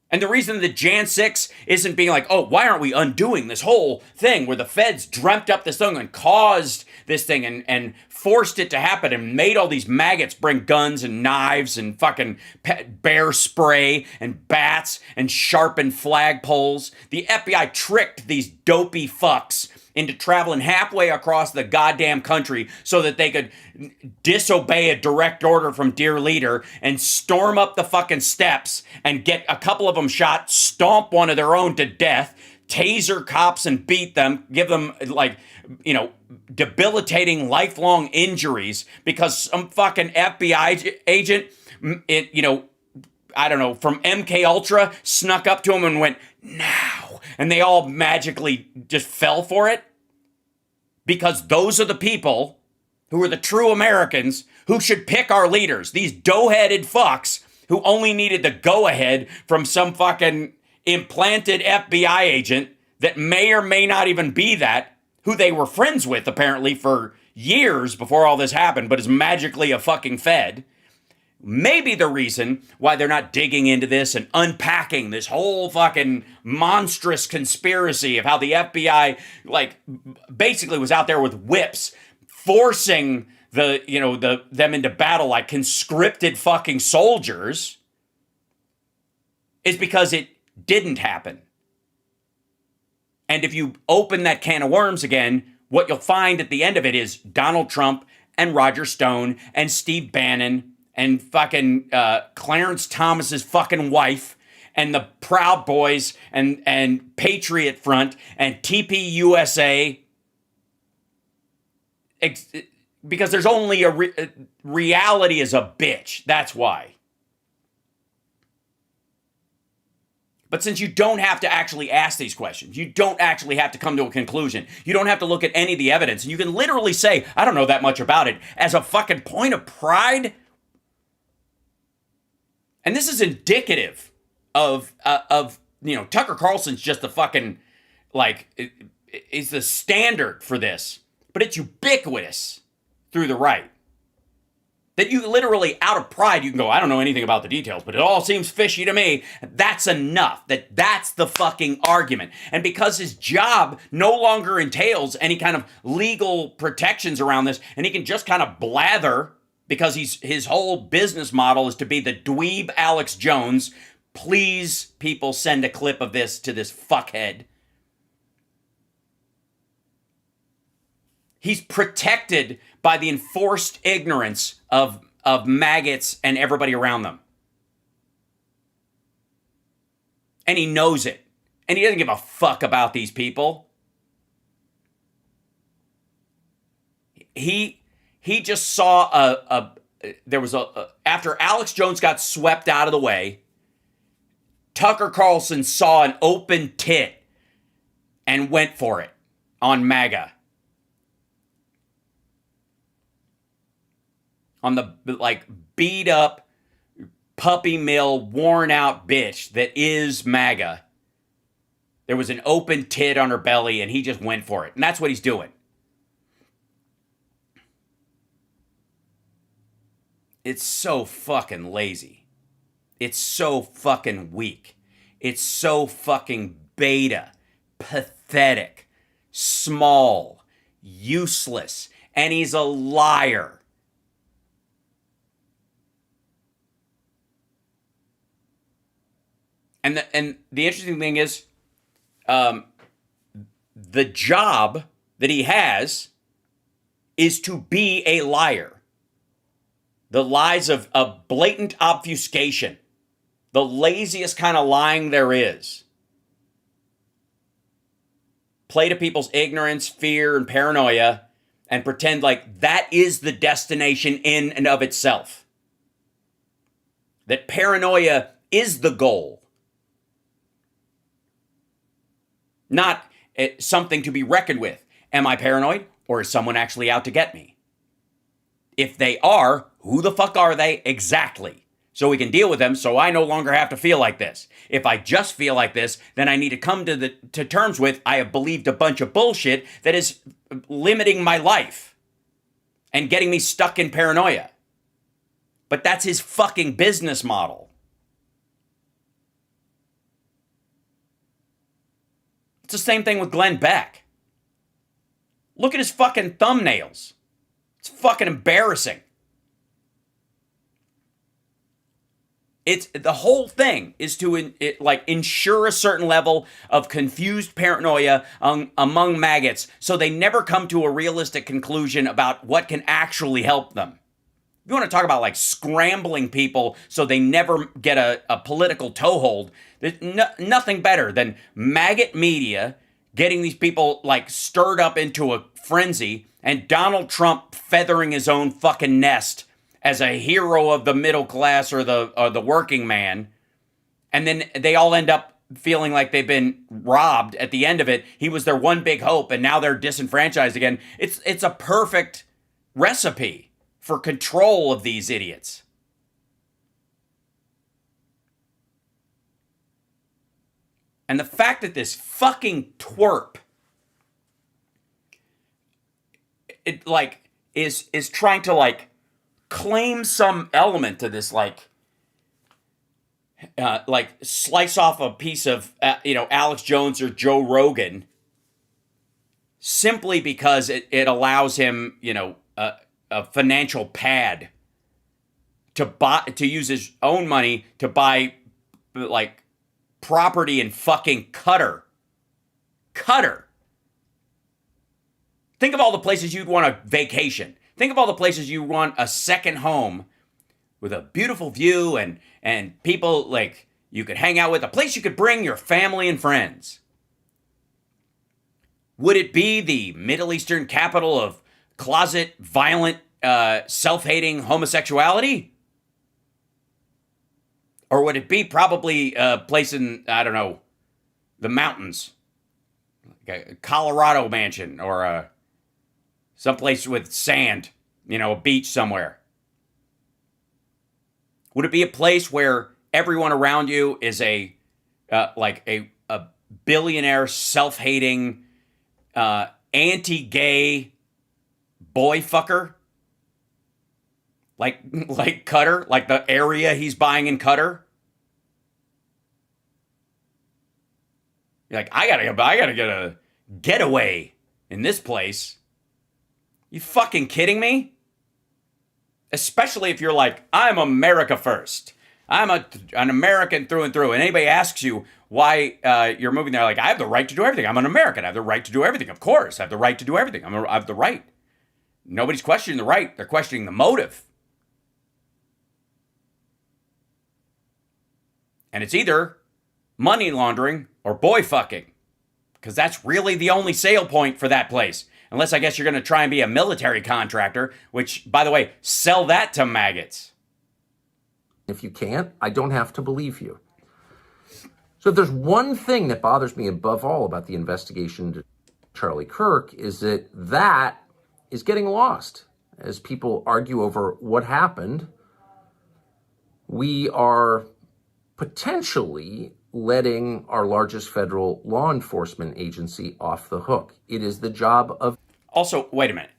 And the reason that Jan 6 isn't being like, oh, why aren't we undoing this whole thing where the feds dreamt up this thing and caused this thing and forced it to happen and made all these maggots bring guns and knives and fucking bear spray and bats and sharpened flagpoles. The FBI tricked these dopey fucks into traveling halfway across the goddamn country so that they could disobey a direct order from dear leader and storm up the fucking steps and get a couple of them shot, stomp one of their own to death, taser cops and beat them, give them like, you know, debilitating lifelong injuries because some fucking FBI agent, you know, I don't know, from MK Ultra snuck up to him and went, now. And they all magically just fell for it. Because those are the people who are the true Americans who should pick our leaders. These dough-headed fucks who only needed the go-ahead from some fucking implanted FBI agent that may or may not even be that, who they were friends with apparently for years before all this happened, but is magically a fucking Fed. Maybe the reason why they're not digging into this and unpacking this whole fucking monstrous conspiracy of how the FBI, like, basically was out there with whips, forcing them into battle like conscripted fucking soldiers, is because it didn't happen. And if you open that can of worms again, what you'll find at the end of it is Donald Trump and Roger Stone and Steve Bannon and fucking Clarence Thomas's fucking wife and the Proud Boys and Patriot Front and TPUSA. Because there's only reality is a bitch. That's why. But since you don't have to actually ask these questions, you don't actually have to come to a conclusion, you don't have to look at any of the evidence, and you can literally say, I don't know that much about it, as a fucking point of pride. And this is indicative of you know, Tucker Carlson's just the fucking, like, is the standard for this. But it's ubiquitous through the right. That you literally, out of pride, you can go, I don't know anything about the details, but it all seems fishy to me. That's enough. That's the fucking argument. And because his job no longer entails any kind of legal protections around this, and he can just kind of blather, because his whole business model is to be the dweeb Alex Jones. Please, people, send a clip of this to this fuckhead. He's protected by the enforced ignorance of maggots and everybody around them. And he knows it. And he doesn't give a fuck about these people. He just saw after Alex Jones got swept out of the way, Tucker Carlson saw an open tit and went for it on MAGA. On the, like, beat up, puppy mill, worn out bitch that is MAGA. There was an open tit on her belly and he just went for it. And that's what he's doing. It's so fucking lazy. It's so fucking weak. It's so fucking beta, pathetic, small, useless, and he's a liar. And the interesting thing is, the job that he has is to be a liar. The lies of blatant obfuscation. The laziest kind of lying there is. Play to people's ignorance, fear, and paranoia and pretend like that is the destination in and of itself. That paranoia is the goal. Not something to be reckoned with. Am I paranoid, or is someone actually out to get me? If they are, who the fuck are they exactly? So we can deal with them so I no longer have to feel like this. If I just feel like this, then I need to come to terms with I have believed a bunch of bullshit that is limiting my life. and getting me stuck in paranoia. But that's his fucking business model. It's the same thing with Glenn Beck. Look at his fucking thumbnails. It's fucking embarrassing. It's the whole thing is to ensure a certain level of confused paranoia among maggots so they never come to a realistic conclusion about what can actually help them. If you want to talk about like scrambling people so they never get a political toehold, there's nothing better than maggot media getting these people like stirred up into a frenzy and Donald Trump feathering his own fucking nest as a hero of the middle class or the working man. And then they all end up feeling like they've been robbed at the end of it. He was their one big hope and now they're disenfranchised again. It's a perfect recipe for control of these idiots. And the fact that this fucking twerp is trying to like claim some element to this like slice off a piece of Alex Jones or Joe Rogan simply because it allows him a financial pad to use his own money to buy like property in fucking Qatar. Think of all the places you'd want a vacation. Think of all the places you want a second home with a beautiful view and people like you could hang out with, a place you could bring your family and friends. Would it be the Middle Eastern capital of closet, violent, self-hating homosexuality? Or would it be probably a place in, I don't know, the mountains? Like a Colorado mansion or someplace with sand, a beach somewhere. Would it be a place where everyone around you is a billionaire, self-hating, anti-gay boy fucker? Like Qatar? Like the area he's buying in Qatar? You're like, I gotta get a getaway in this place. You fucking kidding me? Especially if you're like, I'm America first. I'm an American through and through. And anybody asks you why you're moving there, like, I have the right to do everything. I'm an American. I have the right to do everything. Of course, I have the right to do everything. I have the right. Nobody's questioning the right. They're questioning the motive. And it's either money laundering or boy fucking. Because that's really the only sale point for that place. Unless I guess you're going to try and be a military contractor, which, by the way, sell that to maggots. If you can't, I don't have to believe you. So if there's one thing that bothers me above all about the investigation into Charlie Kirk is that is getting lost. As people argue over what happened, we are potentially letting our largest federal law enforcement agency off the hook. It is the job of... Also, wait a minute.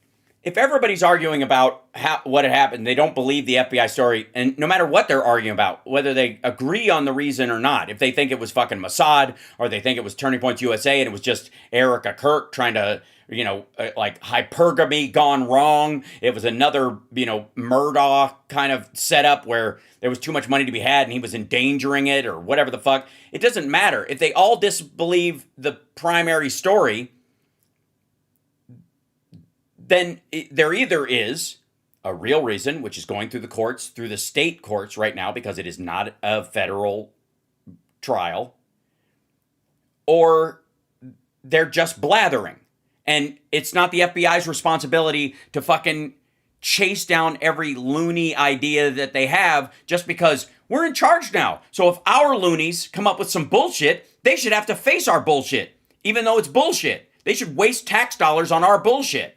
If everybody's arguing about what had happened, they don't believe the FBI story, and no matter what they're arguing about, whether they agree on the reason or not, if they think it was fucking Mossad, or they think it was Turning Points USA, and it was just Erica Kirk trying to, like hypergamy gone wrong, it was another, Murdaugh kind of setup where there was too much money to be had and he was endangering it, or whatever the fuck. It doesn't matter. If they all disbelieve the primary story, then there either is a real reason, which is going through the courts, through the state courts right now, because it is not a federal trial, or they're just blathering. And it's not the FBI's responsibility to fucking chase down every loony idea that they have just because we're in charge now. So if our loonies come up with some bullshit, they should have to face our bullshit, even though it's bullshit. They should waste tax dollars on our bullshit.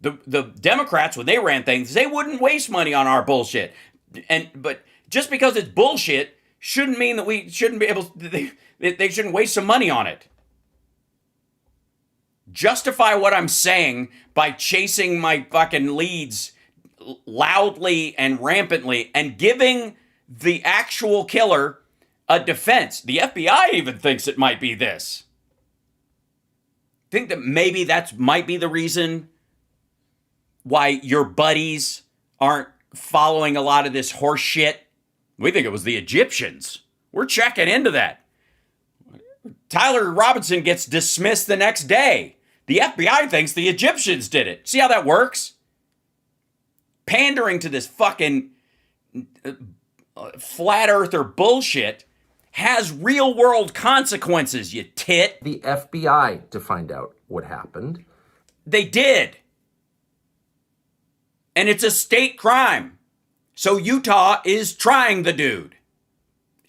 The Democrats, when they ran things, they wouldn't waste money on our bullshit. But just because it's bullshit shouldn't mean that we shouldn't be able to, they shouldn't waste some money on it. justify what I'm saying by chasing my fucking leads loudly and rampantly and giving the actual killer a defense. The FBI even thinks it might be this. Think that maybe that might be the reason why your buddies aren't following a lot of this horse shit. We think it was the Egyptians. We're checking into that. Tyler Robinson gets dismissed the next day. The FBI thinks the Egyptians did it. See how that works? Pandering to this fucking flat earther bullshit has real world consequences, you tit. The FBI to find out what happened. They did. And it's a state crime. So Utah is trying the dude.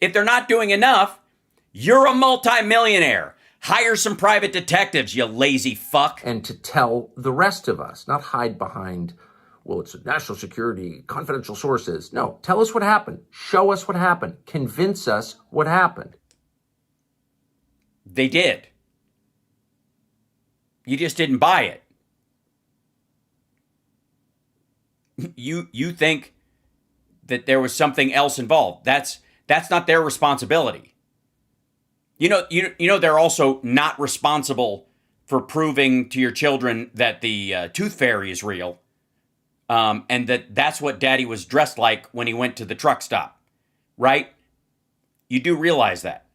If they're not doing enough, you're a multimillionaire. Hire some private detectives, you lazy fuck. And to tell the rest of us, not hide behind, well, it's national security, confidential sources. No, tell us what happened. Show us what happened. Convince us what happened. They did. You just didn't buy it. You think that there was something else involved. That's not their responsibility. You know they're also not responsible for proving to your children that the tooth fairy is real, and that's what Daddy was dressed like when he went to the truck stop, right? You do realize that.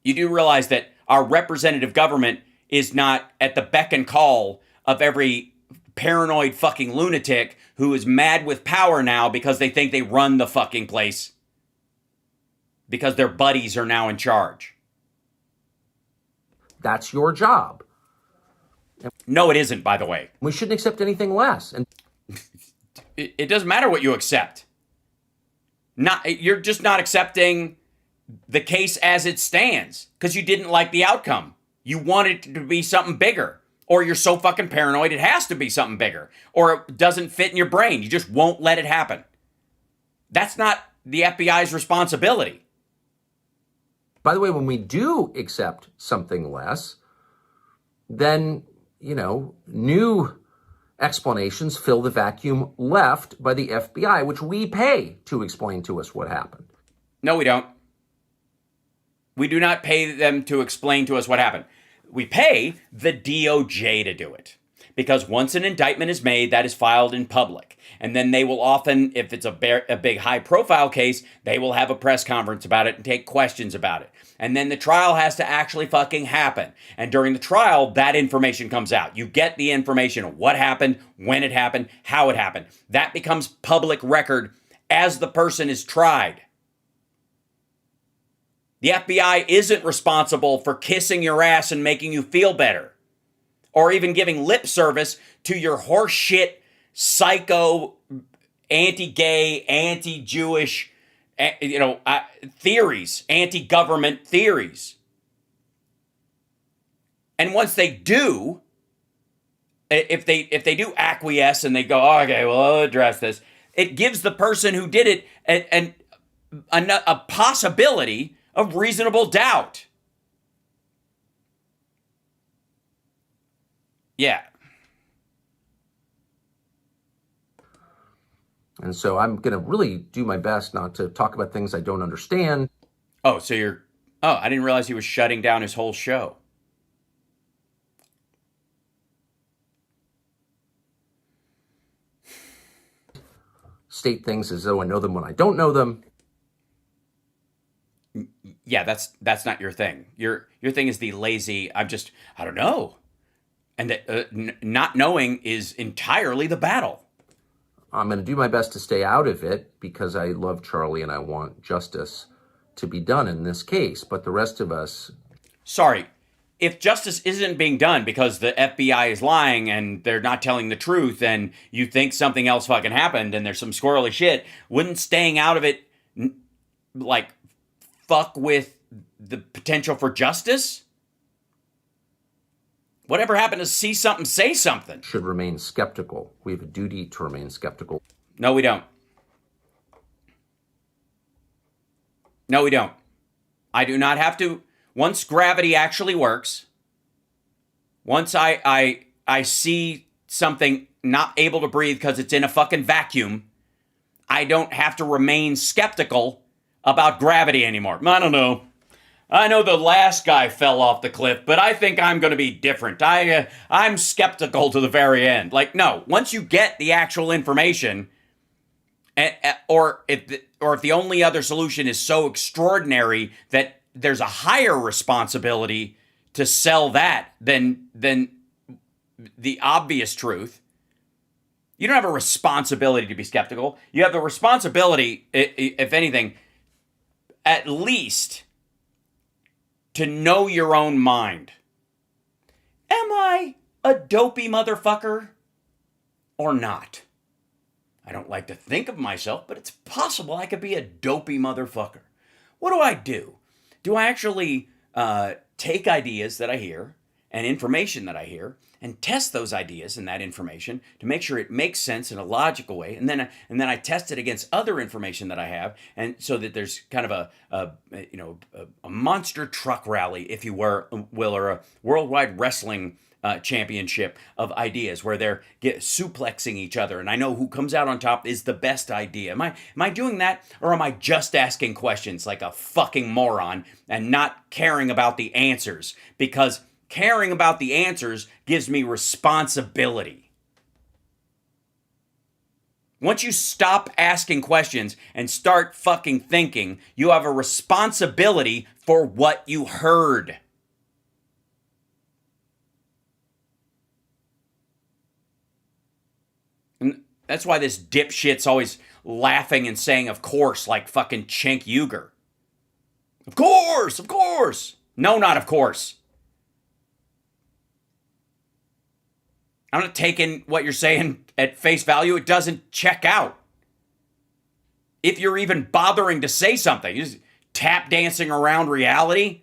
You do realize that our representative government is not at the beck and call of every paranoid fucking lunatic who is mad with power now because they think they run the fucking place because their buddies are now in charge. That's your job. No, it isn't, by the way. We shouldn't accept anything less. And it doesn't matter what you accept. You're just not accepting the case as it stands because you didn't like the outcome. You want it to be something bigger. Or you're so fucking paranoid it has to be something bigger. Or it doesn't fit in your brain. You just won't let it happen. That's not the FBI's responsibility. By the way, when we do accept something less, then, new explanations fill the vacuum left by the FBI, which we pay to explain to us what happened. No, we don't. We do not pay them to explain to us what happened. We pay the DOJ to do it. Because once an indictment is made, that is filed in public. And then they will often, if it's a big high-profile case, they will have a press conference about it and take questions about it. And then the trial has to actually fucking happen. And during the trial, that information comes out. You get the information of what happened, when it happened, how it happened. That becomes public record as the person is tried. The FBI isn't responsible for kissing your ass and making you feel better. Or even giving lip service to your horseshit, psycho, anti-gay, anti-Jewish, theories, anti-government theories. And once they do, if they do acquiesce and they go, oh, okay, well, I'll address this, it gives the person who did it a possibility of reasonable doubt. Yeah. And so I'm going to really do my best not to talk about things I don't understand. Oh, I didn't realize he was shutting down his whole show. State things as though I know them when I don't know them. Yeah, that's not your thing. Your thing is the lazy, I don't know. And that not knowing is entirely the battle. I'm going to do my best to stay out of it because I love Charlie and I want justice to be done in this case. But the rest of us... Sorry, if justice isn't being done because the FBI is lying and they're not telling the truth and you think something else fucking happened and there's some squirrely shit, wouldn't staying out of it, fuck with the potential for justice? Whatever happened to see something, say something? Should remain skeptical. We have a duty to remain skeptical. No, we don't. No, we don't. I do not have to. Once gravity actually works, Once I see something not able to breathe because it's in a fucking vacuum, I don't have to remain skeptical about gravity anymore. I don't know. I know the last guy fell off the cliff, but I think I'm going to be different. I'm skeptical to the very end. Like, no, once you get the actual information, or if the only other solution is so extraordinary that there's a higher responsibility to sell that than the obvious truth, you don't have a responsibility to be skeptical. You have the responsibility, if anything, at least to know your own mind. Am I a dopey motherfucker or not? I don't like to think of myself, but it's possible I could be a dopey motherfucker. What do? Do I actually take ideas that I hear and information that I hear and test those ideas and that information to make sure it makes sense in a logical way, and then I test it against other information that I have, and so that there's kind of a monster truck rally, if you will, or a worldwide wrestling championship of ideas where they're suplexing each other, and I know who comes out on top is the best idea. Am I doing that, or am I just asking questions like a fucking moron and not caring about the answers? Because caring about the answers gives me responsibility. Once you stop asking questions and start fucking thinking, you have a responsibility for what you heard. And that's why this dipshit's always laughing and saying, of course, like fucking Cenk Uygur. Of course, of course. No, not of course. I'm not taking what you're saying at face value. It doesn't check out. If you're even bothering to say something, you're just tap dancing around reality.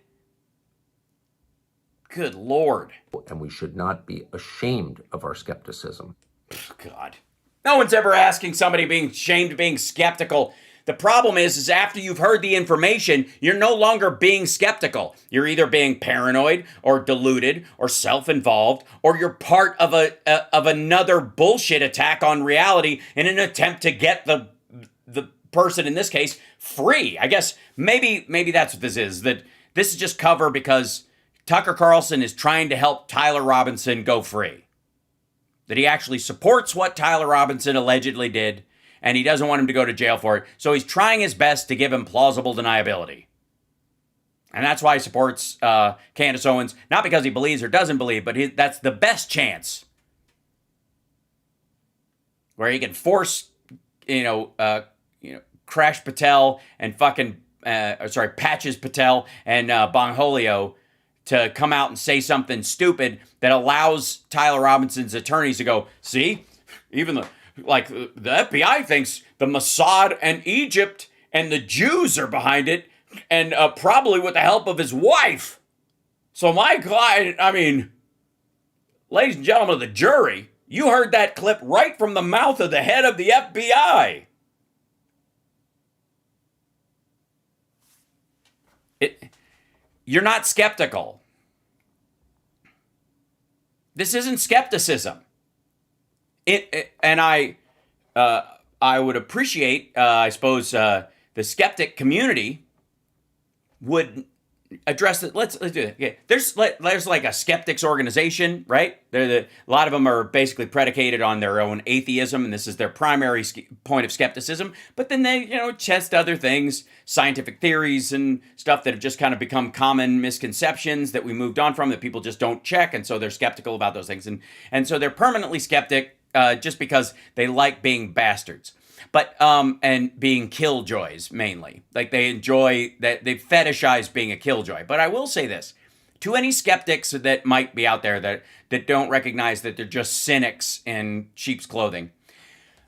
Good Lord. And we should not be ashamed of our skepticism. God. No one's ever asking somebody being ashamed of being skeptical. The problem is after you've heard the information, you're no longer being skeptical. You're either being paranoid or deluded or self-involved, or you're part of another bullshit attack on reality in an attempt to get the person, in this case, free. I guess maybe that's what this is. That this is just cover because Tucker Carlson is trying to help Tyler Robinson go free. That he actually supports what Tyler Robinson allegedly did, and he doesn't want him to go to jail for it. So he's trying his best to give him plausible deniability. And that's why he supports Candace Owens, not because he believes or doesn't believe, but that's the best chance where he can force, Crash Patel and Patches Patel and Bongholio to come out and say something stupid that allows Tyler Robinson's attorneys to go, see, even the FBI thinks the Mossad and Egypt and the Jews are behind it, and probably with the help of his wife. So my client, ladies and gentlemen of the jury, you heard that clip right from the mouth of the head of the FBI. You're not skeptical. This isn't skepticism. And I would appreciate, I suppose, the skeptic community would address it. Let's do it. Okay. There's like a skeptics organization, right? A lot of them are basically predicated on their own atheism, and this is their primary point of skepticism. But then they, test other things, scientific theories and stuff that have just kind of become common misconceptions that we moved on from, that people just don't check, and so they're skeptical about those things, and so they're permanently skeptic just because they like being bastards. But and being killjoys mainly. Like they enjoy that, they fetishize being a killjoy. But I will say this to any skeptics that might be out there that don't recognize that they're just cynics in sheep's clothing.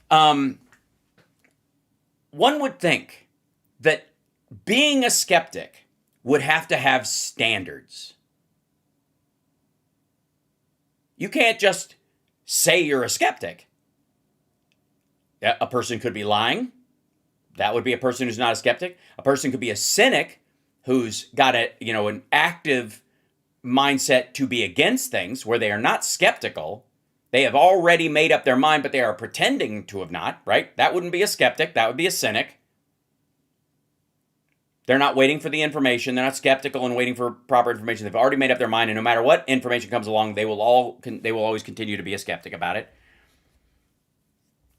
One would think that being a skeptic would have to have standards. You can't just say you're a skeptic. A person could be lying. That would be a person who's not a skeptic. A person could be a cynic who's got an active mindset to be against things, where they are not skeptical. They have already made up their mind, but they are pretending to have not, right? That wouldn't be a skeptic. That would be a cynic. They're not waiting for the information. They're not skeptical and waiting for proper information. They've already made up their mind, and no matter what information comes along, they will always continue to be a skeptic about it.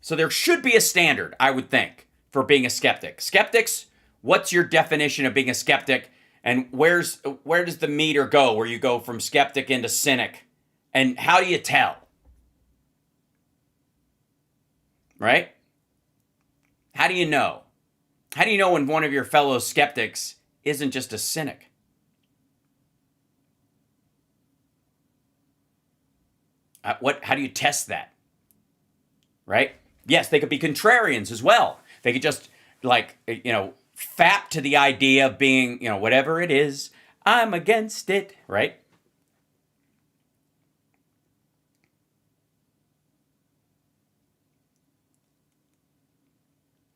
So there should be a standard, I would think, for being a skeptic. Skeptics, what's your definition of being a skeptic? And where does the meter go where you go from skeptic into cynic? And how do you tell? Right? How do you know? How do you know when one of your fellow skeptics isn't just a cynic? How do you test that? Right? Yes, they could be contrarians as well. They could just, fap to the idea of being, whatever it is, I'm against it, right?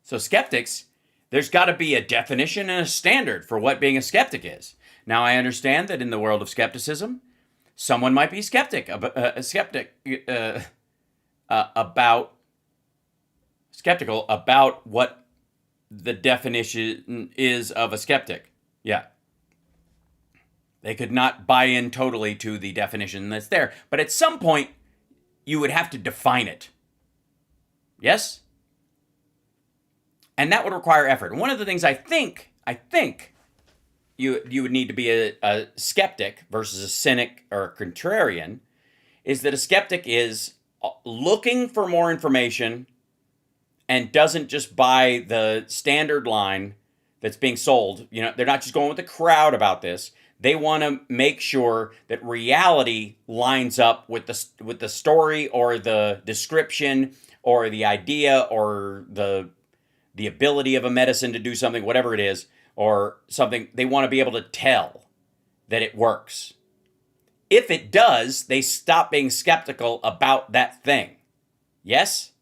So skeptics, there's got to be a definition and a standard for what being a skeptic is. Now, I understand that in the world of skepticism, someone might be skeptical about what the definition is of a skeptic. Yeah. They could not buy in totally to the definition that's there. But at some point, you would have to define it. Yes? And that would require effort. And one of the things I think you would need to be a skeptic versus a cynic or a contrarian is that a skeptic is looking for more information and doesn't just buy the standard line that's being sold. They're not just going with the crowd about this. They want to make sure that reality lines up with the story or the description or the idea or the ability of a medicine to do something, whatever it is, or something. They want to be able to tell that it works. If it does, they stop being skeptical about that thing. Yes?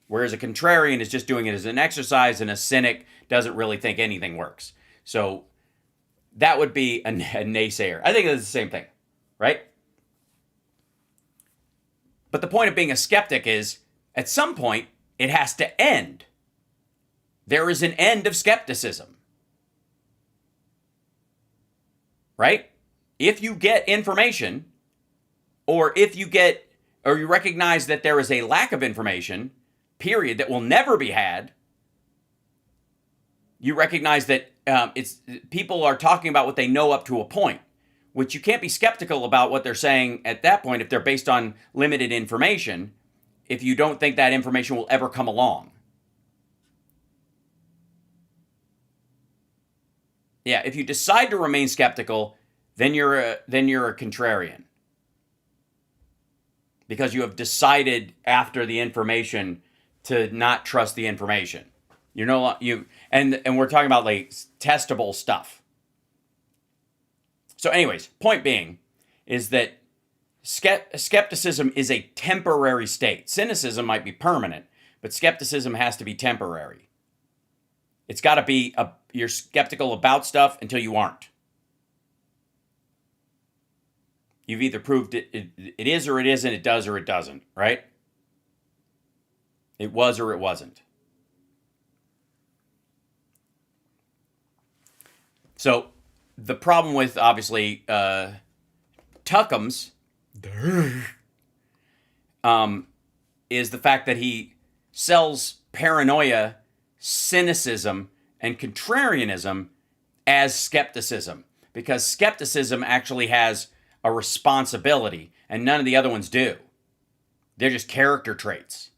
Whereas a contrarian is just doing it as an exercise, and a cynic doesn't really think anything works. So that would be a naysayer. I think it's the same thing, right? But the point of being a skeptic is, at some point, it has to end. There is an end of skepticism. Right? If you get information, or you recognize that there is a lack of information, period, that will never be had, you recognize that people are talking about what they know up to a point, which you can't be skeptical about what they're saying at that point if they're based on limited information, if you don't think that information will ever come along. Yeah, if you decide to remain skeptical, then you're a contrarian. Because you have decided after the information to not trust the information. And we're talking about testable stuff. So anyways, point being is that skepticism is a temporary state. Cynicism might be permanent, but skepticism has to be temporary. It's got to be you're skeptical about stuff until you aren't. You've either proved it is or it isn't, it does or it doesn't, right? It was or it wasn't. So the problem with, obviously, Tuckums is the fact that he sells paranoia, cynicism, and contrarianism as skepticism, because skepticism actually has a responsibility and none of the other ones do. They're just character traits.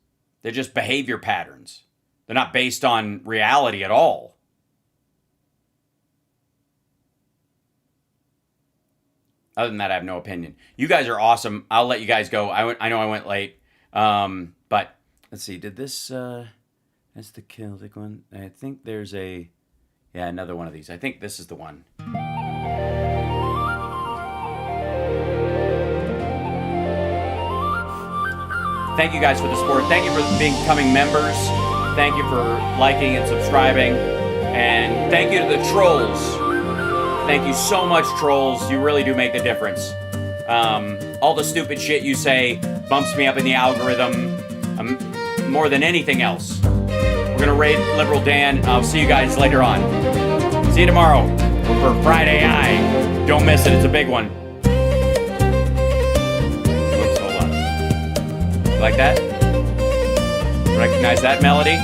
They're just behavior patterns. They're not based on reality at all. Other than that, I have no opinion. You guys are awesome. I'll let you guys go. I know I went late. But let's see. Did this... that's the Celtic one. I think there's another one of these. I think this is the one. Thank you guys for the support. Thank you for becoming members. Thank you for liking and subscribing. And thank you to the trolls Thank you so much, trolls. You really do make a difference. All the stupid shit you say bumps me up in the algorithm more than anything else. We're going to raid Liberal Dan. I'll see you guys later on. See you tomorrow for Friday Eye. Don't miss it. It's a big one. Oops, hold on. You like that? Recognize that melody?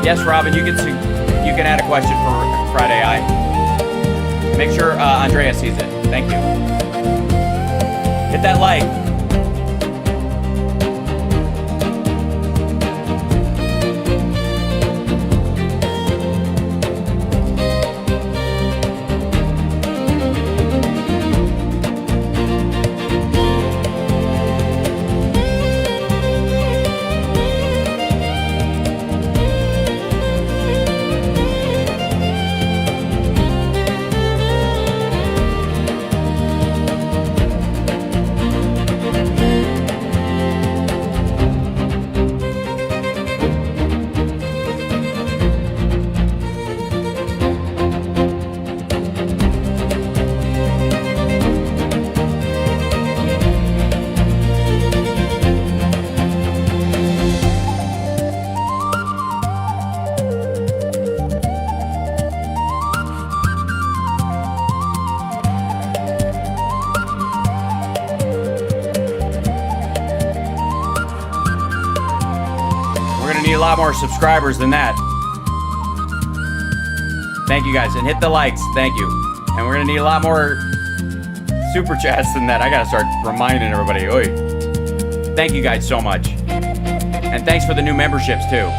Yes, Robin, you can add a question for Friday Eye. Make sure Andrea sees it. Thank you. Hit that like. A lot more subscribers than that. Thank you guys, and hit the likes. Thank you. And we're gonna need a lot more super chats than that. I gotta start reminding everybody. Oy. Thank you guys so much, and thanks for the new memberships too.